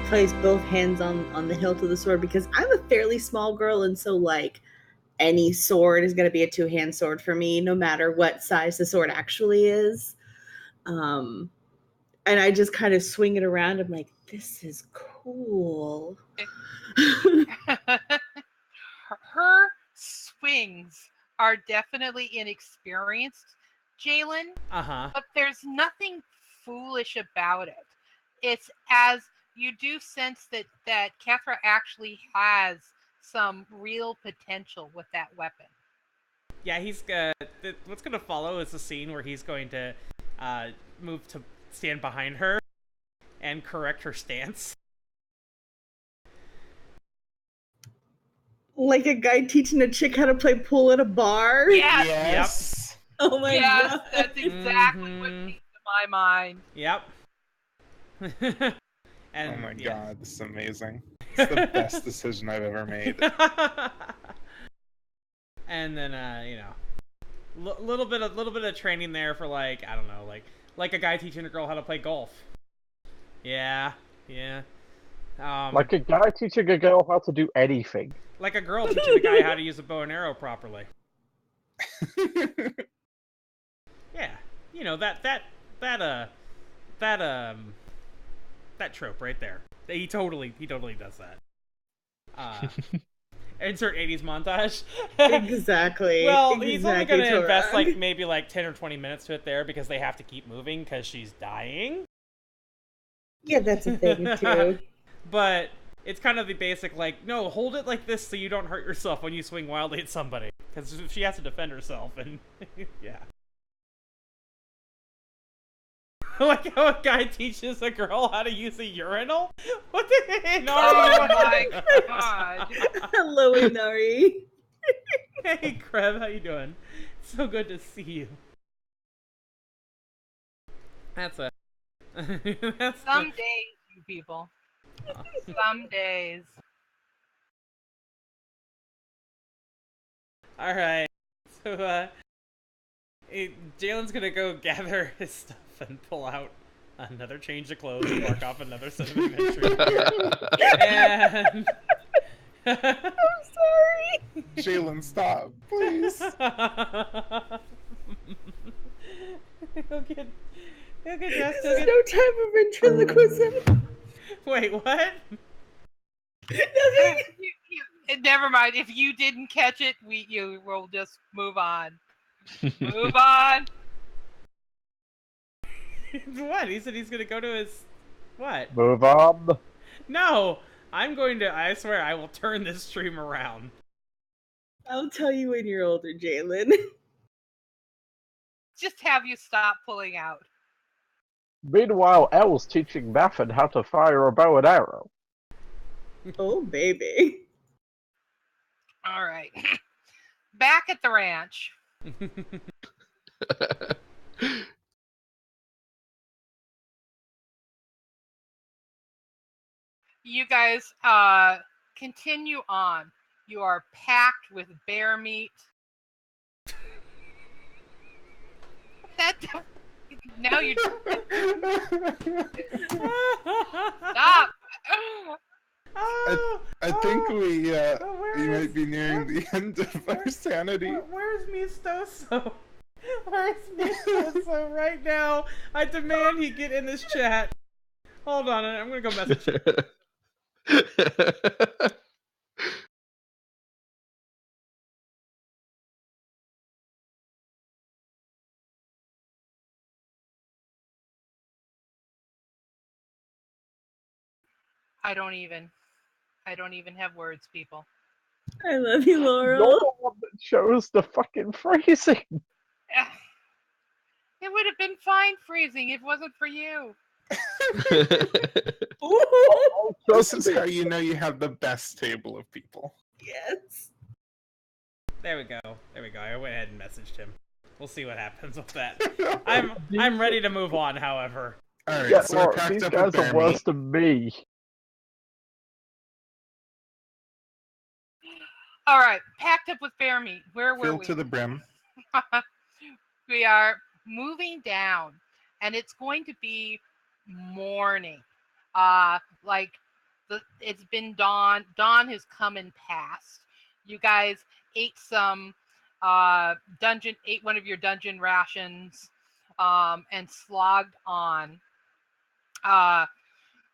place both hands on the hilt of the sword because I'm a fairly small girl, and so like any sword is going to be a two-hand sword for me, no matter what size the sword actually is. And I just kind of swing it around. I'm like, this is cool. Her swings are definitely inexperienced, Jaylin, Uh-huh. but there's nothing foolish about it. It's as you do sense that Kethra actually has some real potential with that weapon. Yeah, he's what's gonna follow is a scene where he's going to move to stand behind her and correct her stance. Like a guy teaching a chick how to play pool at a bar. Yes. Oh my Yes, god. that's exactly what came to my mind. Yep. Oh my yeah. god, this is amazing. It's the best decision I've ever made. And then you know, little bit of training there for like, I don't know, like a guy teaching a girl how to play golf. Yeah. Like a guy teaching a girl how to do anything. Like a girl teaching a guy how to use a bow and arrow properly. Yeah, you know that trope right there. He totally does that. Insert 80s montage. Exactly. Well, he's only Exactly, gonna invest Torag. like maybe like 10 or 20 minutes to it there because they have to keep moving because she's dying. Yeah, that's a thing too. But it's kind of the basic, like, no, hold it like this so you don't hurt yourself when you swing wildly at somebody. Because she has to defend herself, and yeah. Like how a guy teaches a girl how to use a urinal? What the heck? No, Oh my god. Hello, Inari. Hey, Kreb, how you doing? So good to see you. That's a... That's Some days, you people. Some days. Alright. So, Jaylin's gonna go gather his stuff and pull out another change of clothes and mark off another set of adventures. And... I'm sorry. Jaylin, stop, please. He'll get dressed. This is no time for ventriloquism. Wait, what? Nothing. Never mind. If you didn't catch it, we'll just move on. Move on. What? He said he's gonna go to his... What? Move on. No! I'm going to... I swear, I will turn this stream around. I'll tell you when you're older, Jaylin. Just have you stop pulling out. Meanwhile, Elle's teaching Mathin how to fire a bow and arrow. Oh, baby. All right. Back at the ranch. You guys continue on. You are packed with bear meat. That now you stop. I think we where might is- be nearing the end of our sanity. Where's Mistoso? Where's Mistoso right now? I demand he get in this chat. Hold on, I'm gonna go message him. I don't even have words, people. I love you, You're Laurel. the one that chose the fucking phrasing. It would have been fine freezing if it wasn't for you. Ooh, Oh, This trust is me. how you know you have the best table of people. yes. There we go. I went ahead and messaged him. We'll see what happens with that. I'm ready to move on, however. Alright, Yeah, so we're Laura, packed these up guys with are bear worse meat. than me. All right, packed up with bear meat. Where were Filled we? to the brim. We are moving down, and it's going to be morning. Like it's been dawn. Dawn has come and passed. You guys ate some ate one of your dungeon rations, and slogged on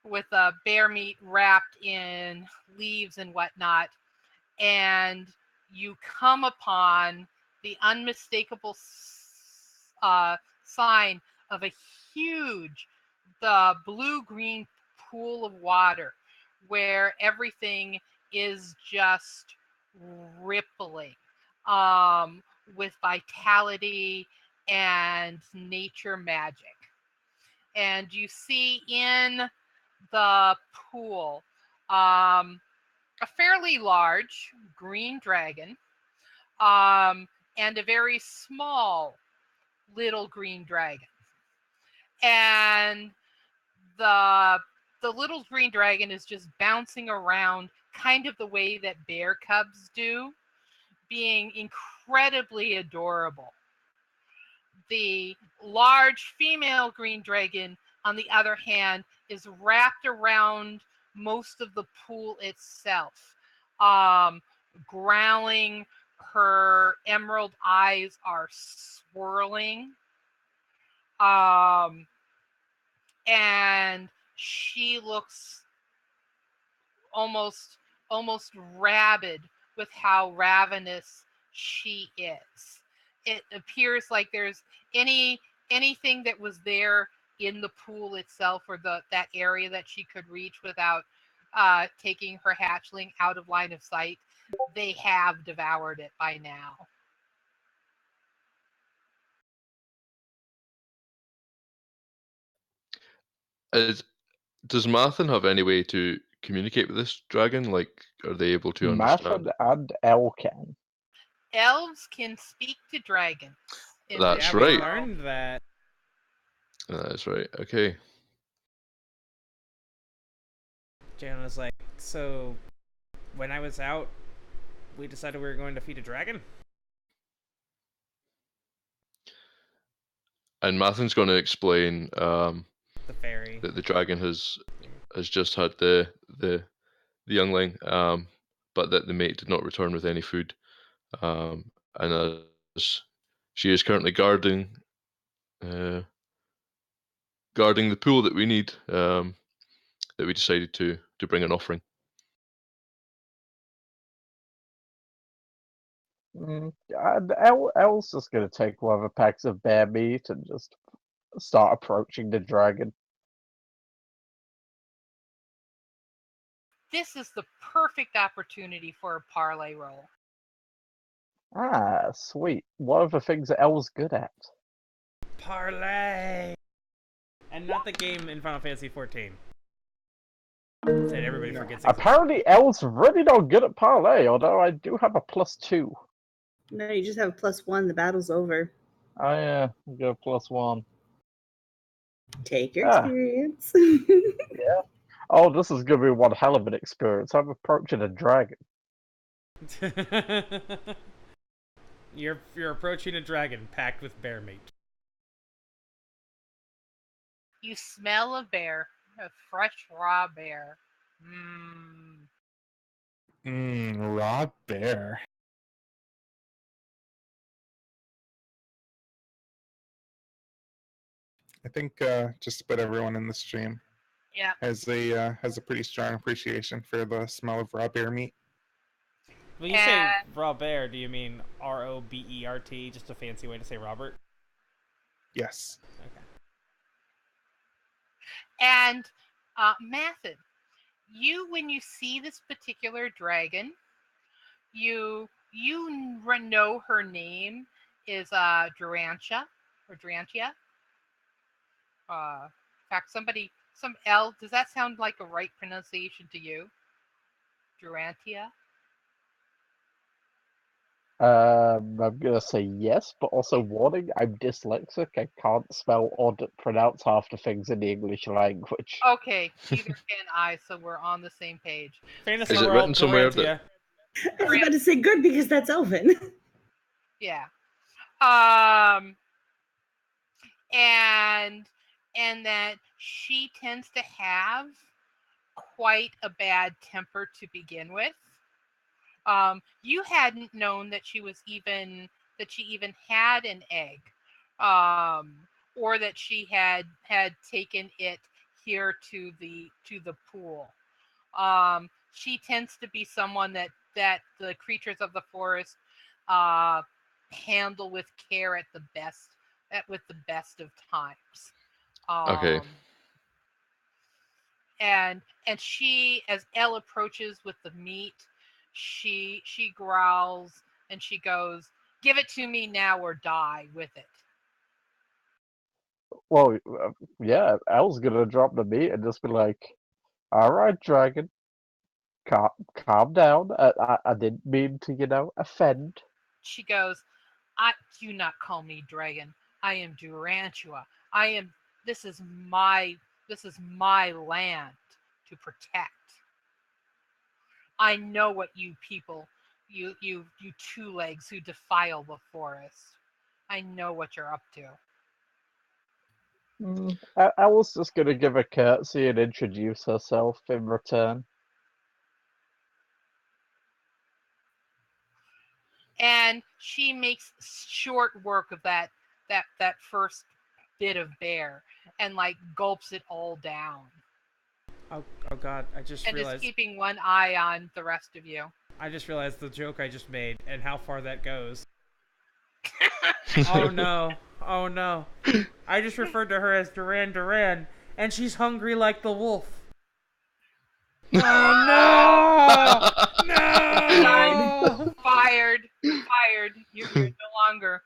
with bear meat wrapped in leaves and whatnot. And you come upon the unmistakable sign of a huge, the blue-green pool of water where everything is just rippling with vitality and nature magic. And you see in the pool a fairly large green dragon, and a very small little green dragon. And the little green dragon is just bouncing around kind of the way that bear cubs do, being incredibly adorable. The large female green dragon, on the other hand, is wrapped around most of the pool itself, growling. Her emerald eyes are swirling, and she looks almost rabid with how ravenous she is. It appears like there's anything that was there in the pool itself, or that area that she could reach without taking her hatchling out of line of sight, they have devoured it by now. Does Mathin have any way to communicate with this dragon? Like, are they able to understand? Mathin and Elle can. Elves can speak to dragons. That's Yeah, we right. learned that. That's right. Okay. Jaylin was like, so when I was out, we decided we were going to feed a dragon? And Mathin's going to explain The fairy. that the dragon has just had the youngling, but that the mate did not return with any food, and as she is currently guarding the pool that we need, that we decided to bring an offering. And Elle's just gonna take one of the packs of bear meat and just start approaching the dragon. This is the perfect opportunity for a parlay roll. Ah, sweet. One of the things that Elle's good at. Parlay! And not the game in Final Fantasy XIV. Said everybody No. forgets exists. Apparently, Elle's really not good at parlay, although I do have a +2. No, you just have a +1. The battle's over. I get a +1. Take your Ah. experience. Yeah. Oh, this is gonna be one hell of an experience. I'm approaching a dragon. You're approaching a dragon packed with bear meat. You smell a bear, a fresh raw bear. Raw bear. I think just about everyone in the stream Yeah. has a pretty strong appreciation for the smell of raw bear meat. When you say raw bear, do you mean Robert? Just a fancy way to say Robert? Yes. Okay. And Mathin, when you see this particular dragon, you know her name is Durantia or Durantia. In fact, some Elle, does that sound like a right pronunciation to you? Durantia? I'm gonna say yes, but also warning, I'm dyslexic. I can't spell or pronounce half the things in the English language. Okay, neither can I, so we're on the same page. Fantasy Is it World, written somewhere Durantia. I was about to say good because that's Elven. Yeah. And that she tends to have quite a bad temper to begin with. You hadn't known that she even had an egg, or that she had taken it here to the pool. She tends to be someone that the creatures of the forest handle with care with the best of times. Okay. And she, as Elle approaches with the meat, she growls and she goes, "Give it to me now or die with it." Well, yeah, Elle's gonna drop the meat and just be like, "Alright, dragon, calm down. I didn't mean to, offend." She goes, "Do not call me dragon. I am Durantua. This is my land to protect. I know what you people, you two legs who defile the forest. I know what you're up to." Elle's just gonna give a curtsy and introduce herself in return. And she makes short work of that first bit of bear and gulps it all down. Oh God! I just and realized. is keeping one eye on the rest of you. I just realized the joke I just made and how far that goes. Oh no! Oh no! I just referred to her as Duran, and she's hungry like the wolf. Oh no! No! Fired. You're no longer.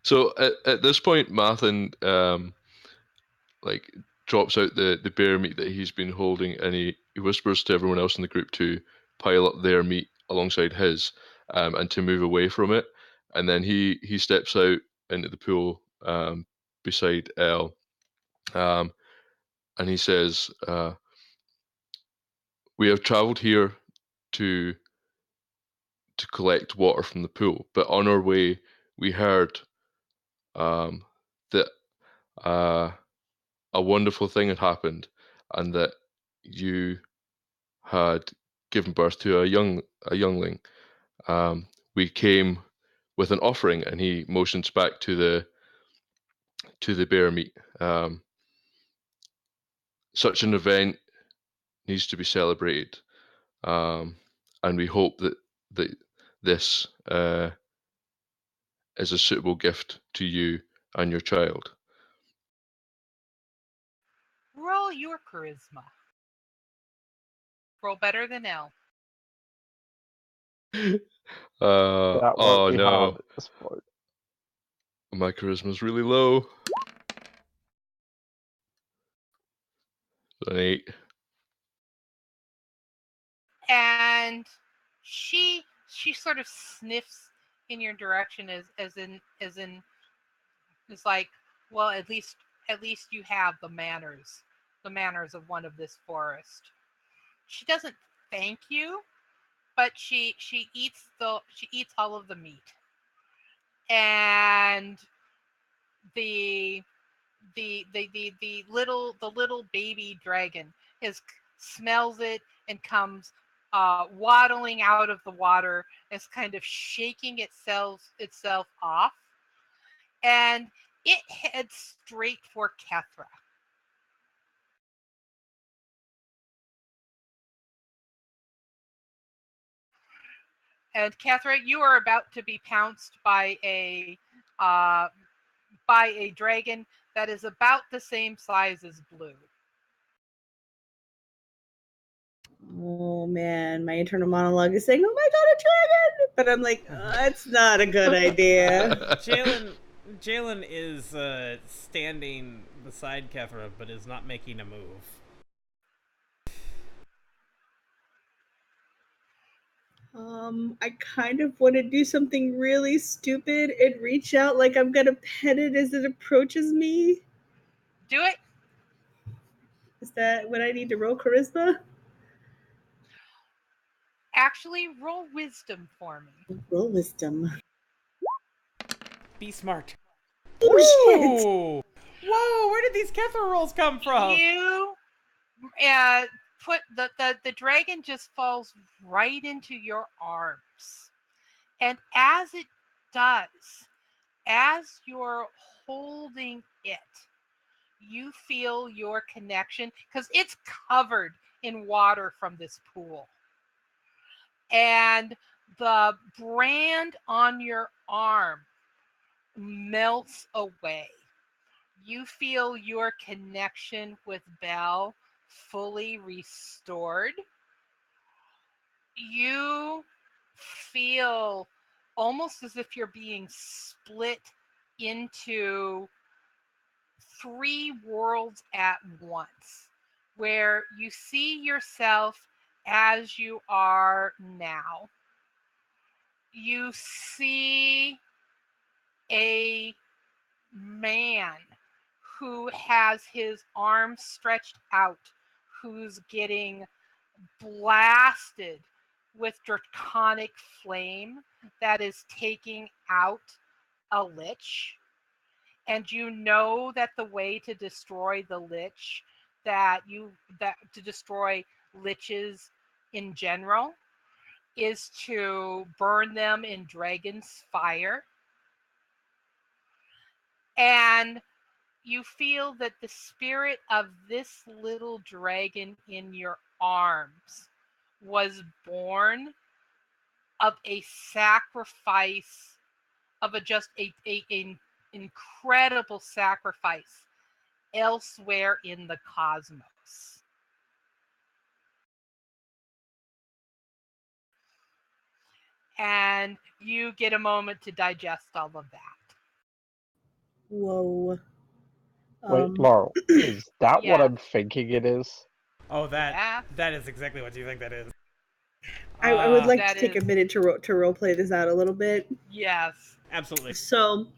So at this point, Mathin drops out the bear meat that he's been holding, and he whispers to everyone else in the group to pile up their meat alongside his, and to move away from it. And then he steps out into the pool beside Elle, and he says, "We have travelled here to collect water from the pool, but on our way we heard that a wonderful thing had happened, and that you had given birth to a youngling. We came with an offering," and he motions back to the bear meat. "Such an event needs to be celebrated, and we hope that this is a suitable gift to you and your child. Roll your charisma. Roll better than Elle. That won't Oh be no, hard at this point. my charisma's really low. An 8. And she sort of sniffs in your direction as in it's like, well, at least you have the manners of one of this forest. She doesn't thank you, but she eats all of the meat. And the little baby dragon smells it and comes waddling out of the water, is kind of shaking itself off, and it heads straight for Kethra. And Kethra, you are about to be pounced by a dragon that is about the same size as Blue. Oh man, my internal monologue is saying, "Oh my god, a dragon!" But I'm like, that's not a good idea. Jaylin is standing beside Kethra, but is not making a move. I kind of want to do something really stupid and reach out like I'm gonna pet it as it approaches me. Do it. Is that what I need to roll charisma? Actually, roll wisdom for me. Roll wisdom. Be smart. Oh shit! Whoa! Where did these Kethra rolls come from? You put the dragon just falls right into your arms, and as it does, as you're holding it, you feel your connection because it's covered in water from this pool, and the brand on your arm melts away. You feel your connection with Belle fully restored. You feel almost as if you're being split into 3 worlds at once, where you see yourself as you are now. You see a man who has his arms stretched out, who's getting blasted with draconic flame that is taking out a lich. And you know that the way to destroy the lich, to destroy liches in general, is to burn them in dragon's fire. And you feel that the spirit of this little dragon in your arms was born of a sacrifice, of an incredible sacrifice elsewhere in the cosmos. And you get a moment to digest all of that. Whoa. Wait, Laurel, is that what Yeah. I'm thinking it is? Oh, Yeah. that is exactly what you think that is. I would like That to take is- a minute to role play this out a little bit. Yes. Absolutely. So,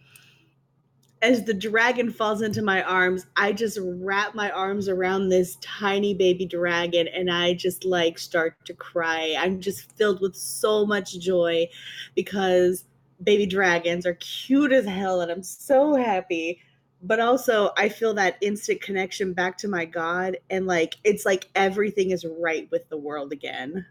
as the dragon falls into my arms, I just wrap my arms around this tiny baby dragon and I just like start to cry. I'm just filled with so much joy because baby dragons are cute as hell and I'm so happy. But also, I feel that instant connection back to my God, and like it's like everything is right with the world again.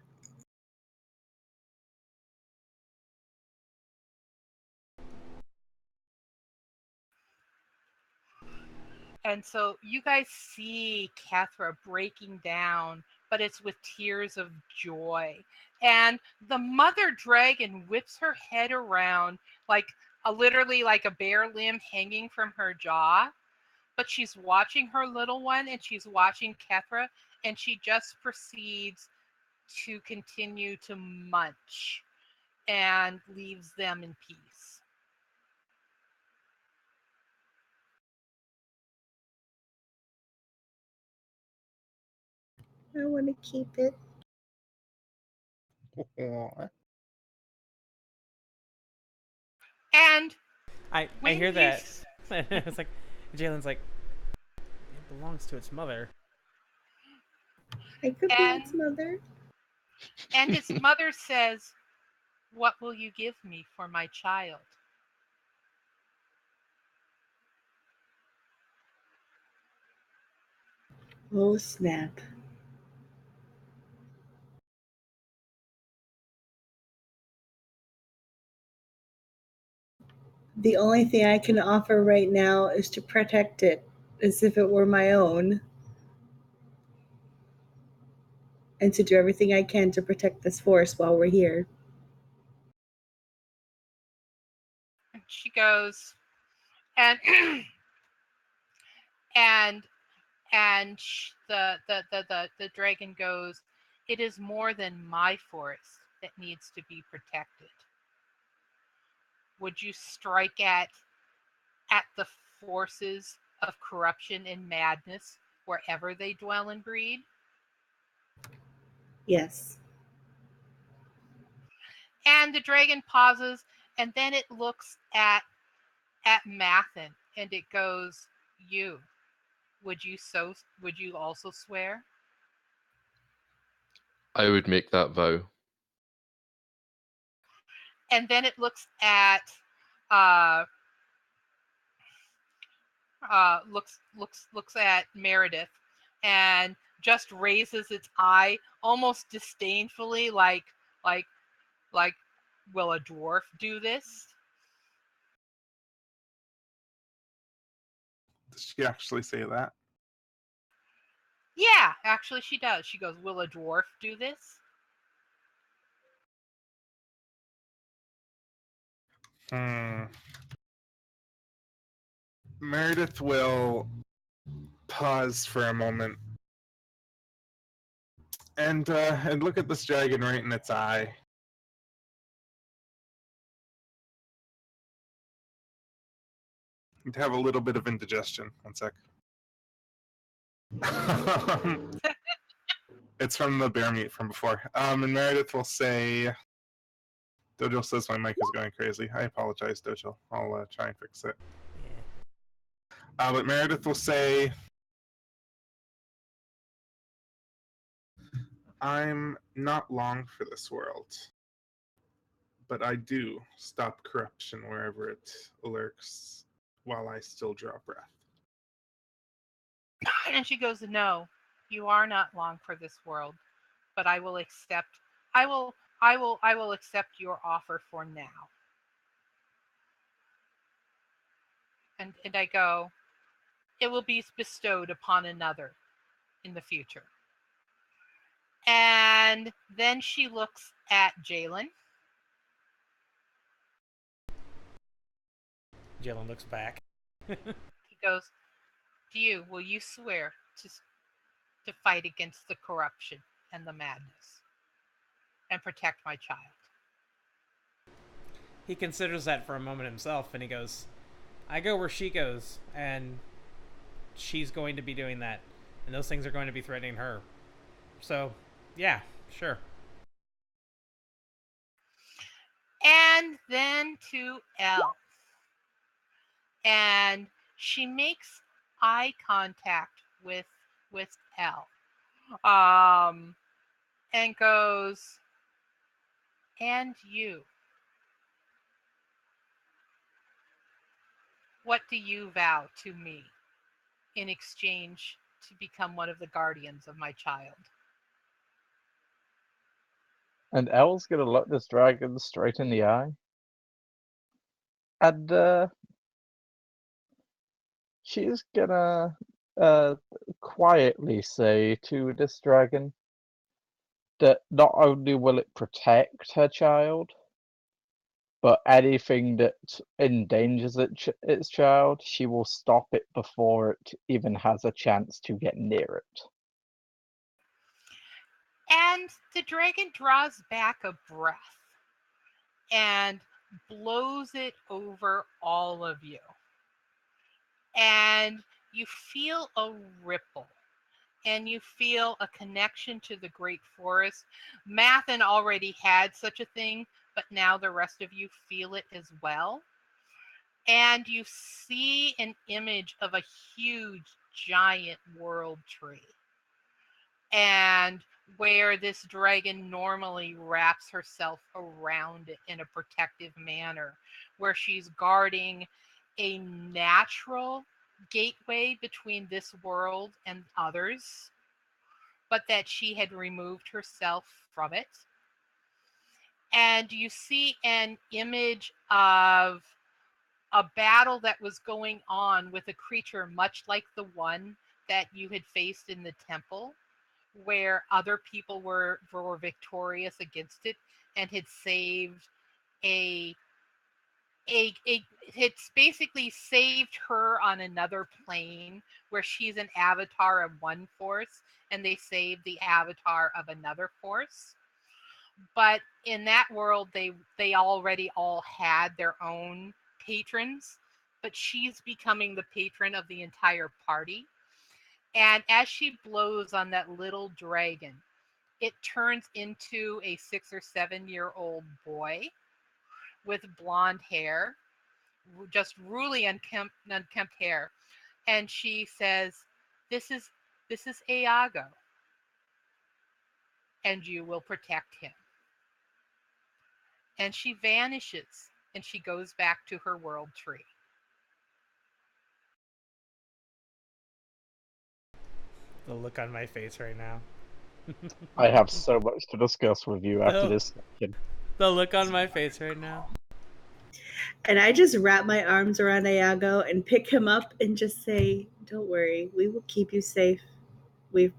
And so you guys see Kethra breaking down, but it's with tears of joy. And the mother dragon whips her head around like literally like a bare limb hanging from her jaw. But she's watching her little one, and she's watching Kethra, and she just proceeds to continue to munch and leaves them in peace. I want to keep it. Aw. And I when hear you that. s- It's like Jaylin's like, it belongs to its mother. I could be And- its mother. And its mother says, "What will you give me for my child?" Oh, snap. The only thing I can offer right now is to protect it as if it were my own. And to do everything I can to protect this forest while we're here. And she goes, and and the dragon goes, "It is more than my forest that needs to be protected. Would you strike at the forces of corruption and madness wherever they dwell and breed?" Yes. And the dragon pauses, and then it looks at Mathin, and it goes, "You, would you also swear?" I would make that vow. And then it looks at uh looks at Merideth, and just raises its eye almost disdainfully, like will a dwarf do this? Does she actually say that? Yeah, actually she does. She goes, "Will a dwarf do this?" Meredith will pause for a moment and look at this dragon right in its eye. And have a little bit of indigestion. One sec. It's from the bear meat from before. And Meredith will say, Dojo says my mic is going crazy. I apologize, Dojo. I'll try and fix it. But Meredith will say, I'm not long for this world, but I do stop corruption wherever it lurks while I still draw breath. And she goes, "No, you are not long for this world, but I will accept I will accept your offer for now." And I go, "It will be bestowed upon another in the future." And then she looks at Jaylin. Jaylin looks back. He goes, will you swear to fight against the corruption and the madness and protect my child?" He considers that for a moment himself, and he goes, "I go where she goes, and she's going to be doing that, and those things are going to be threatening her. So, yeah, sure." And then to Elle. And she makes eye contact with Elle. And goes, "And you, what do you vow to me in exchange to become one of the guardians of my child?" And Elle's gonna look this dragon straight in the eye. And she's gonna quietly say to this dragon that not only will it protect her child, but anything that endangers its child, she will stop it before it even has a chance to get near it. And the dragon draws back a breath and blows it over all of you. And you feel a ripple. And you feel a connection to the great forest. Mathin already had such a thing, but now the rest of you feel it as well. And you see an image of a huge, giant world tree. And where this dragon normally wraps herself around it in a protective manner, where she's guarding a natural gateway between this world and others, but that she had removed herself from it. And you see an image of a battle that was going on with a creature much like the one that you had faced in the temple, where other people were victorious against it and had saved it's basically saved her on another plane where she's an avatar of one force and they saved the avatar of another force. But in that world, they already all had their own patrons, but she's becoming the patron of the entire party. And as she blows on that little dragon, it turns into a 6 or 7 year old boy with blonde hair, just really unkempt hair. And she says, this is Iago, and you will protect him. And she vanishes, and she goes back to her world tree. The look on my face right now. I have so much to discuss with you after this section. The look on my face right now. And I just wrap my arms around Iago and pick him up and just say, "Don't worry, we will keep you safe. We've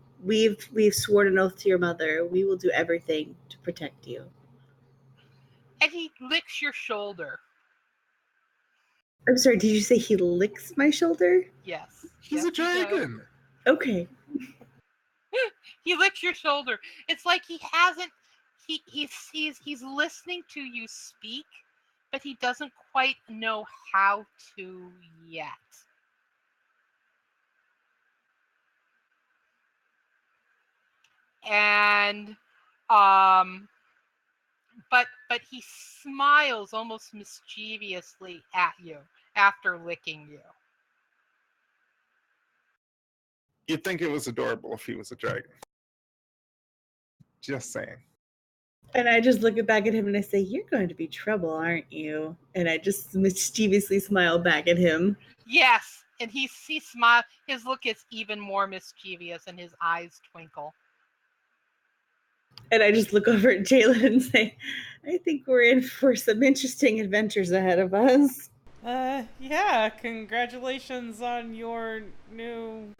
sworn an oath to your mother. We will do everything to protect you." And he licks your shoulder. I'm sorry, did you say he licks my shoulder? Yes. He's a dragon. Okay. He licks your shoulder. It's like he hasn't. He's listening to you speak, but he doesn't quite know how to yet. And but he smiles almost mischievously at you after licking you. You'd think it was adorable if he was a dragon. Just saying. And I just look back at him and I say, "You're going to be trouble, aren't you?" And I just mischievously smile back at him. Yes, and he smiles. His look is even more mischievous, and his eyes twinkle. And I just look over at Jaylin and say, "I think we're in for some interesting adventures ahead of us." Yeah, congratulations on your new,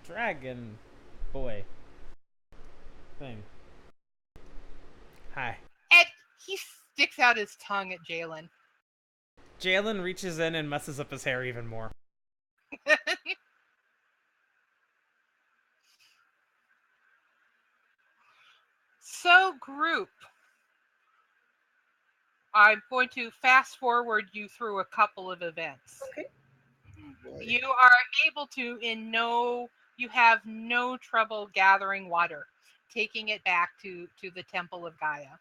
dragon boy thing. Hi. And he sticks out his tongue at Jaylin. Jaylin reaches in and messes up his hair even more. So, group, I'm going to fast forward you through a couple of events. Okay. You are able to, you have no trouble gathering water, taking it back to the Temple of Gaia,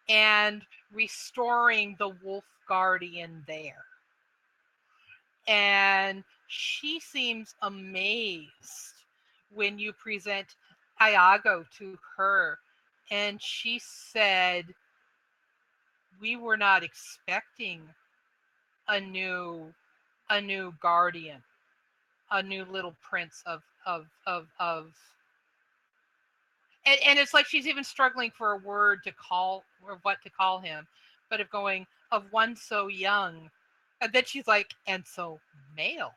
and restoring the wolf guardian there. And she seems amazed when you present Iago to her, and she said, "We were not expecting a new guardian, a new little prince of and it's like she's even struggling for a word to call, or what to call him, but of going, of one so young." And then she's like, "And so male,"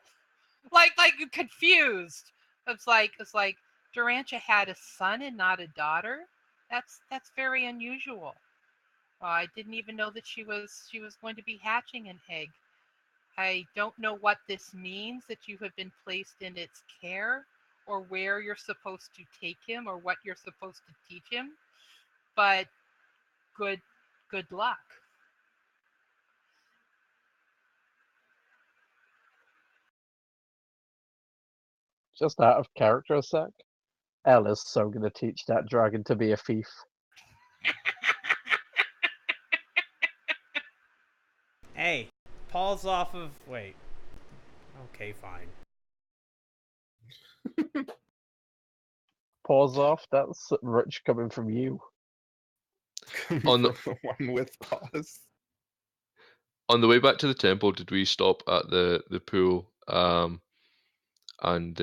like confused. It's like Durantia had a son and not a daughter. That's very unusual. I didn't even know that she was going to be hatching an egg. I don't know what this means that you have been placed in its care, or where you're supposed to take him, or what you're supposed to teach him. But good luck. Just out of character a sec. Elle is so gonna teach that dragon to be a thief. Hey, Paul's off of. Wait. Okay, fine. Pause off. That's rich coming from you. On the- From the one with pause. On the way back to the temple, did we stop at the pool and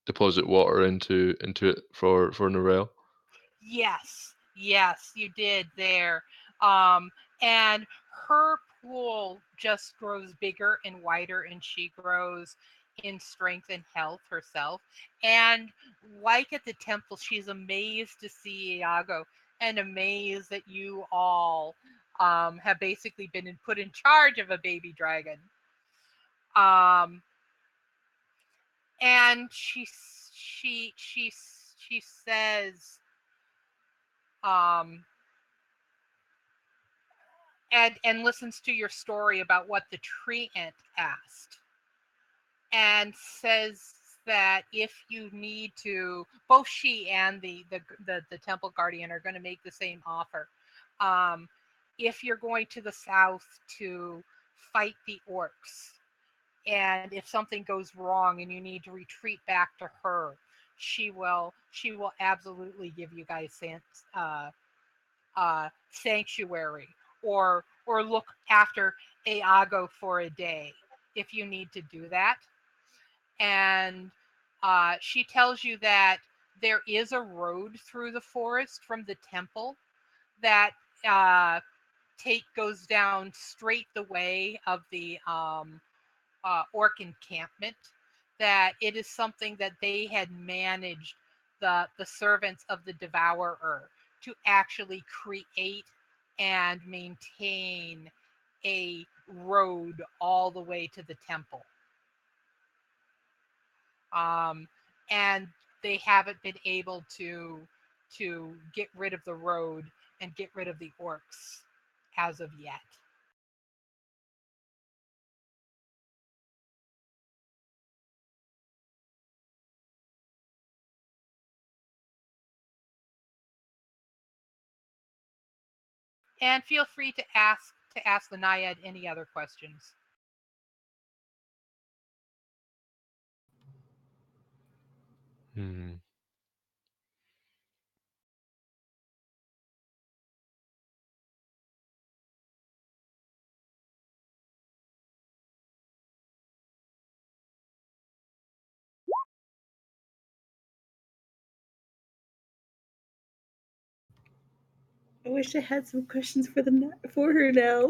deposit water into it for Narelle? Yes, you did there. And her pool just grows bigger and wider, and she grows in strength and health herself. And like at the temple, she's amazed to see Iago, and amazed that you all have basically been put in charge of a baby dragon. And she says, um, and listens to your story about what the treant asked, and says that if you need to, both she and the temple guardian are going to make the same offer. If you're going to the south to fight the orcs, and if something goes wrong and you need to retreat back to her, she will absolutely give you guys sanctuary, or look after Iago for a day if you need to do that. And she tells you that there is a road through the forest from the temple that goes down straight the way of the orc encampment. That it is something that they had managed, the servants of the Devourer, to actually create and maintain a road all the way to the temple. And they haven't been able to get rid of the road and get rid of the orcs as of yet. And feel free to ask the Naiad any other questions. I wish I had some questions for her now.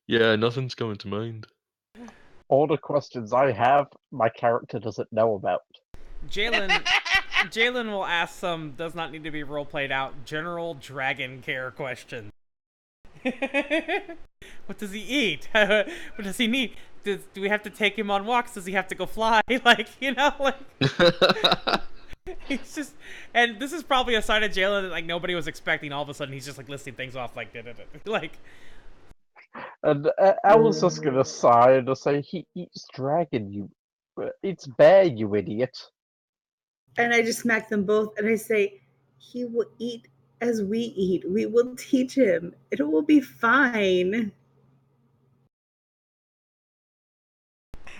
Yeah, nothing's coming to mind. All the questions I have, my character doesn't know about. Jaylin will ask some does not need to be role played out general dragon care questions. What does he eat? What does he need? Do we have to take him on walks? Does he have to go fly? Like, he's just, and this is probably a side of Jaylin that like nobody was expecting. All of a sudden, he's just like listing things off like, like. And Elle's just gonna sigh and say, "He eats dragon, it's bear, you idiot." And I just smack them both and I say, he will eat as we eat. We will teach him. It will be fine.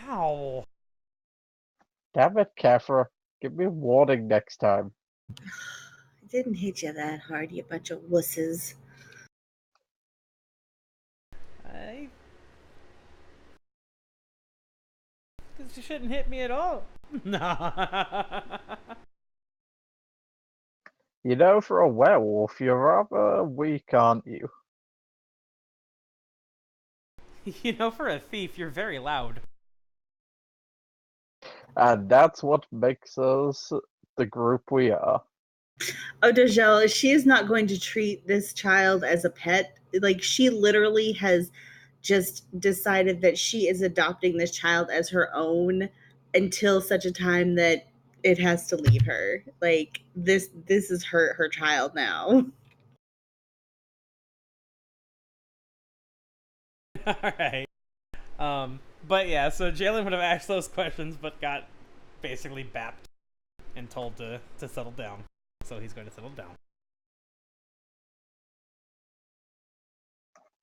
Ow. Damn it, Kethra. Give me a warning next time. I didn't hit you that hard, you bunch of wusses. Because you shouldn't hit me at all. You know, for a werewolf, you're rather weak, aren't you? You know, for a thief, you're very loud. And that's what makes us the group we are. Oh, Dajel, she is not going to treat this child as a pet. Like, she literally has just decided that she is adopting this child as her own until such a time that it has to leave her. Like, this is her child now. All right. But yeah, so Jaylin would have asked those questions, but got basically bapped and told to settle down. So he's going to settle down.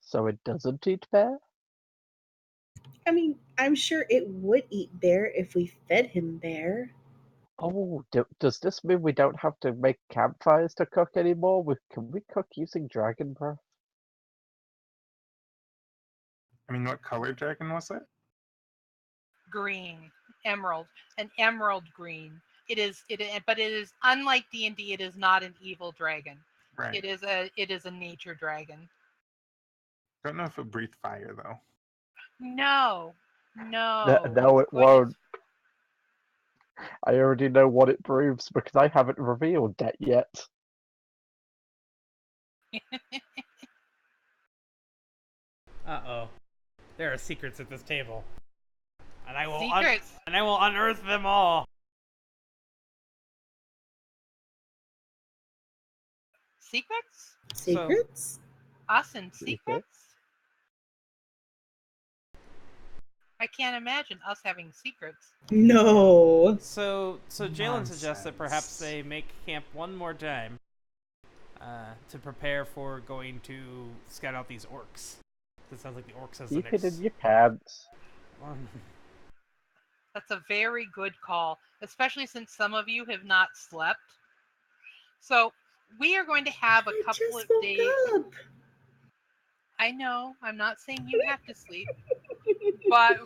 So it doesn't eat bear? I mean, I'm sure it would eat bear if we fed him bear. Oh, does this mean we don't have to make campfires to cook anymore? Can we cook using dragon breath? I mean, what color dragon was it? Green, emerald, an emerald green. But it is unlike D&D. It is not an evil dragon. Right. It is a nature dragon. Don't know if it breathed fire though. No. No, It's it going to- won't. I already know what it proves because I haven't revealed that yet. Uh-oh. There are secrets at this table. And I will Secrets. and I will unearth them all. Secrets? Secrets? Us and Secrets? secrets? I can't imagine us having secrets. No. So Jaylin suggests that perhaps Nonsense. they make camp one more time to prepare for going to scout out these orcs. It sounds like the orcs has the Keep it next in your pants. one. That's a very good call, especially since some of you have not slept. So we are going to have a I couple just of woke days. up. I know, I'm not saying you have to sleep, but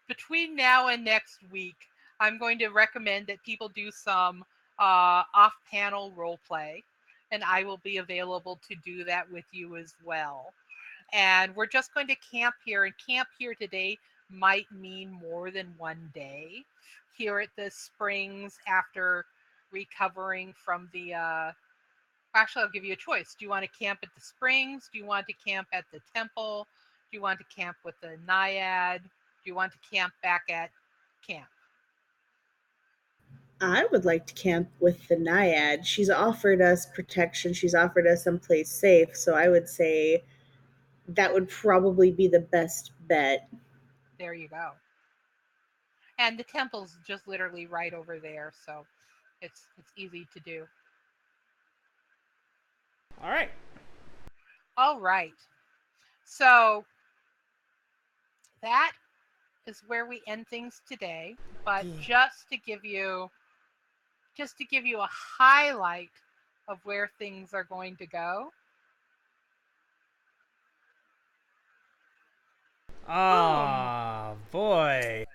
between now and next week, I'm going to recommend that people do some off-panel role play, and I will be available to do that with you as well. And we're just going to camp here, and camp here today might mean more than one day here at the springs after recovering from the actually, I'll give you a choice. Do you want to camp at the springs? Do you want to camp at the temple? Do you want to camp with the Nyads? Do you want to camp back at camp? I would like to camp with the Nyads. She's offered us protection. She's offered us someplace safe. So I would say that would probably be the best bet. There you go. And the temple's just literally right over there, so it's easy to do. All right. All right. So that is where we end things today. But just to give you a highlight of where things are going to go. Ah, boy.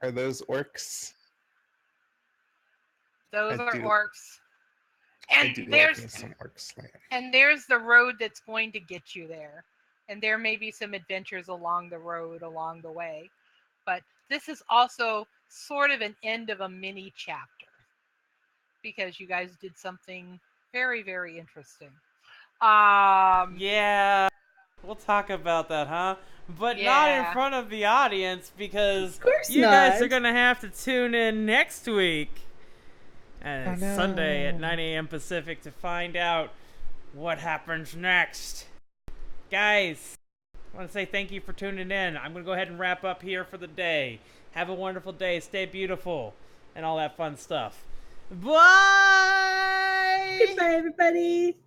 Are those orcs? Those I are do- orcs. I And do there's like me some orcs land. and there's the road that's going to get you there. And there may be some adventures along the road along the way. But this is also sort of an end of a mini chapter because you guys did something very, very interesting. Yeah. We'll talk about that, huh? But not in Yeah. front of the audience because Of course you guys not. are going to have to tune in next week. And it's Oh, no. Sunday at 9 a.m. Pacific to find out what happens next. Guys, I want to say thank you for tuning in. I'm going to go ahead and wrap up here for the day. Have a wonderful day. Stay beautiful. And all that fun stuff. Bye! Goodbye, everybody.